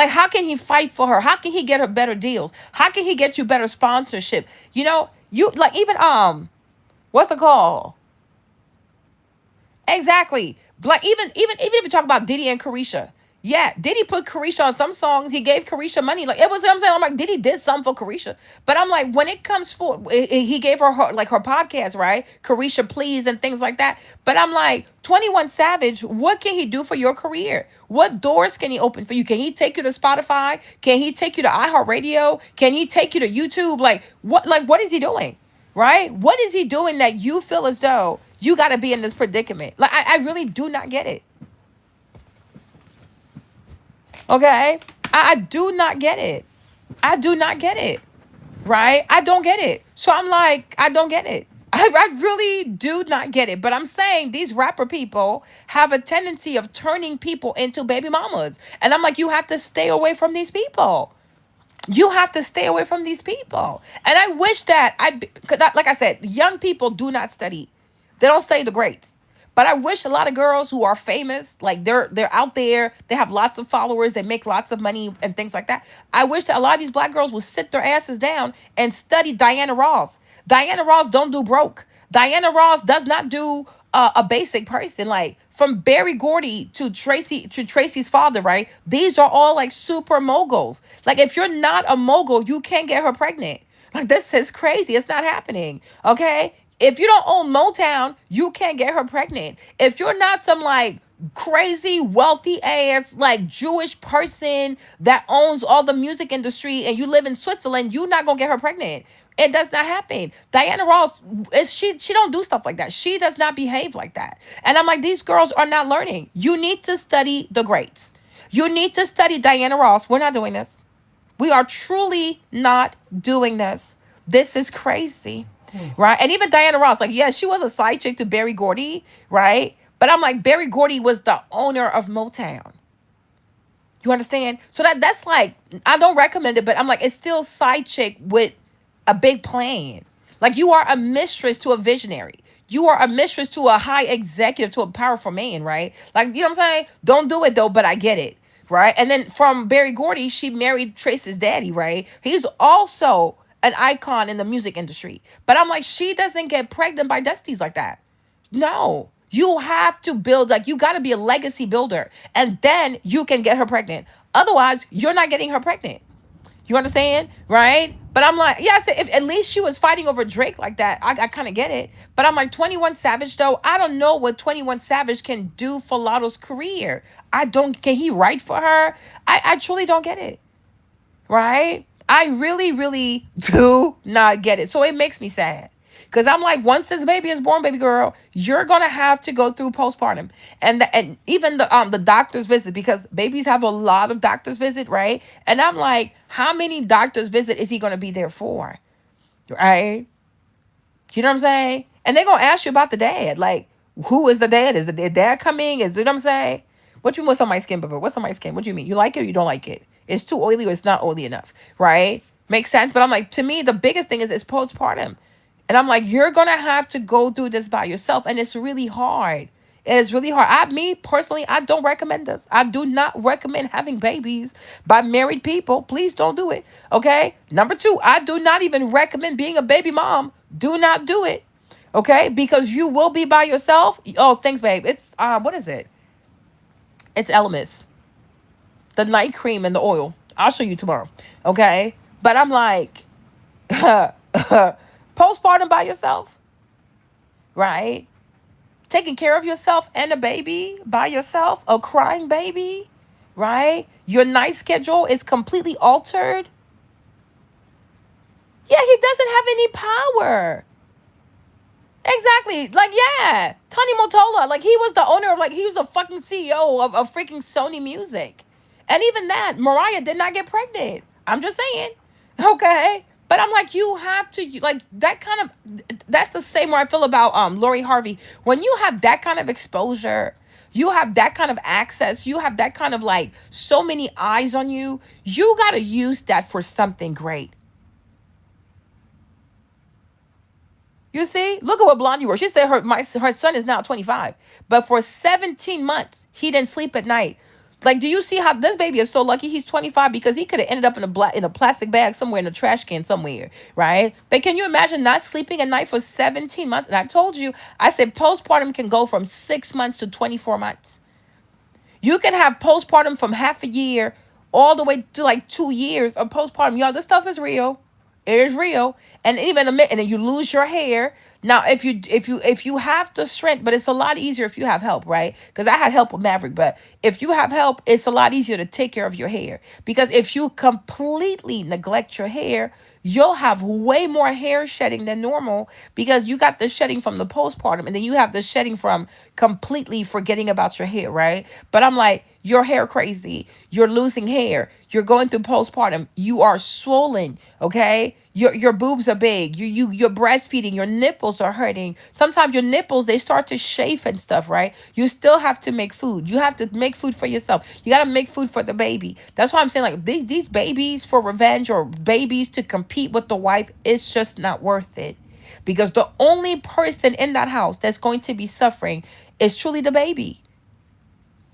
how can he fight for her? How can he get her better deals? How can he get you better sponsorship? You like even what's it called? Exactly. Like even if you talk about Diddy and Carisha, yeah, Diddy put Carisha on some songs. He gave Carisha money. Like it was. I'm saying. I'm like Diddy did something for Carisha. But I'm like when it comes for he gave her like her podcast, right? Carisha Please and things like that. But I'm like 21 Savage. What can he do for your career? What doors can he open for you? Can he take you to Spotify? Can he take you to iHeartRadio? Can he take you to YouTube? Like what? Like what is he doing? Right? What is he doing that you feel as though you got to be in this predicament? Like, I really do not get it. Okay? I do not get it. I do not get it. Right? I don't get it. So I'm like, I don't get it. I really do not get it. But I'm saying these rapper people have a tendency of turning people into baby mamas. And I'm like, you have to stay away from these people. You have to stay away from these people. And I wish that like I said, young people do not study. They don't study the greats. But I wish a lot of girls who are famous, like they're out there, they have lots of followers, they make lots of money and things like that. I wish that a lot of these black girls would sit their asses down and study Diana Ross. Diana Ross don't do broke. Diana Ross does not do a basic person. Like from Barry Gordy to Tracy's father, right? These are all like super moguls. Like if you're not a mogul, you can't get her pregnant. Like this is crazy. It's not happening. Okay? If you don't own Motown, you can't get her pregnant. If you're not some like crazy wealthy ass like Jewish person that owns all the music industry and you live in Switzerland, you're not gonna get her pregnant. It does not happen. Diana Ross is she don't do stuff like that. She does not behave like that. And I'm like, these girls are not learning. You need to study the greats. You need to study Diana Ross. We're not doing this. We are truly not doing this. This is crazy. Right? And even Diana Ross, like, yeah, she was a side chick to Barry Gordy, right? But I'm like, Barry Gordy was the owner of Motown. You understand? So that's like, I don't recommend it, but I'm like, it's still side chick with a big plan. Like you are a mistress to a visionary. You are a mistress to a high executive, to a powerful man, right? Like, you know what I'm saying? Don't do it though, but I get it. Right? And then from Barry Gordy, she married Trace's daddy, right? He's also an icon in the music industry. But I'm like, she doesn't get pregnant by Dusties like that. No. You have to build, like, you got to be a legacy builder. And then you can get her pregnant. Otherwise, you're not getting her pregnant. You understand? Right? But I'm like, yeah, I said, if at least she was fighting over Drake like that, I kind of get it. But I'm like, 21 Savage, though, I don't know what 21 Savage can do for Latto's career. Can he write for her? I truly don't get it. Right? I really, really do not get it. So it makes me sad. Because I'm like, once this baby is born, baby girl, you're gonna have to go through postpartum, and even the doctor's visit, because babies have a lot of doctor's visit, right? And I'm like, how many doctor's visit is he gonna be there for, right? You know what I'm saying? And they're gonna ask you about the dad. Like, who is the dad? Is the dad coming? Is, you know what I'm saying? What you mean, what's on my skin, Bubba? What's on my skin? What do you mean? You like it or you don't like it? It's too oily or it's not oily enough, right? Makes sense. But I'm like, to me, the biggest thing is it's postpartum. And I'm like, you're gonna have to go through this by yourself. And it's really hard. It is really hard. Me personally, I don't recommend this. I do not recommend having babies by married people. Please don't do it. Okay. Number two, I do not even recommend being a baby mom. Do not do it. Okay, because you will be by yourself. Oh, thanks, babe. It's what is it? It's Elemis, the night cream and the oil. I'll show you tomorrow. Okay, but I'm like, postpartum by yourself, right? Taking care of yourself and a baby by yourself, a crying baby, right? Your night schedule is completely altered. Yeah, he doesn't have any power. Exactly. Like, yeah. Tony Motola, like, he was the owner of, like, he was a fucking CEO of freaking Sony Music. And even that, Mariah did not get pregnant. I'm just saying. Okay. But I'm like, you have to, like, that kind of, that's the same way I feel about Lori Harvey. When you have that kind of exposure, you have that kind of access, you have that kind of, like, so many eyes on you, you got to use that for something great. You see, look at what Blondie wrote. She said her son is now 25, but for 17 months he didn't sleep at night. Like, do you see how this baby is so lucky? He's 25 because he could have ended up in a plastic bag somewhere in a trash can somewhere, right? But can you imagine not sleeping at night for 17 months? And I told you, I said postpartum can go from 6 months to 24 months. You can have postpartum from half a year all the way to like 2 years of postpartum. Y'all, this stuff is real. It is real. And even a minute, and then you lose your hair. Now, if you have the strength, but it's a lot easier if you have help, right? Because I had help with Maverick, but if you have help, it's a lot easier to take care of your hair. Because if you completely neglect your hair, you'll have way more hair shedding than normal because you got the shedding from the postpartum and then you have the shedding from completely forgetting about your hair, right? But I'm like, your hair crazy. You're losing hair. You're going through postpartum. You are swollen, okay? Your boobs are big. You're breastfeeding. Your nipples are hurting. Sometimes your nipples they start to chafe and stuff, right? You still have to make food. You have to make food for yourself. You got to make food for the baby. That's why I'm saying like these babies for revenge or babies to compete with the wife, it's just not worth it. Because the only person in that house that's going to be suffering is truly the baby,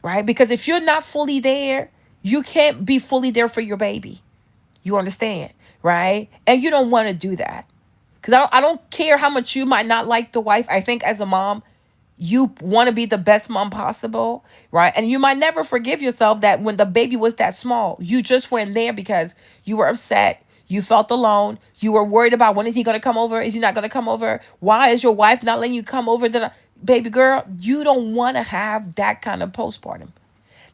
right? Because if you're not fully there, you can't be fully there for your baby. You understand, right? And you don't want to do that. Because I don't care how much you might not like the wife. I think as a mom, you want to be the best mom possible, right? And you might never forgive yourself that when the baby was that small, you just weren't there because you were upset. You felt alone. You were worried about when is he going to come over? Is he not going to come over? Why is your wife not letting you come over? Baby girl, you don't want to have that kind of postpartum.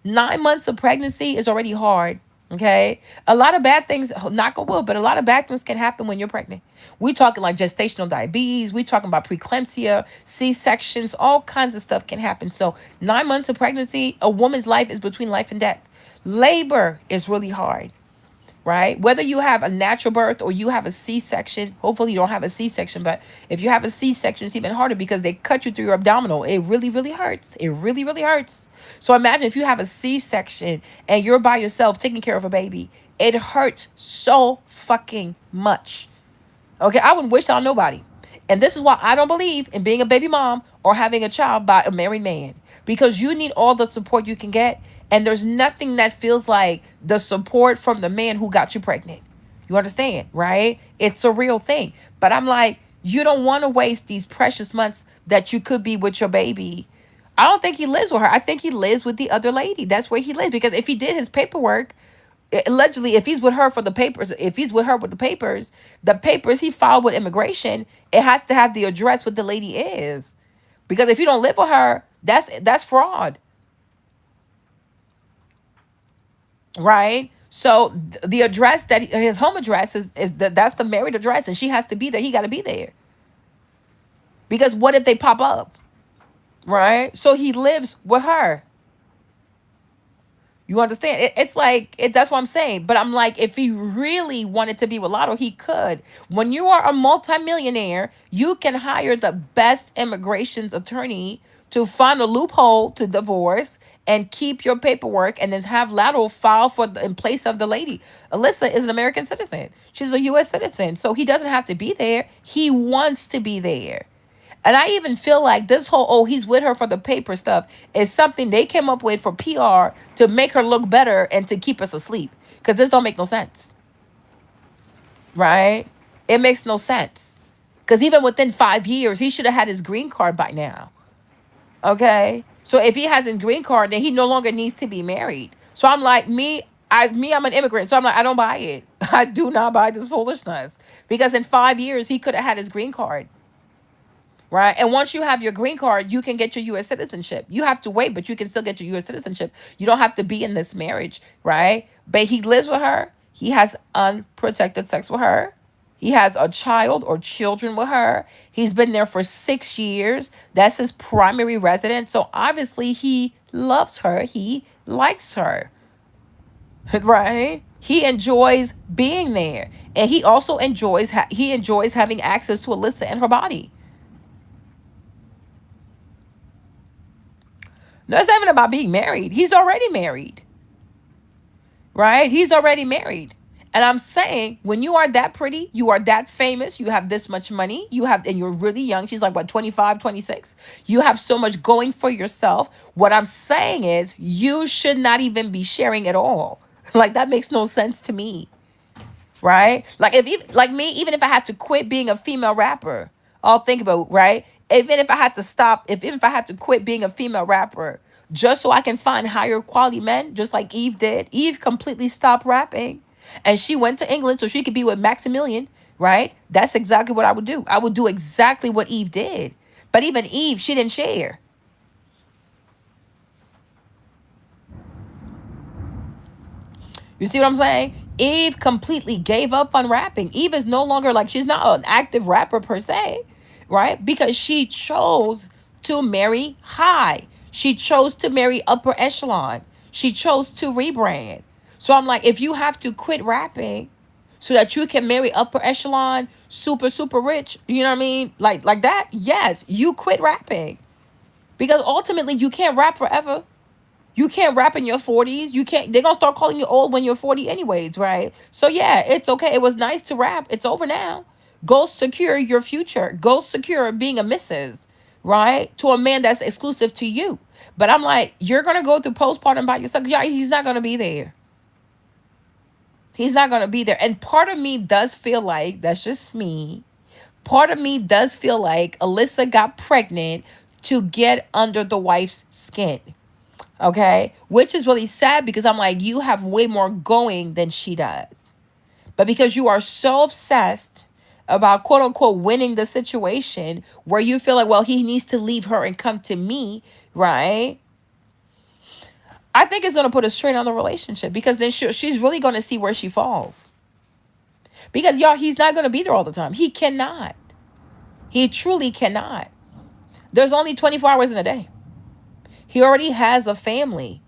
9 months of pregnancy is already hard. Okay. A lot of bad things, knock on wood, but a lot of bad things can happen when you're pregnant. We talking like gestational diabetes. We talking about preeclampsia, C-sections, all kinds of stuff can happen. So 9 months of pregnancy, a woman's life is between life and death. Labor is really hard, right? Whether you have a natural birth or you have a C-section, hopefully you don't have a C-section, but if you have a C-section, it's even harder because they cut you through your abdominal. It really, really hurts. It really, really hurts. So imagine if you have a C-section and you're by yourself taking care of a baby. It hurts so fucking much. Okay, I wouldn't wish that on nobody. And this is why I don't believe in being a baby mom or having a child by a married man. Because you need all the support you can get. And there's nothing that feels like the support from the man who got you pregnant. You understand, right? It's a real thing. But I'm like, you don't want to waste these precious months that you could be with your baby. I don't think he lives with her. I think he lives with the other lady. That's where he lives. Because if he did his paperwork, allegedly, if he's with her for the papers, if he's with her with the papers he filed with immigration, it has to have the address what the lady is. Because if you don't live with her, that's fraud, right? So the address that his home address is that's the married address, and she has to be there. He got to be there. Because what if they pop up, right? So he lives with her. You understand? It's like that's what I'm saying. But I'm like, if he really wanted to be with Lotto, he could. When you are a multimillionaire, you can hire the best immigrations attorney to find a loophole to divorce and keep your paperwork, and then have Lotto file for in place of the lady. Alyssa is an American citizen. She's a U.S. citizen, so he doesn't have to be there. He wants to be there. And I even feel like this whole, oh, he's with her for the paper stuff is something they came up with for PR to make her look better and to keep us asleep. Because this don't make no sense, right? It makes no sense. Because even within 5 years, he should have had his green card by now. Okay? So if he has his green card, then he no longer needs to be married. So I'm like, I'm an immigrant. So I'm like, I don't buy it. I do not buy this foolishness. Because in 5 years, he could have had his green card. Right. And once you have your green card, you can get your U.S. citizenship. You have to wait, but you can still get your U.S. citizenship. You don't have to be in this marriage. Right. But he lives with her. He has unprotected sex with her. He has a child or children with her. He's been there for 6 years. That's his primary residence. So obviously he loves her. He likes her. Right. He enjoys being there. And he also enjoys having access to Alyssa and her body. No, it's not even about being married. He's already married, right? He's already married. And I'm saying, when you are that pretty, you are that famous, you have this much money, and you're really young. She's like, what, 25, 26. You have so much going for yourself. What I'm saying is, you should not even be sharing at all. Like, that makes no sense to me, right? Like, like me, even if I had to quit being a female rapper, I'll think about, right? Even if I had to stop, even if I had to quit being a female rapper, just so I can find higher quality men, just like Eve did. Eve completely stopped rapping, and she went to England so she could be with Maximilian, right? That's exactly what I would do. I would do exactly what Eve did. But even Eve, she didn't share. You see what I'm saying? Eve completely gave up on rapping. Eve is no longer, like, she's not an active rapper per se, right? Because she chose to marry high. She chose to marry upper echelon. She chose to rebrand. So I'm like, if you have to quit rapping so that you can marry upper echelon, super, super rich, you know what I mean? Like that, yes, you quit rapping. Because ultimately you can't rap forever. You can't rap in your 40s. You can't, they're gonna start calling you old when you're 40 anyways, right? So yeah, it's okay. It was nice to rap. It's over now. Go secure your future. Go secure being a missus, right? To a man that's exclusive to you. But I'm like, you're gonna go through postpartum by yourself. Yeah, he's not gonna be there. He's not gonna be there. And part of me does feel like, that's just me. Part of me does feel like Alyssa got pregnant to get under the wife's skin. Okay, which is really sad, because I'm like, you have way more going than she does. But because you are so obsessed about, quote unquote, winning the situation, where you feel like, well, he needs to leave her and come to me, right? I think it's going to put a strain on the relationship, because then she's really going to see where she falls. Because, y'all, he's not going to be there all the time. He cannot. He truly cannot. There's only 24 hours in a day. He already has a family.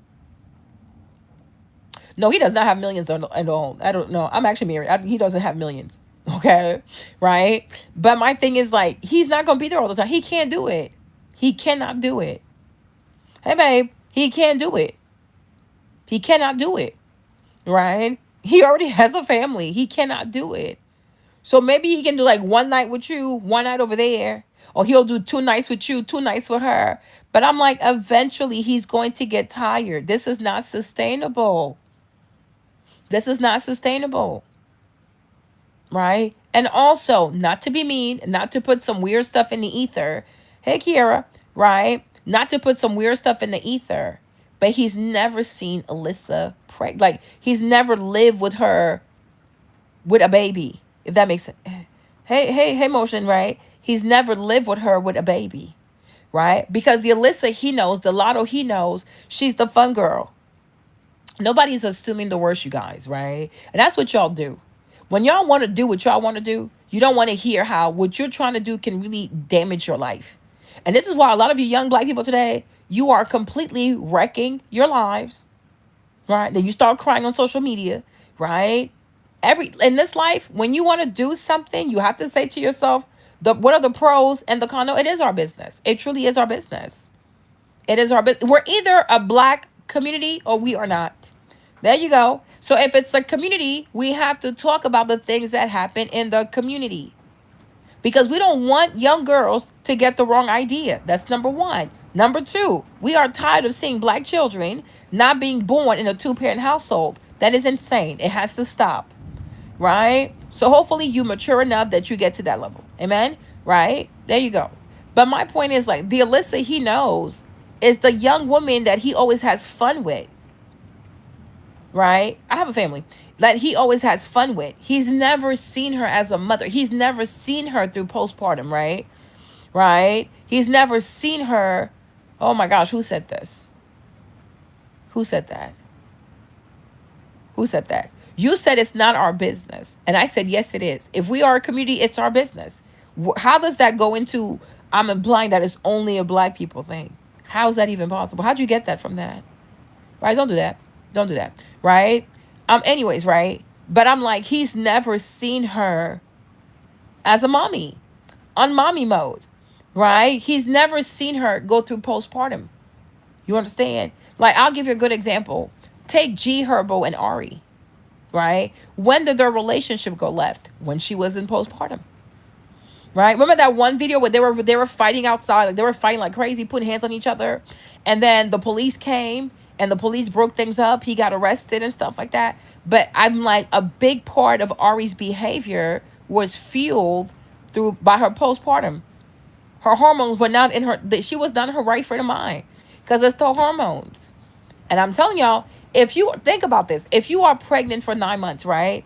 No, he does not have millions and all. I don't know. I'm actually married. He doesn't have millions. Okay. Right. But my thing is, like, he's not going to be there all the time. He can't do it. He cannot do it. Hey, babe, he can't do it. He cannot do it. Right. He already has a family. He cannot do it. So maybe he can do like one night with you, one night over there. Or he'll do 2 nights with you, 2 nights with her. But I'm like, eventually he's going to get tired. This is not sustainable. This is not sustainable, right? And also, not to be mean, not to put some weird stuff in the ether. Hey, Kiara, right? Not to put some weird stuff in the ether, but he's never seen Alyssa pregnant. Like, he's never lived with her with a baby, if that makes sense. Hey, motion, right? He's never lived with her with a baby, right? Because the Alyssa he knows, the Latto he knows, she's the fun girl. Nobody's assuming the worst, you guys, right? And that's what y'all do. When y'all want to do what y'all want to do, you don't want to hear how what you're trying to do can really damage your life. And this is why a lot of you young black people today, you are completely wrecking your lives, right? Then you start crying on social media, right? Every in this life, when you want to do something, you have to say to yourself, the what are the pros and the cons? No, it is our business. It truly is our business. It is our business. We're either a black community or we are not. There you go. So if it's a community, we have to talk about the things that happen in the community because we don't want young girls to get the wrong idea. That's number one. Number two, we are tired of seeing black children not being born in a two-parent household. That is insane. It has to stop, right? So hopefully you mature enough that you get to that level. Amen? Right? There you go. But my point is like the Alyssa he knows is the young woman that he always has fun with, right? I have a family that he always has fun with. He's never seen her as a mother. He's never seen her through postpartum, right? Right? He's never seen her. Oh my gosh, who said this? Who said that? Who said that? You said it's not our business. And I said, yes, it is. If we are a community, it's our business. How does that go into, I'm implying that it's only a black people thing? How is that even possible? How'd you get that from that? Right? Don't do that. Don't do that. Right? Anyways, right? But I'm like, he's never seen her as a mommy on mommy mode. Right? He's never seen her go through postpartum. You understand? Like, I'll give you a good example. Take G Herbo and Ari, right? When did their relationship go left? When she was in postpartum. Right? Remember that one video where they were fighting outside, like they were fighting like crazy, putting hands on each other, and then the police came and the police broke things up. He got arrested and stuff like that. But I'm like, a big part of Ari's behavior was fueled through by her postpartum. Her hormones were not in her. She was not in her right frame of mind because it's the hormones. And I'm telling y'all, if you think about this, if you are pregnant for 9 months, right?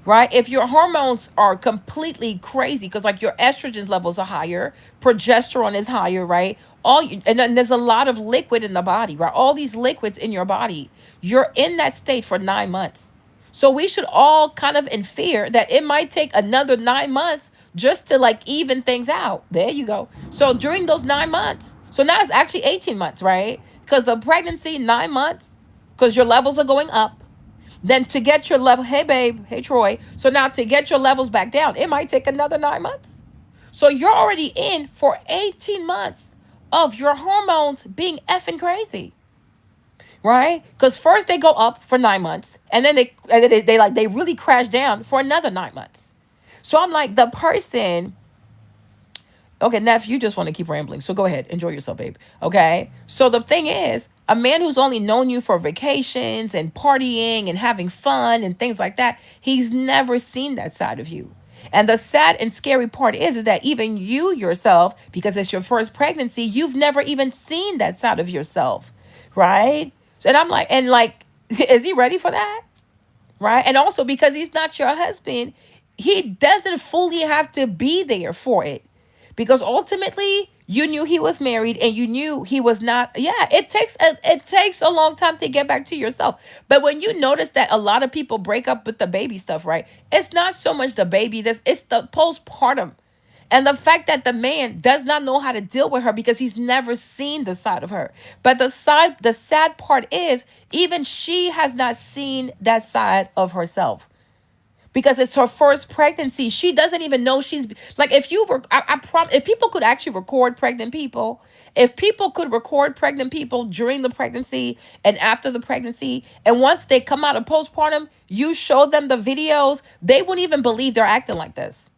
Right? If your hormones are completely crazy, because like your estrogen levels are higher, progesterone is higher, right? And then there's a lot of liquid in the body, right? All these liquids in your body, you're in that state for 9 months. So we should all kind of in fear that it might take another 9 months just to like even things out. There you go. So during those 9 months, so now it's actually 18 months, right? Because the pregnancy, 9 months, because your levels are going up. Then to get your level, hey babe, hey Troy. So now to get your levels back down, it might take another 9 months. So you're already in for 18 months of your hormones being effing crazy, right? Because first they go up for 9 months, and then they really crash down for another 9 months. So I'm like, the person. Okay, Neff, you just want to keep rambling. So go ahead. Enjoy yourself, babe. Okay. So the thing is, a man who's only known you for vacations and partying and having fun and things like that, he's never seen that side of you. And the sad and scary part is that even you yourself, because it's your first pregnancy, you've never even seen that side of yourself. Right? And I'm like, and like, is he ready for that? Right? And also because he's not your husband, he doesn't fully have to be there for it. Because ultimately, you knew he was married and you knew he was not. Yeah, it takes a long time to get back to yourself. But when you notice that a lot of people break up with the baby stuff, right? It's not so much the baby, it's the postpartum. And the fact that the man does not know how to deal with her because he's never seen the side of her. But the sad part is even she has not seen that side of herself because it's her first pregnancy. She doesn't even know she's like, if you were, if people could actually record pregnant people, if people could record pregnant people during the pregnancy and after the pregnancy, and once they come out of postpartum, you show them the videos, they wouldn't even believe they're acting like this.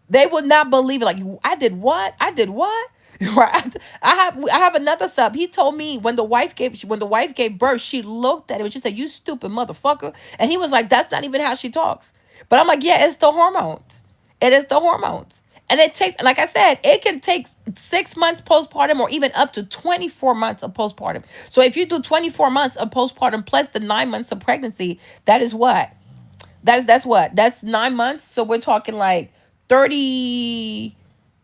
They would not believe it. Like, I did what? I did what? Right? I have another sub. He told me when the wife gave birth, she looked at him and she said, "You stupid motherfucker." And he was like, "That's not even how she talks." But I'm like, "Yeah, it's the hormones. It is the hormones." And it takes, like I said, it can take 6 months postpartum or even up to 24 months of postpartum. So if you do 24 months of postpartum plus the 9 months of pregnancy, that is what? That's what? That's 9 months. So we're talking like 30,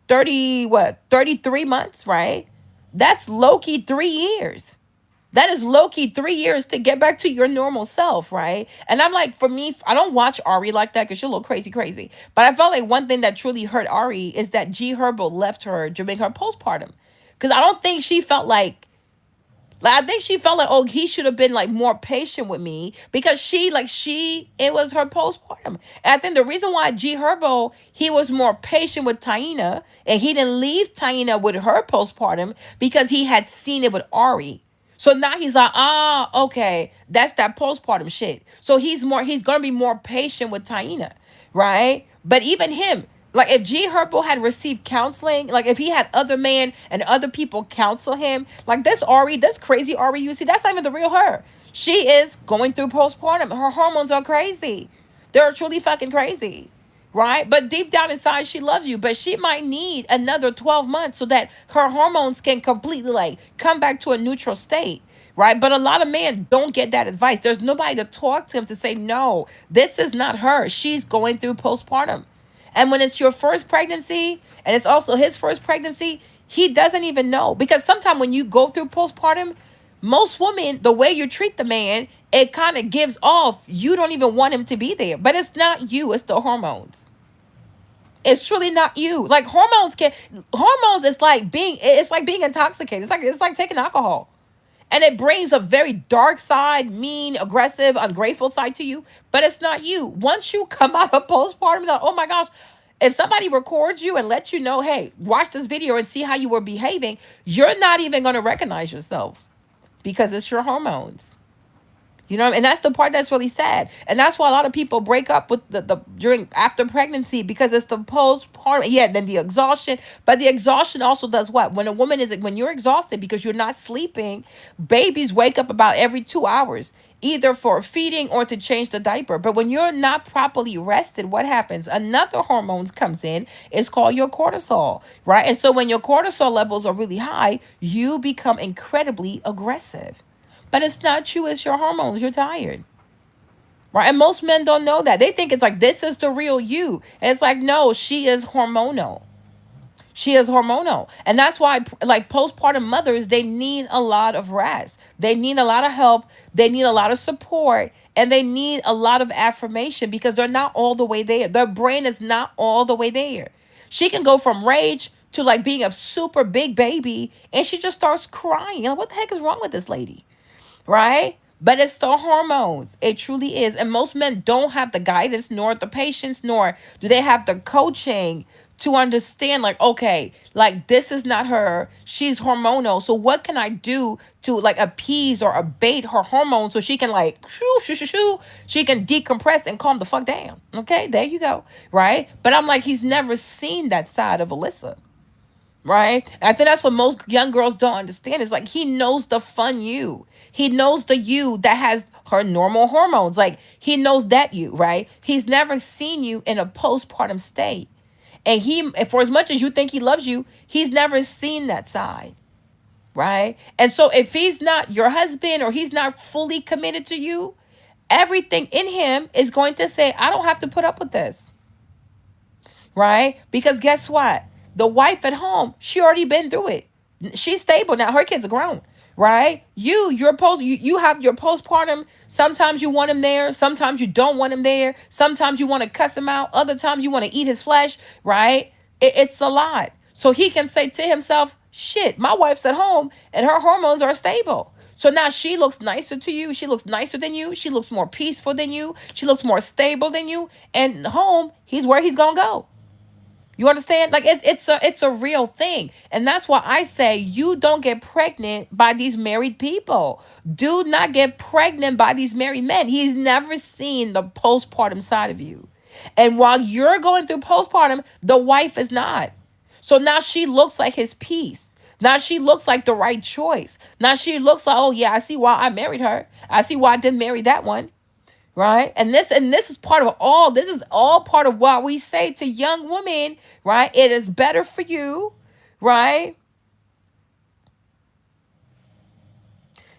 30 what? 33 months, right? That's low key 3 years. That is low key 3 years to get back to your normal self, right? And I'm like, for me, I don't watch Ari like that because she'll look crazy, crazy. But I felt like one thing that truly hurt Ari is that G Herbo left her during her postpartum. Because I don't think she felt like I think she felt like, oh, he should have been like more patient with me because it was her postpartum. And I think the reason why G Herbo, he was more patient with Taina and he didn't leave Taina with her postpartum because he had seen it with Ari. So now he's like, okay, that's that postpartum shit. So he's gonna be more patient with Taina, right? But even him, like if G Herbo had received counseling, like if he had other men and other people counsel him, like this Ari, this crazy Ari you see, that's not even the real her. She is going through postpartum. Her hormones are crazy. They're truly fucking crazy, right? But deep down inside, she loves you. But she might need another 12 months so that her hormones can completely like come back to a neutral state, right? But a lot of men don't get that advice. There's nobody to talk to him to say, no, this is not her. She's going through postpartum. And when it's your first pregnancy and it's also his first pregnancy, he doesn't even know. Because sometimes when you go through postpartum, most women, the way you treat the man, it kind of gives off you don't even want him to be there. But it's not you, it's the hormones. It's truly not you. Like hormones is like being intoxicated. It's like taking alcohol. And it brings a very dark side, mean, aggressive, ungrateful side to you, but it's not you. Once you come out of postpartum, like, oh my gosh, if somebody records you and lets you know, hey, watch this video and see how you were behaving, you're not even going to recognize yourself because it's your hormones. You know, and that's the part that's really sad. And that's why a lot of people break up with the during after pregnancy because it's the postpartum. Yeah, then the exhaustion. But the exhaustion also does what? When you're exhausted because you're not sleeping, babies wake up about every 2 hours, either for feeding or to change the diaper. But when you're not properly rested, what happens? Another hormone comes in. It's called your cortisol, right? And so when your cortisol levels are really high, you become incredibly aggressive. But it's not you, it's your hormones. You're tired. Right? And most men don't know that. They think it's like this is the real you. And it's like, no, she is hormonal. She is hormonal. And that's why like postpartum mothers, they need a lot of rest. They need a lot of help. They need a lot of support. And they need a lot of affirmation because they're not all the way there. Their brain is not all the way there. She can go from rage to like being a super big baby and she just starts crying. Like, what the heck is wrong with this lady? Right? But it's the hormones. It truly is. And most men don't have the guidance, nor the patience, nor do they have the coaching to understand, like, okay, like this is not her. She's hormonal. So what can I do to like appease or abate her hormones so she can like shoo, shoo, shoo, shoo, she can decompress and calm the fuck down. Okay, there you go. Right? But I'm like, he's never seen that side of Alyssa. Right? And I think that's what most young girls don't understand. Is like he knows the fun you. He knows the you that has her normal hormones. Like he knows that you, right? He's never seen you in a postpartum state. And for as much as you think he loves you, he's never seen that side. Right? And so if he's not your husband or he's not fully committed to you, everything in him is going to say, I don't have to put up with this, right? Because guess what? The wife at home, she already been through it. She's stable now. Her kids are grown, right? You have your postpartum. Sometimes you want him there. Sometimes you don't want him there. Sometimes you want to cuss him out. Other times you want to eat his flesh, right? It's a lot. So he can say to himself, shit, my wife's at home and her hormones are stable. So now she looks nicer to you. She looks nicer than you. She looks more peaceful than you. She looks more stable than you. And home, he's where he's going to go. You understand? Like it's a real thing. And that's why I say you don't get pregnant by these married people. Do not get pregnant by these married men. He's never seen the postpartum side of you. And while you're going through postpartum, the wife is not. So now she looks like his piece. Now she looks like the right choice. Now she looks like, oh yeah, I see why I married her. I see why I didn't marry that one. Right? And this is part of all, this is all part of what we say to young women, right? It is better for you, right?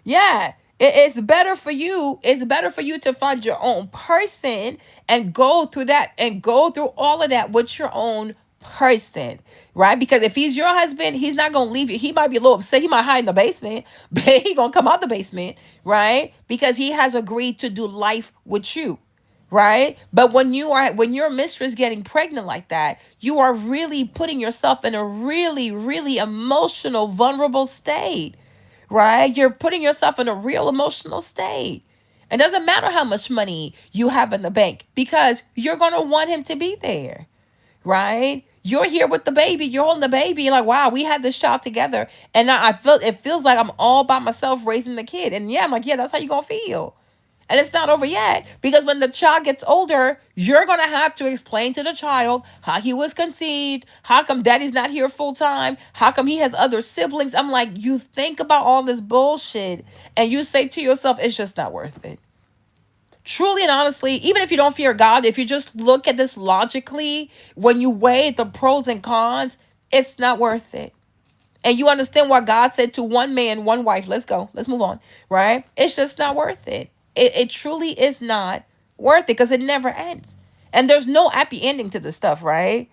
Yeah. It's better for you. It's better for you to find your own person and go through that and go through all of that with your own person, right? Because if he's your husband, he's not gonna leave you. He might be a little upset. He might hide in the basement, but he gonna come out the basement, right? Because he has agreed to do life with you, right? But when your mistress getting pregnant like that, you are really putting yourself in a really, really emotional, vulnerable state, right? You're putting yourself in a real emotional state. It doesn't matter how much money you have in the bank because you're gonna want him to be there, right? You're here with the baby. You're holding the baby. You're like, wow, we had this child together, and now I feel it feels like I'm all by myself raising the kid. And yeah, I'm like, yeah, that's how you gonna feel. And it's not over yet because when the child gets older, you're gonna have to explain to the child how he was conceived, how come daddy's not here full time, how come he has other siblings. I'm like, you think about all this bullshit and you say to yourself, it's just not worth it. Truly and honestly, even if you don't fear God, if you just look at this logically, when you weigh the pros and cons, it's not worth it. And you understand why God said to one man, one wife, let's go, let's move on, right? It's just not worth it. It truly is not worth it because it never ends. And there's no happy ending to this stuff, right?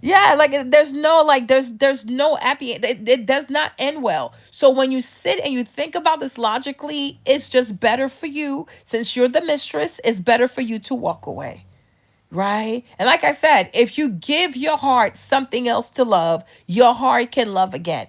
Yeah, like there's no happy. It does not end well. So when you sit and you think about this logically, it's just better for you since you're the mistress. It's better for you to walk away, right? And like I said, if you give your heart something else to love, your heart can love again.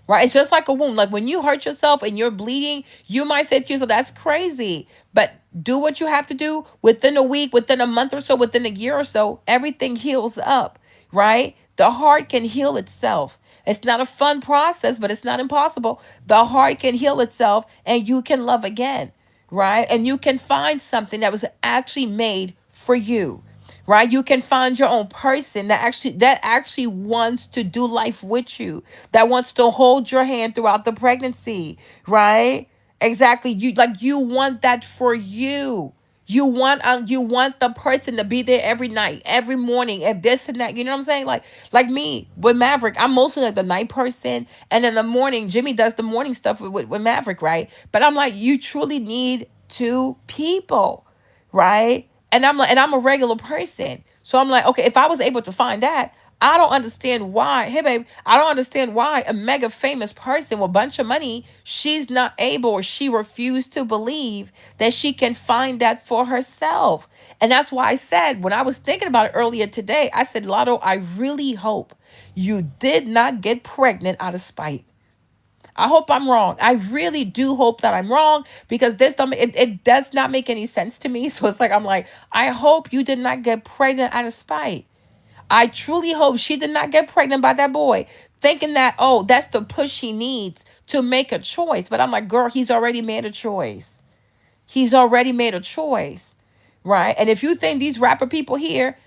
Right? It's just like a wound. Like when you hurt yourself and you're bleeding, you might say to yourself, that's crazy. But do what you have to do within a week, within a month or so, within a year or so, everything heals up, right? The heart can heal itself. It's not a fun process, but it's not impossible. The heart can heal itself and you can love again, right? And you can find something that was actually made for you, right? You can find your own person that actually wants to do life with you, that wants to hold your hand throughout the pregnancy, right? Exactly. You want that for you. You want the person to be there every night, every morning, and this and that. You know what I'm saying? Like me with Maverick, I'm mostly like the night person, and in the morning, Jimmy does the morning stuff with Maverick, right? But I'm like, you truly need two people, right? And I'm a regular person. So I'm like, okay, if I was able to find that, I don't understand why. Hey babe, I don't understand why a mega famous person with a bunch of money, she's not able or she refused to believe that she can find that for herself. And that's why I said when I was thinking about it earlier today, I said, Lotto, I really hope you did not get pregnant out of spite. I hope I'm wrong. I really do hope that I'm wrong because this don't it does not make any sense to me. So it's like I'm like, I hope you did not get pregnant out of spite. I truly hope she did not get pregnant by that boy, thinking that, oh, that's the push he needs to make a choice. But I'm like, girl, he's already made a choice. He's already made a choice, right? And if you think these rapper people here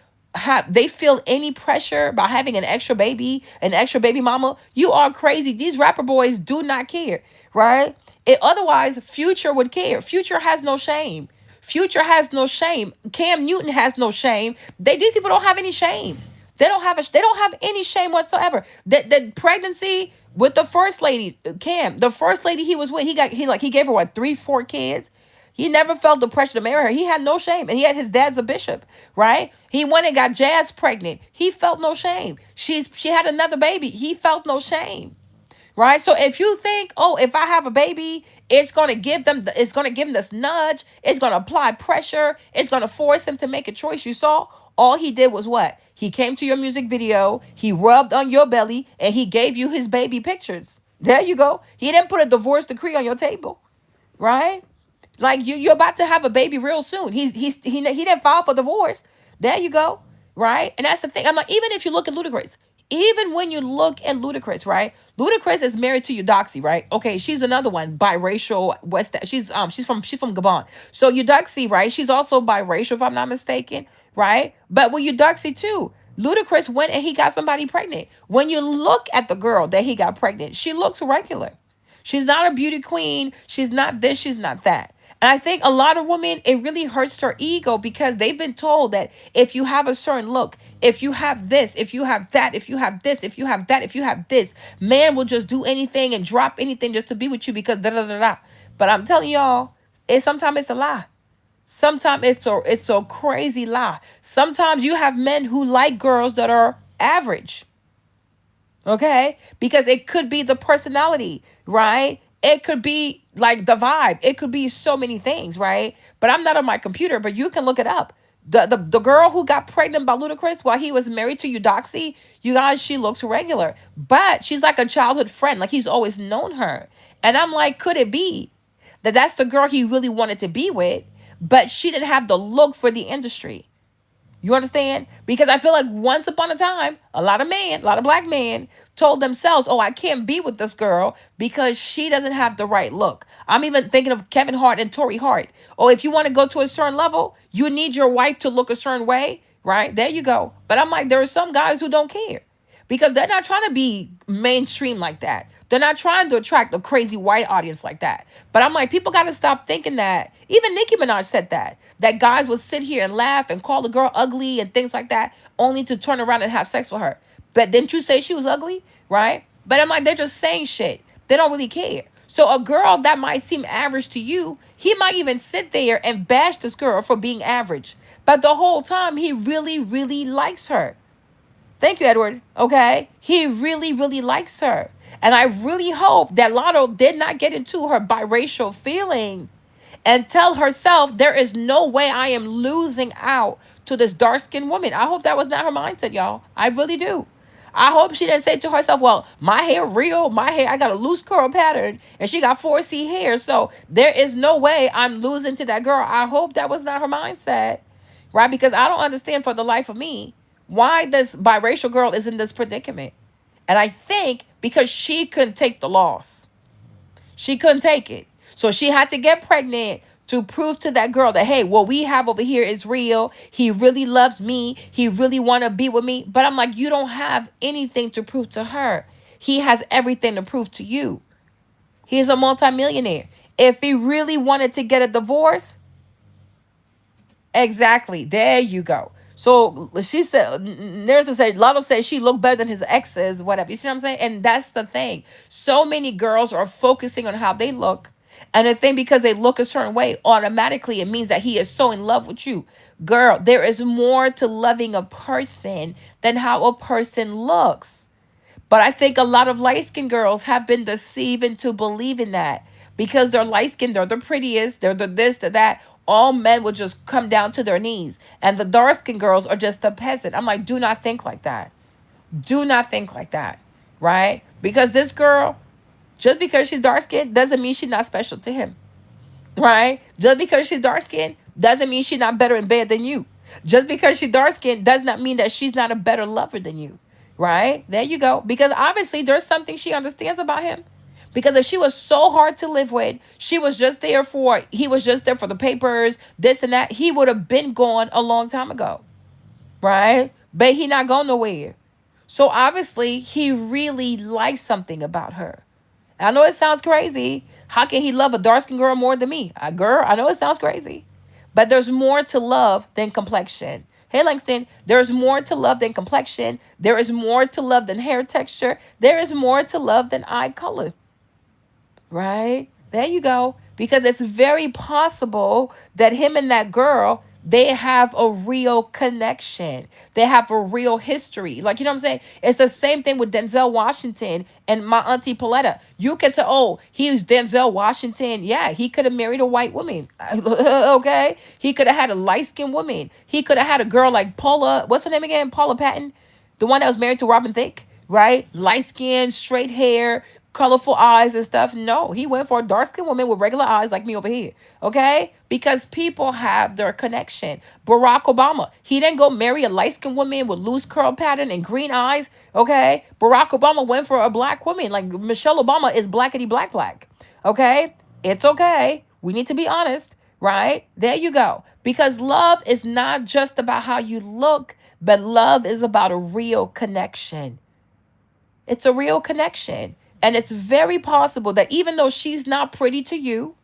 they feel any pressure by having an extra baby mama, you are crazy. These rapper boys do not care, right? Otherwise, Future would care. Future has no shame. Future has no shame. Cam Newton has no shame. These people don't have any shame. They don't have any shame whatsoever. The pregnancy with the first lady, Cam, the first lady he was with, he gave her what, 3, 4 kids. He never felt the pressure to marry her. He had no shame. And he had his dad's a bishop, right? He went and got Jazz pregnant. He felt no shame. She had another baby. He felt no shame. Right? So if you think, oh, if I have a baby, it's gonna give him this nudge, it's gonna apply pressure, it's gonna force him to make a choice. You saw all he did was what? He came to your music video, he rubbed on your belly, and he gave you his baby pictures. There you go. He didn't put a divorce decree on your table, right? Like you're about to have a baby real soon. He didn't file for divorce. There you go, right? And that's the thing. I'm like, even if you look at Ludacris, even when you look at Ludacris, right? Ludacris is married to Eudoxie, right? Okay, she's another one, biracial West. She's from Gabon. So Eudoxie, right? She's also biracial, if I'm not mistaken, right? But with Eudoxie too, Ludacris went and he got somebody pregnant. When you look at the girl that he got pregnant, she looks regular. She's not a beauty queen. She's not this. She's not that. And I think a lot of women, it really hurts their ego because they've been told that if you have a certain look, if you have this, if you have that, if you have this, if you have that, if you have this, man will just do anything and drop anything just to be with you because da da da da. But I'm telling y'all, sometimes it's a lie. Sometimes it's a crazy lie. Sometimes you have men who like girls that are average. Okay? Because it could be the personality, right? It could be like the vibe. It could be so many things, right? But I'm not on my computer, but you can look it up. The girl who got pregnant by Ludacris while he was married to Eudoxie, you guys, she looks regular. But she's like a childhood friend. Like he's always known her. And I'm like, could it be that that's the girl he really wanted to be with, but she didn't have the look for the industry? You understand? Because I feel like once upon a time, a lot of black men told themselves, oh, I can't be with this girl because she doesn't have the right look. I'm even thinking of Kevin Hart and Tori Hart. Oh, if you want to go to a certain level, you need your wife to look a certain way, right? There you go. But I'm like, there are some guys who don't care because they're not trying to be mainstream like that. They're not trying to attract a crazy white audience like that. But I'm like, people got to stop thinking that. Even Nicki Minaj said that guys would sit here and laugh and call the girl ugly and things like that, only to turn around and have sex with her. But didn't you say she was ugly, right? But I'm like, they're just saying shit. They don't really care. So a girl that might seem average to you, he might even sit there and bash this girl for being average. But the whole time, he really, really likes her. Thank you, Edward. Okay. He really, really likes her. And I really hope that Lotto did not get into her biracial feelings and tell herself there is no way I am losing out to this dark skinned woman. I hope that was not her mindset, y'all. I really do. I hope she didn't say to herself, well, my hair real, my hair, I got a loose curl pattern and she got 4C hair. So there is no way I'm losing to that girl. I hope that was not her mindset, right? Because I don't understand for the life of me why this biracial girl is in this predicament. And I think because she couldn't take the loss. She couldn't take it. So she had to get pregnant to prove to that girl that, hey, what we have over here is real. He really loves me. He really want to be with me. But I'm like, you don't have anything to prove to her. He has everything to prove to you. He's a multimillionaire. If he really wanted to get a divorce, exactly. There you go. So she said, Nerissa said, Lotto said she looked better than his exes, whatever. You see what I'm saying? And that's the thing. So many girls are focusing on how they look. And the thing, because they look a certain way, automatically it means that he is so in love with you. Girl, there is more to loving a person than how a person looks. But I think a lot of light skinned girls have been deceived into believing that because they're light skinned, they're the prettiest, they're the this, the that. All men will just come down to their knees. And the dark skinned girls are just a peasant. I'm like, do not think like that. Do not think like that. Right? Because this girl, just because she's dark skinned, doesn't mean she's not special to him, right? Just because she's dark skinned doesn't mean she's not better in bed than you. Just because she's dark skinned does not mean that she's not a better lover than you, right? There you go. Because obviously there's something she understands about him. Because if she was so hard to live with, he was just there for the papers, this and that, he would have been gone a long time ago, right? But he not going nowhere. So obviously he really likes something about her. I know it sounds crazy. How can he love a dark skinned girl more than me? A girl, I know it sounds crazy. But there's more to love than complexion. Hey, Langston, there's more to love than complexion. There is more to love than hair texture. There is more to love than eye color. Right? There you go. Because it's very possible that him and that girl, they have a real connection. They have a real history. Like, you know what I'm saying? It's the same thing with Denzel Washington and my auntie Paletta. You can say, oh, he's Denzel Washington. Yeah, he could have married a white woman. Okay? He could have had a light-skinned woman. He could have had a girl like Paula, what's her name again? Paula Patton, the one that was married to Robin Thicke, right? Light skin, straight hair, colorful eyes and stuff. No, he went for a dark skinned woman with regular eyes like me over here. Okay? Because people have their connection. Barack Obama, he didn't go marry a light skinned woman with loose curl pattern and green eyes. Okay? Barack Obama went for a black woman. Like Michelle Obama is blackety black black. Okay? It's okay. We need to be honest, right? There you go. Because love is not just about how you look, but love is about a real connection. It's a real connection. And it's very possible that even though she's not pretty to you,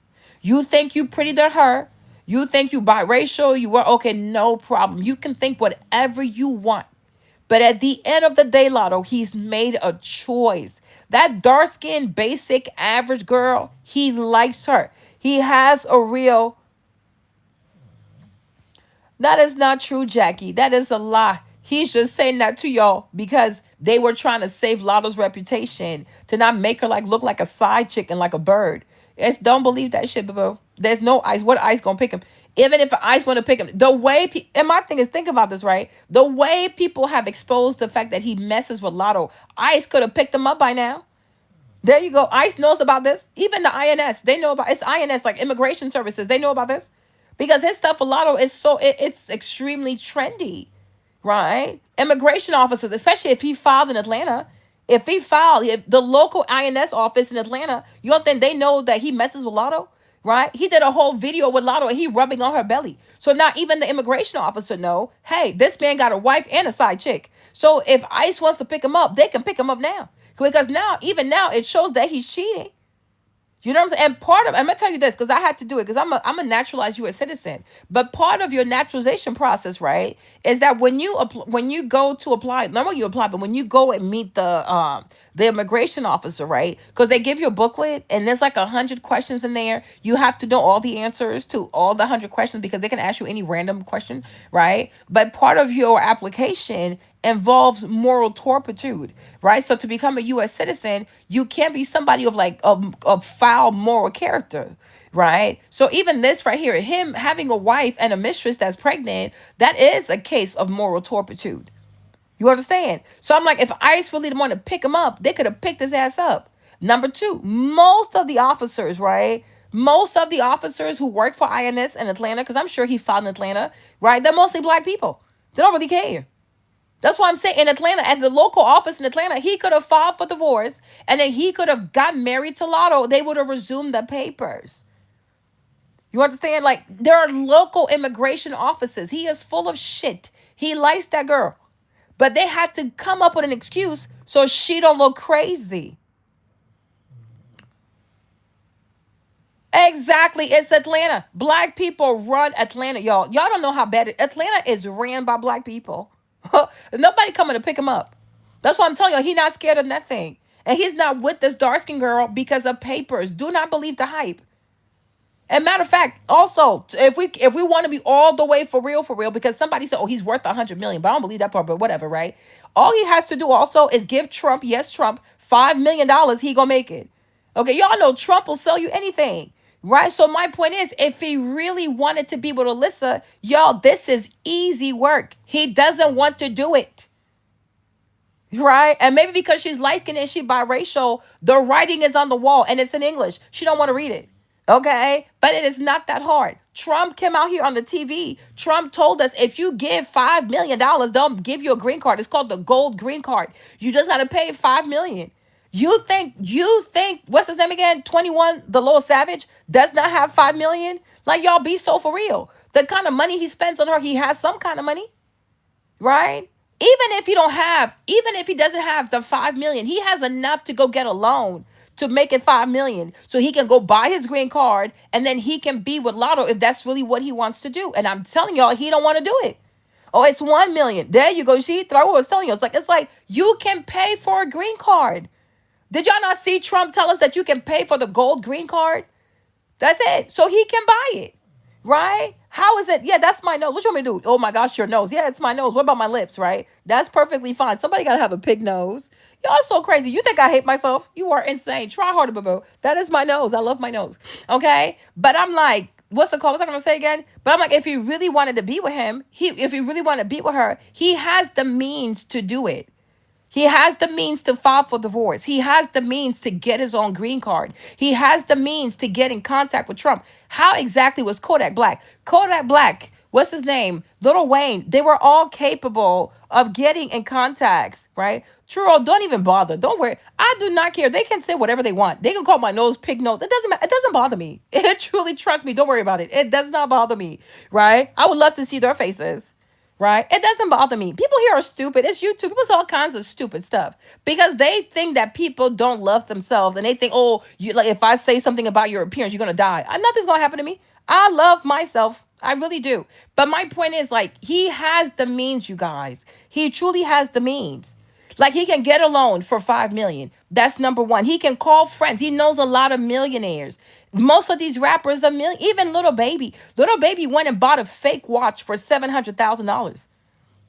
you think you pretty to her, you think you biracial, you are okay, no problem. You can think whatever you want. But at the end of the day, Lotto, he's made a choice. That dark skinned, basic, average girl, he likes her. He has a real. That is not true, Jackie. That is a lie. He's just saying that to y'all because they were trying to save Lotto's reputation to not make her like look like a side chick and like a bird. It's don't believe that shit, bro. There's no ice. What ice gonna pick him? Even if ice want to pick him, the way and my thing is think about this, right? The way people have exposed the fact that he messes with Lotto, Ice could have picked him up by now. There you go. ICE knows about this. Even the INS, they know about it's INS like immigration services. They know about this because his stuff for Lotto is it's extremely trendy, right? Immigration officers, especially if he filed in Atlanta, if the local INS office in Atlanta, you don't think they know that he messes with Lotto, right? He did a whole video with Lotto and he rubbing on her belly. So now even the immigration officer know, hey, this man got a wife and a side chick. So if ICE wants to pick him up, they can pick him up now. Because now, even now, it shows that he's cheating. You know what I'm saying? And part of I'm gonna tell you this because I had to do it because I'm a naturalized U.S. citizen. But part of your naturalization process, right, is that when you go to apply, not when you apply, but when you go and meet the immigration officer, right? Because they give you a booklet and there's like 100 questions in there. You have to know all the answers to all the 100 questions because they can ask you any random question, right? But part of your application involves moral turpitude, right? So to become a U.S. citizen, you can't be somebody of like of foul moral character, right? So even this right here, him having a wife and a mistress that's pregnant, that is a case of moral turpitude. You understand? So I'm like, if ICE really didn't want to pick him up, they could have picked his ass up. Number two, most of the officers, right? Most of the officers who work for INS in Atlanta, because I'm sure he filed in Atlanta, right? They're mostly black people. They don't really care. That's why I'm saying in Atlanta, at the local office in Atlanta, he could have filed for divorce and then he could have got married to Lotto. They would have resumed the papers. You understand? Like, there are local immigration offices. He is full of shit. He likes that girl. But they had to come up with an excuse so she don't look crazy. Exactly. It's Atlanta. Black people run Atlanta, y'all. Y'all don't know how bad Atlanta is ran by black people. Nobody coming to pick him up. That's why I'm telling you, he's not scared of nothing. And he's not with this dark skinned girl because of papers. Do not believe the hype. And matter of fact, also, if we want to be all the way for real, because somebody said, "Oh, he's worth 100 million," but I don't believe that part. But whatever, right? All he has to do also is give Trump, yes, Trump, $5 million. He gonna make it. Okay, y'all know Trump will sell you anything, right? So my point is, if he really wanted to be with Alyssa, y'all, this is easy work. He doesn't want to do it. Right? And maybe because she's light skinned and she biracial, the writing is on the wall and it's in English. She don't want to read it. Okay? But it is not that hard. Trump came out here on the TV. Trump told us if you give $5 million, they'll give you a green card. It's called the gold green card. You just gotta pay $5 million. You think what's his name again? 21, the little savage, does not have $5 million? Like y'all be so for real. The kind of money he spends on her, he has some kind of money, right? Even if he doesn't have the 5 million, he has enough to go get a loan to make it 5 million, so he can go buy his green card and then he can be with Lotto if that's really what he wants to do. And I'm telling y'all, he don't want to do it. Oh, it's 1 million. There you go. You see, I was telling you, it's like you can pay for a green card. Did y'all not see Trump tell us that you can pay for the gold green card? That's it. So he can buy it. Right? How is it? Yeah, that's my nose. What you want me to do? Oh my gosh, your nose. Yeah, it's my nose. What about my lips, right? That's perfectly fine. Somebody gotta have a pig nose. Y'all so crazy. You think I hate myself? You are insane. Try harder, boo. That is my nose. I love my nose. Okay? But I'm like, what's the call? What's I gonna say again? But I'm like, if he really wanted to be with him, if he really wanted to be with her, he has the means to do it. He has the means to file for divorce. He has the means to get his own green card. He has the means to get in contact with Trump. How exactly was Kodak Black? Kodak Black, what's his name? Little Wayne, they were all capable of getting in contacts, right? True, don't even bother. Don't worry. I do not care. They can say whatever they want. They can call my nose pig nose. It doesn't matter. It doesn't bother me. It truly, trust me. Don't worry about it. It does not bother me, right? I would love to see their faces. Right? It doesn't bother me. People here are stupid. It's YouTube. People say all kinds of stupid stuff because they think that people don't love themselves and they think, oh, you like if I say something about your appearance, you're gonna die. Nothing's gonna happen to me. I love myself. I really do. But my point is, like, he has the means, you guys. He truly has the means. Like he can get a loan for 5 million. That's number one. He can call friends. He knows a lot of millionaires. Most of these rappers are even Little Baby. Little Baby went and bought a fake watch for $700,000.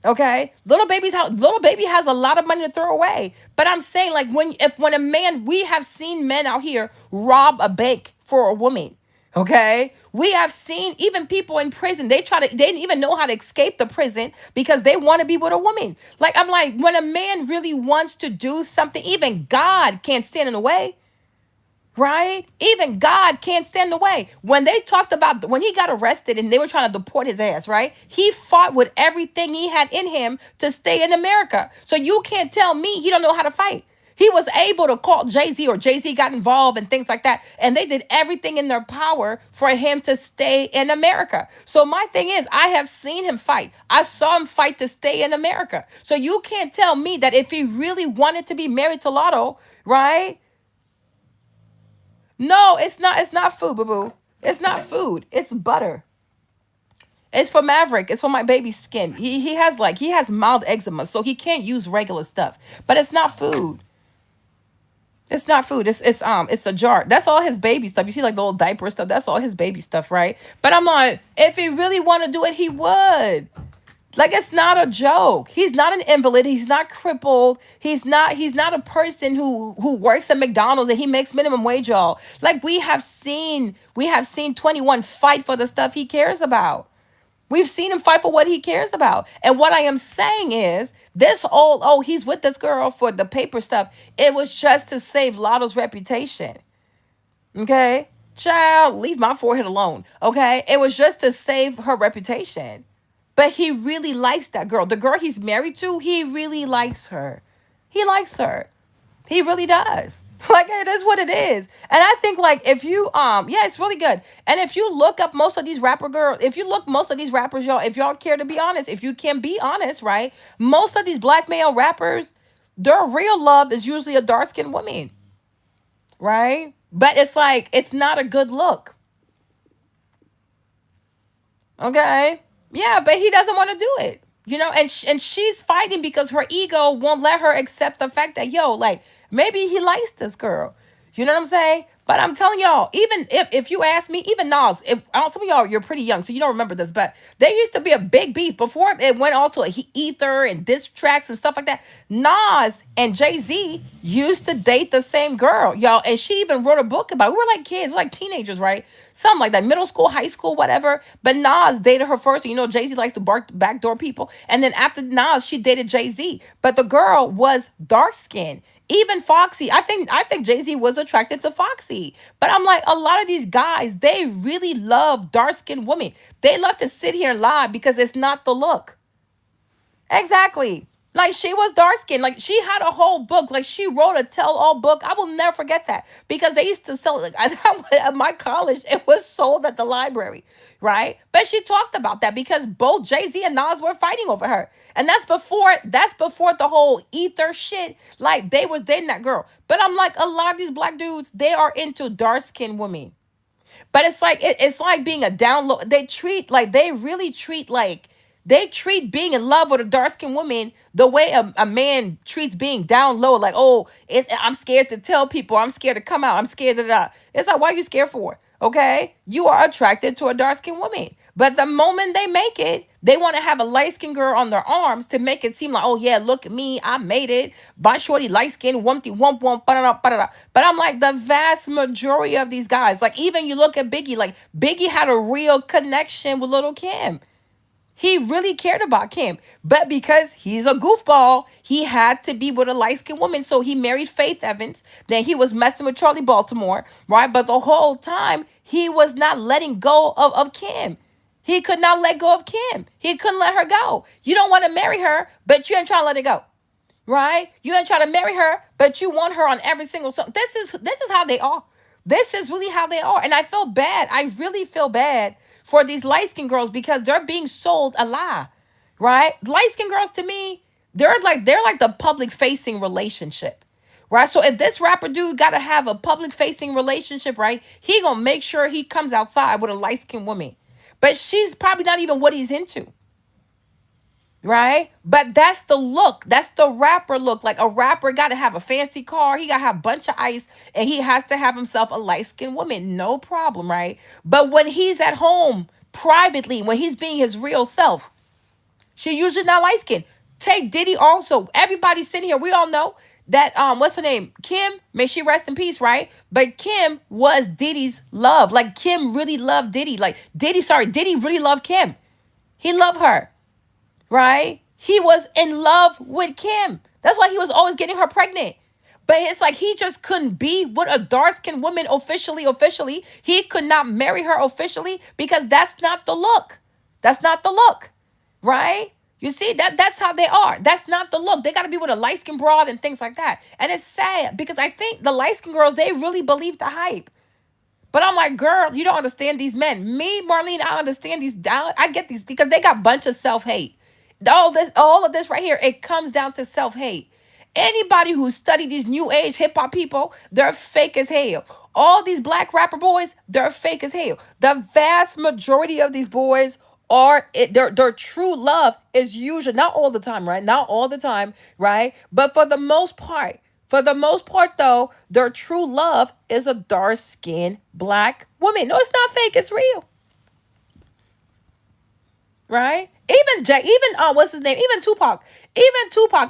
Okay, little baby has a lot of money to throw away. But I'm saying, like, when a man, we have seen men out here rob a bank for a woman. Okay, we have seen even people in prison. They didn't even know how to escape the prison because they want to be with a woman. Like, I'm like, when a man really wants to do something, even God can't stand in the way. Right? Even God can't stand in the way. When they talked about when he got arrested and they were trying to deport his ass, right? He fought with everything he had in him to stay in America. So you can't tell me he don't know how to fight. He was able to call Jay-Z, or Jay-Z got involved and things like that. And they did everything in their power for him to stay in America. So my thing is, I have seen him fight. I saw him fight to stay in America. So you can't tell me that if he really wanted to be married to Lotto, right? No, it's not. It's not food, boo boo. It's not food. It's butter. It's for Maverick. It's for my baby's skin. He has mild eczema, so he can't use regular stuff. But it's not food. It's not food. It's a jar. That's all his baby stuff. You see, like the little diaper stuff. That's all his baby stuff, right? But I'm like, if he really want to do it, he would. Like, it's not a joke. He's not an invalid. He's not crippled. He's not a person who works at McDonald's and he makes minimum wage, y'all. Like, we have seen 21 fight for the stuff he cares about. We've seen him fight for what he cares about. And what I am saying is this old, oh, he's with this girl for the paper stuff. It was just to save Lotto's reputation. Okay? Child, leave my forehead alone. Okay? It was just to save her reputation. But he really likes that girl. The girl he's married to, he really likes her. He likes her. He really does. Like, it is what it is. And I think, like, if you yeah, it's really good. And if you look up most of these rapper girls, if you look most of these rappers, y'all, if y'all care to be honest, if you can be honest, right? Most of these black male rappers, their real love is usually a dark-skinned woman, right? But it's like it's not a good look. Okay. Yeah, but he doesn't want to do it. And she's fighting because her ego won't let her accept the fact that, yo, like, maybe he likes this girl. You know what I'm saying? But I'm telling y'all, even if you ask me, even Nas, if some of y'all, you're pretty young, so you don't remember this, but there used to be a big beef before it went all to ether and diss tracks and stuff like that. Nas and Jay-Z used to date the same girl, y'all, and she even wrote a book about it. We were like kids, we were like teenagers, right? Something like that, middle school, high school, whatever. But Nas dated her first. Jay-Z likes to backdoor people. And then after Nas, she dated Jay-Z. But the girl was dark skinned. Even Foxy, I think Jay-Z was attracted to Foxy. But I'm like, a lot of these guys, they really love dark-skinned women. They love to sit here and lie because it's not the look. Exactly. Like, she was dark skinned. Like, she had a whole book. Like, she wrote a tell all book. I will never forget that because they used to sell it. Like, at my college, it was sold at the library, right? But she talked about that because both Jay-Z and Nas were fighting over her. And that's before the whole ether shit. Like, they was dating that girl. But I'm like, a lot of these black dudes, they are into dark skinned women. But it's like being a download. They treat being in love with a dark skinned woman the way a man treats being down low. Like, oh, I'm scared to tell people. I'm scared to come out. I'm scared of that. It's like, why are you scared for? Okay, you are attracted to a dark skinned woman. But the moment they make it, they want to have a light skinned girl on their arms to make it seem like, oh yeah, look at me, I made it. My shorty light skinned, wumpty wump wump, ba-da-da, ba-da-da. But I'm like, the vast majority of these guys, like, even you look at Biggie, like, Biggie had a real connection with Little Kim. He really cared about Kim. But because he's a goofball, he had to be with a light skinned woman. So he married Faith Evans. Then he was messing with Charlie Baltimore, right? But the whole time, he was not letting go of Kim. He could not let go of Kim. He couldn't let her go. You don't want to marry her, but you ain't trying to let it go. Right? You ain't trying to marry her, but you want her on every single song. This is how they are. This is really how they are. And I feel bad. I really feel bad for these light-skinned girls because they're being sold a lie. Right? Light-skinned girls, to me, they're like the public facing relationship. Right? So if this rapper dude gotta have a public facing relationship, right, he gonna make sure he comes outside with a light-skinned woman. But she's probably not even what he's into. Right? But that's the look. That's the rapper look. Like, a rapper got to have a fancy car. He got to have a bunch of ice. And he has to have himself a light skinned woman. No problem, right? But when he's at home privately, when he's being his real self, She usually not light skinned. Take Diddy also. Everybody sitting here, we all know that what's her name? Kim, may she rest in peace, right? But Kim was Diddy's love. Like Kim really loved Diddy. Like Diddy really loved Kim. He loved her, right? He was in love with Kim. That's why he was always getting her pregnant. But it's like he just couldn't be with a dark skinned woman officially. Officially, he could not marry her officially because that's not the look. That's not the look, right? You see that's how they are. That's not the look. They got to be with a light skinned broad and things like that. And it's sad because I think the light skinned girls they really believe the hype. But I'm like, girl, you don't understand these men. Me, Marlene, I understand these. I get these because they got a bunch of self hate. All of this right here, it comes down to self hate. Anybody who studied these new age hip hop people, they're fake as hell. All these black rapper boys, they're fake as hell. The vast majority of these boys are their true love is usually not all the time, right? Not all the time, right? But for the most part, though, their true love is a dark skinned black woman. No, it's not fake. It's real, right? What's his name? Even Tupac.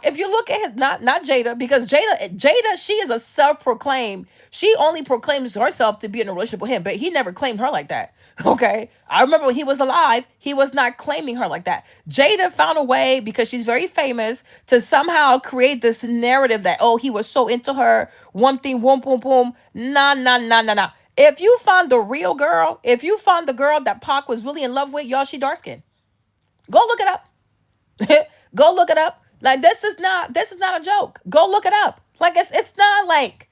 If you look at his not Jada, because Jada, she is a self proclaimed. She only proclaims herself to be in a relationship with him, but he never claimed her like that. Okay, I remember when he was alive, he was not claiming her like that. Jada found a way because she's very famous to somehow create this narrative that oh he was so into her, one thing, boom, boom, boom. Nah, nah, nah, nah, nah. If you found the girl that Pac was really in love with, y'all, she dark skinned. Go look it up. Go look it up. Like this is not a joke. Go look it up. Like it's not like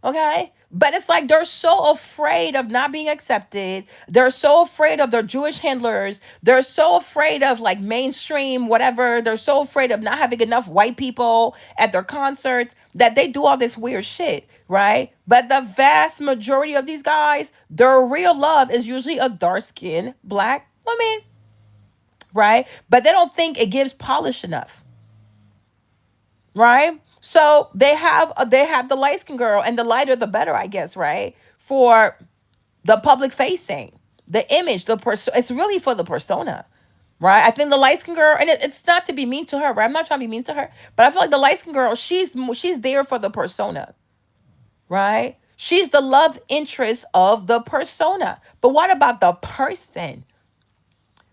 okay. But it's like they're so afraid of not being accepted. They're so afraid of their Jewish handlers. They're so afraid of like mainstream, whatever. They're so afraid of not having enough white people at their concerts that they do all this weird shit, right? But the vast majority of these guys, their real love is usually a dark skinned black woman, right? But they don't think it gives polish enough, right? So they have the light skin girl, and the lighter the better, I guess, right? For the public facing, the image, it's really for the persona, right? I think the light skin girl, and it's not to be mean to her, right? I'm not trying to be mean to her, but I feel like the light skin girl, she's there for the persona, right? She's the love interest of the persona. But what about the person?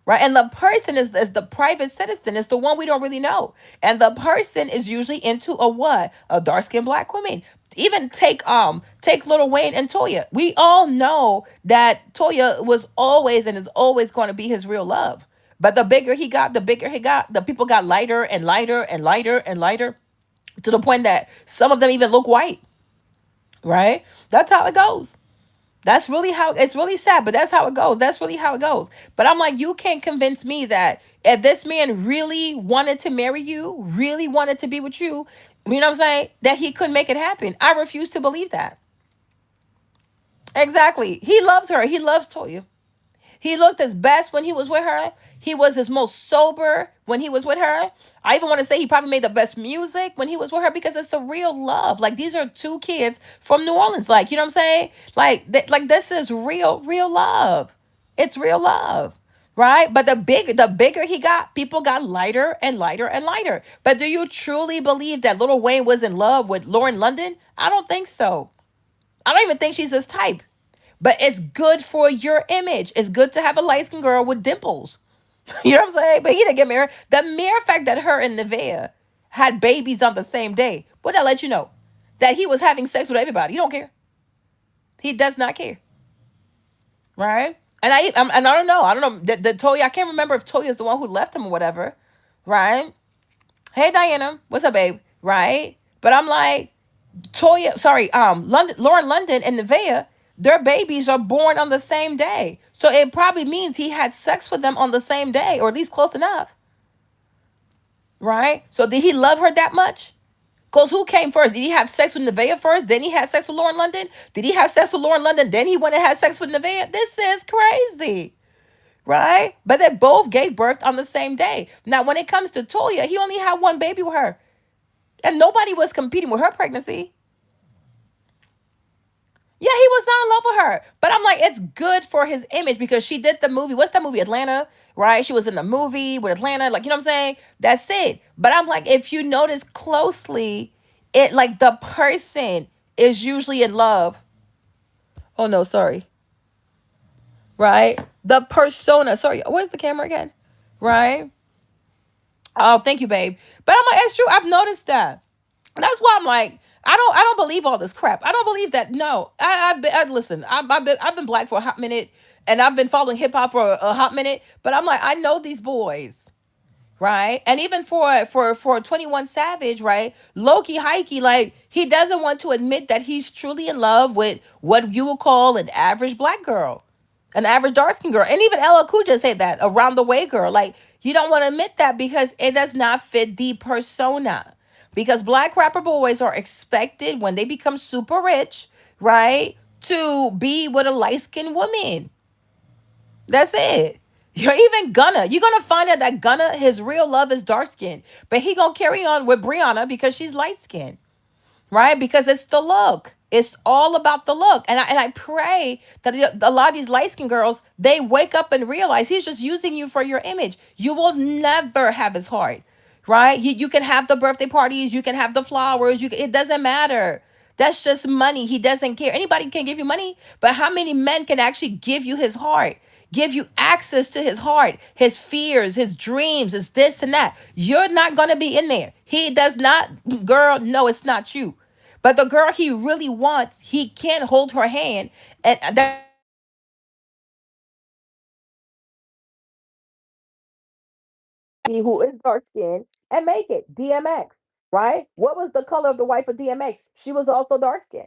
Right? And the person is the private citizen. It's the one we don't really know. And the person is usually into a what? A dark skinned black woman. Even take Little Wayne and Toya. We all know that Toya was always and is always going to be his real love. But the bigger he got, the people got lighter and lighter and lighter and lighter to the point that some of them even look white. Right? That's how it goes. That's really how it's really sad, but that's how it goes. That's really how it goes. But I'm like, you can't convince me that if this man really wanted to marry you, really wanted to be with you know what I'm saying, that he couldn't make it happen. I refuse to believe that. Exactly. He loves her. He loves Toya. He looked his best when he was with her. He was his most sober when he was with her. I even want to say he probably made the best music when he was with her because it's a real love. Like these are two kids from New Orleans. Like, you know what I'm saying? Like this is real love. It's real love. Right? But the bigger he got, people got lighter and lighter and lighter. But do you truly believe that Little Wayne was in love with Lauren London? I don't think so. I don't even think she's his type. But it's good for your image. It's good to have a light skinned girl with dimples. You know what I'm saying? But he didn't get married. The mere fact that her and Nevaeh had babies on the same day, would that let you know that he was having sex with everybody? He don't care. He does not care. Right? And I don't know. I don't know. The Toya, I can't remember if Toya is the one who left him or whatever. Right? Hey Diana, what's up, babe? Right? But I'm like, Lauren London and Nevaeh, their babies are born on the same day. So it probably means he had sex with them on the same day, or at least close enough. Right? So did he love her that much? Because who came first? Did he have sex with Nevaeh first? Then he had sex with Lauren London? Did he have sex with Lauren London? Then he went and had sex with Nevaeh? This is crazy. Right? But they both gave birth on the same day. Now, when it comes to Toya, he only had one baby with her. And nobody was competing with her pregnancy. Yeah, he was not in love with her. But I'm like, it's good for his image because she did the movie. What's that movie? Atlanta, right? She was in the movie with Atlanta. Like, you know what I'm saying? That's it. But I'm like, if you notice closely, it like the person is usually in love. Oh no, sorry. Right? The persona. Sorry, where's the camera again? Right? Oh, thank you, babe. But I'm like, it's true. I've noticed that. That's why I'm like, I don't believe all this crap. I don't believe that. No, listen. I've been black for a hot minute, and I've been following hip hop for a hot minute. But I'm like, I know these boys, right? And even for 21 Savage, right? Loki Hikey, like he doesn't want to admit that he's truly in love with what you would call an average black girl, an average dark skinned girl. And even Ella Cool just said that, around the way girl. Like you don't want to admit that because it does not fit the persona. Because black rapper boys are expected when they become super rich, right, to be with a light skinned woman. That's it. You're even You're gonna find out that Gunna, his real love is dark skinned, but he gonna carry on with Brianna because she's light skinned, right? Because it's the look. It's all about the look. And I pray that a lot of these light skinned girls, they wake up and realize he's just using you for your image. You will never have his heart, right? You can have the birthday parties, you can have the flowers, it doesn't matter. That's just money. He doesn't care. Anybody can give you money, but how many men can actually give you his heart? Give you access to his heart, his fears, his dreams, his this and that. You're not going to be in there. He does not, girl, no, it's not you. But the girl he really wants, he can't hold her hand. And that who is dark skinned and make it DMX, right? What was the color of the wife of DMX? She was also dark skinned.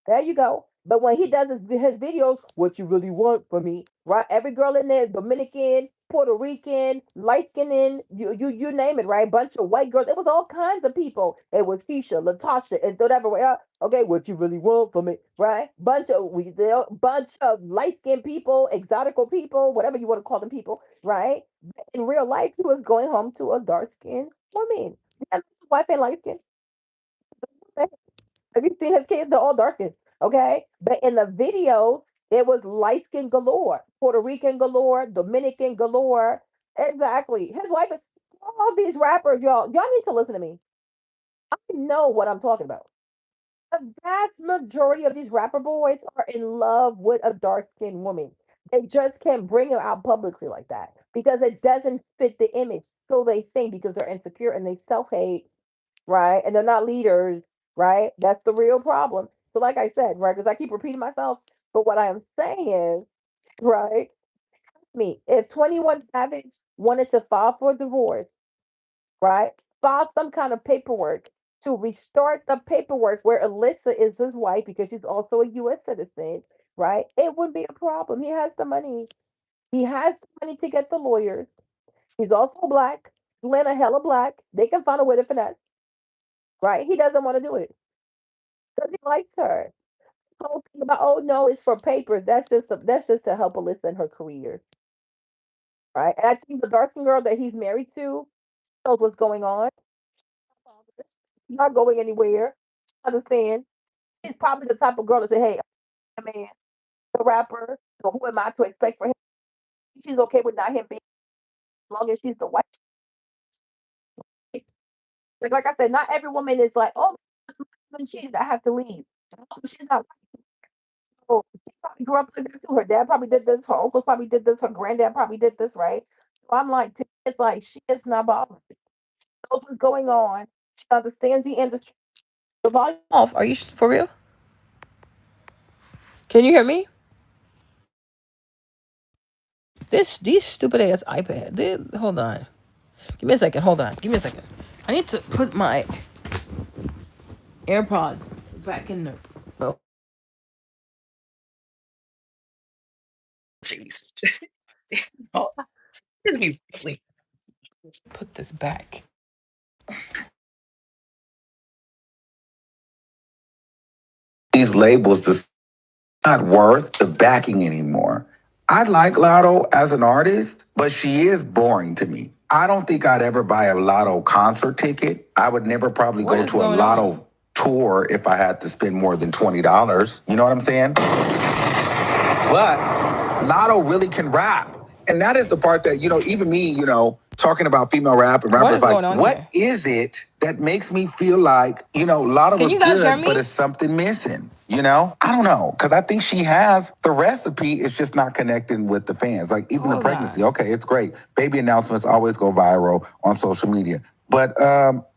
There you go. But when he does his videos, what you really want from me, right? Every girl in there, Dominican, Puerto Rican, light skinned, you name it, right? Bunch of white girls. It was all kinds of people. It was Keisha, Latasha, and whatever. Okay, what you really want from me, right? Bunch of light skinned people, exotical people, whatever you want to call them, people, right? In real life, he was going home to a dark skinned woman. And his wife ain't light skinned. Have you seen his kids? They're all darkened. Okay. But in the video, it was light skin galore, Puerto Rican galore, Dominican galore. Exactly. His wife is all these rappers, y'all need to listen to me. I know what I'm talking about. The vast majority of these rapper boys are in love with a dark skinned woman. They just can't bring it out publicly like that because it doesn't fit the image. So they sing because they're insecure and they self hate, right? And they're not leaders, right? That's the real problem. So, like I said, right, because I keep repeating myself, but what I am saying is, right, if 21 Savage wanted to file for divorce, right, file some kind of paperwork to restart the paperwork where Alyssa is his wife because she's also a U.S. citizen, right, it wouldn't be a problem. He has the money. He has the money to get the lawyers. He's also black. Atlanta hella black. They can find a way to finesse, right? He doesn't want to do it because he likes her. The whole thing about oh no, it's for papers. That's just to help Alyssa in her career, right? And I think the dark skin girl that he's married to knows what's going on. She's not going anywhere. Understand? She's probably the type of girl to say, "Hey, I'm a man, the rapper. So who am I to expect for him? She's okay with not him being as long as she's the wife." Like I said, not every woman is like, "Oh, when she's I have to leave." No, she's not. So she probably grew up like that too. Her dad probably did this. Her uncles probably did this. Her granddad probably did this, right? So I'm like, it's like she is not bothered. She knows what's going on. She understands the industry. The volume off. Are you for real? Can you hear me? These stupid ass iPad. Hold on. Give me a second. Hold on. Give me a second. I need to put my AirPod back in there. Oh, jeez. Oh, excuse me. Please. Put this back. These labels just not worth the backing anymore. I like Latto as an artist, but she is boring to me. I don't think I'd ever buy a Latto concert ticket. I would never probably go to a Latto tour if I had to spend more than $20. You know what I'm saying? But Latto really can rap. And that is the part that, even me, talking about female rap and What rappers, is like, going on what here? is it that makes me feel like, Latto Can was you guys hear good, but me? it's something missing? I don't know. Because I think she has the recipe. It's just not connecting with the fans. Like, even the Hold pregnancy, on. okay, it's great. Baby announcements always go viral on social media. But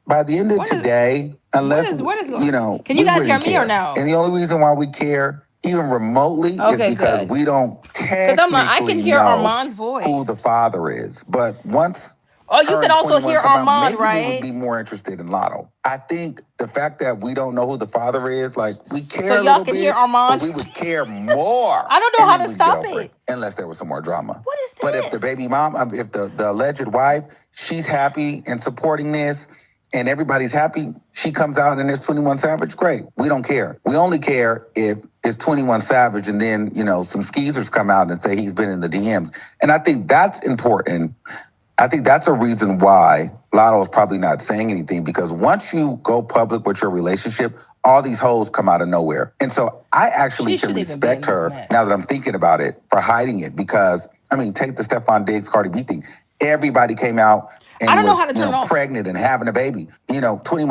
by the end of What is today, unless, what is going? Can you we guys hear wouldn't me or care. no? And the only reason why we care, even remotely, is Okay, because good. we don't Cause I'm like, I can technically hear know Armand's who the voice. father is. But once Oh, you her can and also 21 hear come out, Armand, maybe we would right? be more interested in Latto. I think the fact that we don't know who the father is, like, we care So a y'all little can hear bit, but Armand. we would care more. I don't know And how then to we'd get stop over it, it. unless there was some more drama. What is But if the this? baby mom, if the alleged wife, she's happy and supporting this, and everybody's happy, she comes out and there's 21 Savage, great. We don't care. We only care if it's 21 Savage and then, some skeezers come out and say he's been in the DMs. And I think that's important. I think that's a reason why Latto is probably not saying anything, because once you go public with your relationship, all these hoes come out of nowhere. And so I actually She can shouldn't even be respect in this her, mess. now that I'm thinking about it, for hiding it. Because, take the Stephon Diggs, Cardi B thing. Everybody came out I and don't know was, how to turn it off. pregnant and having a baby. 21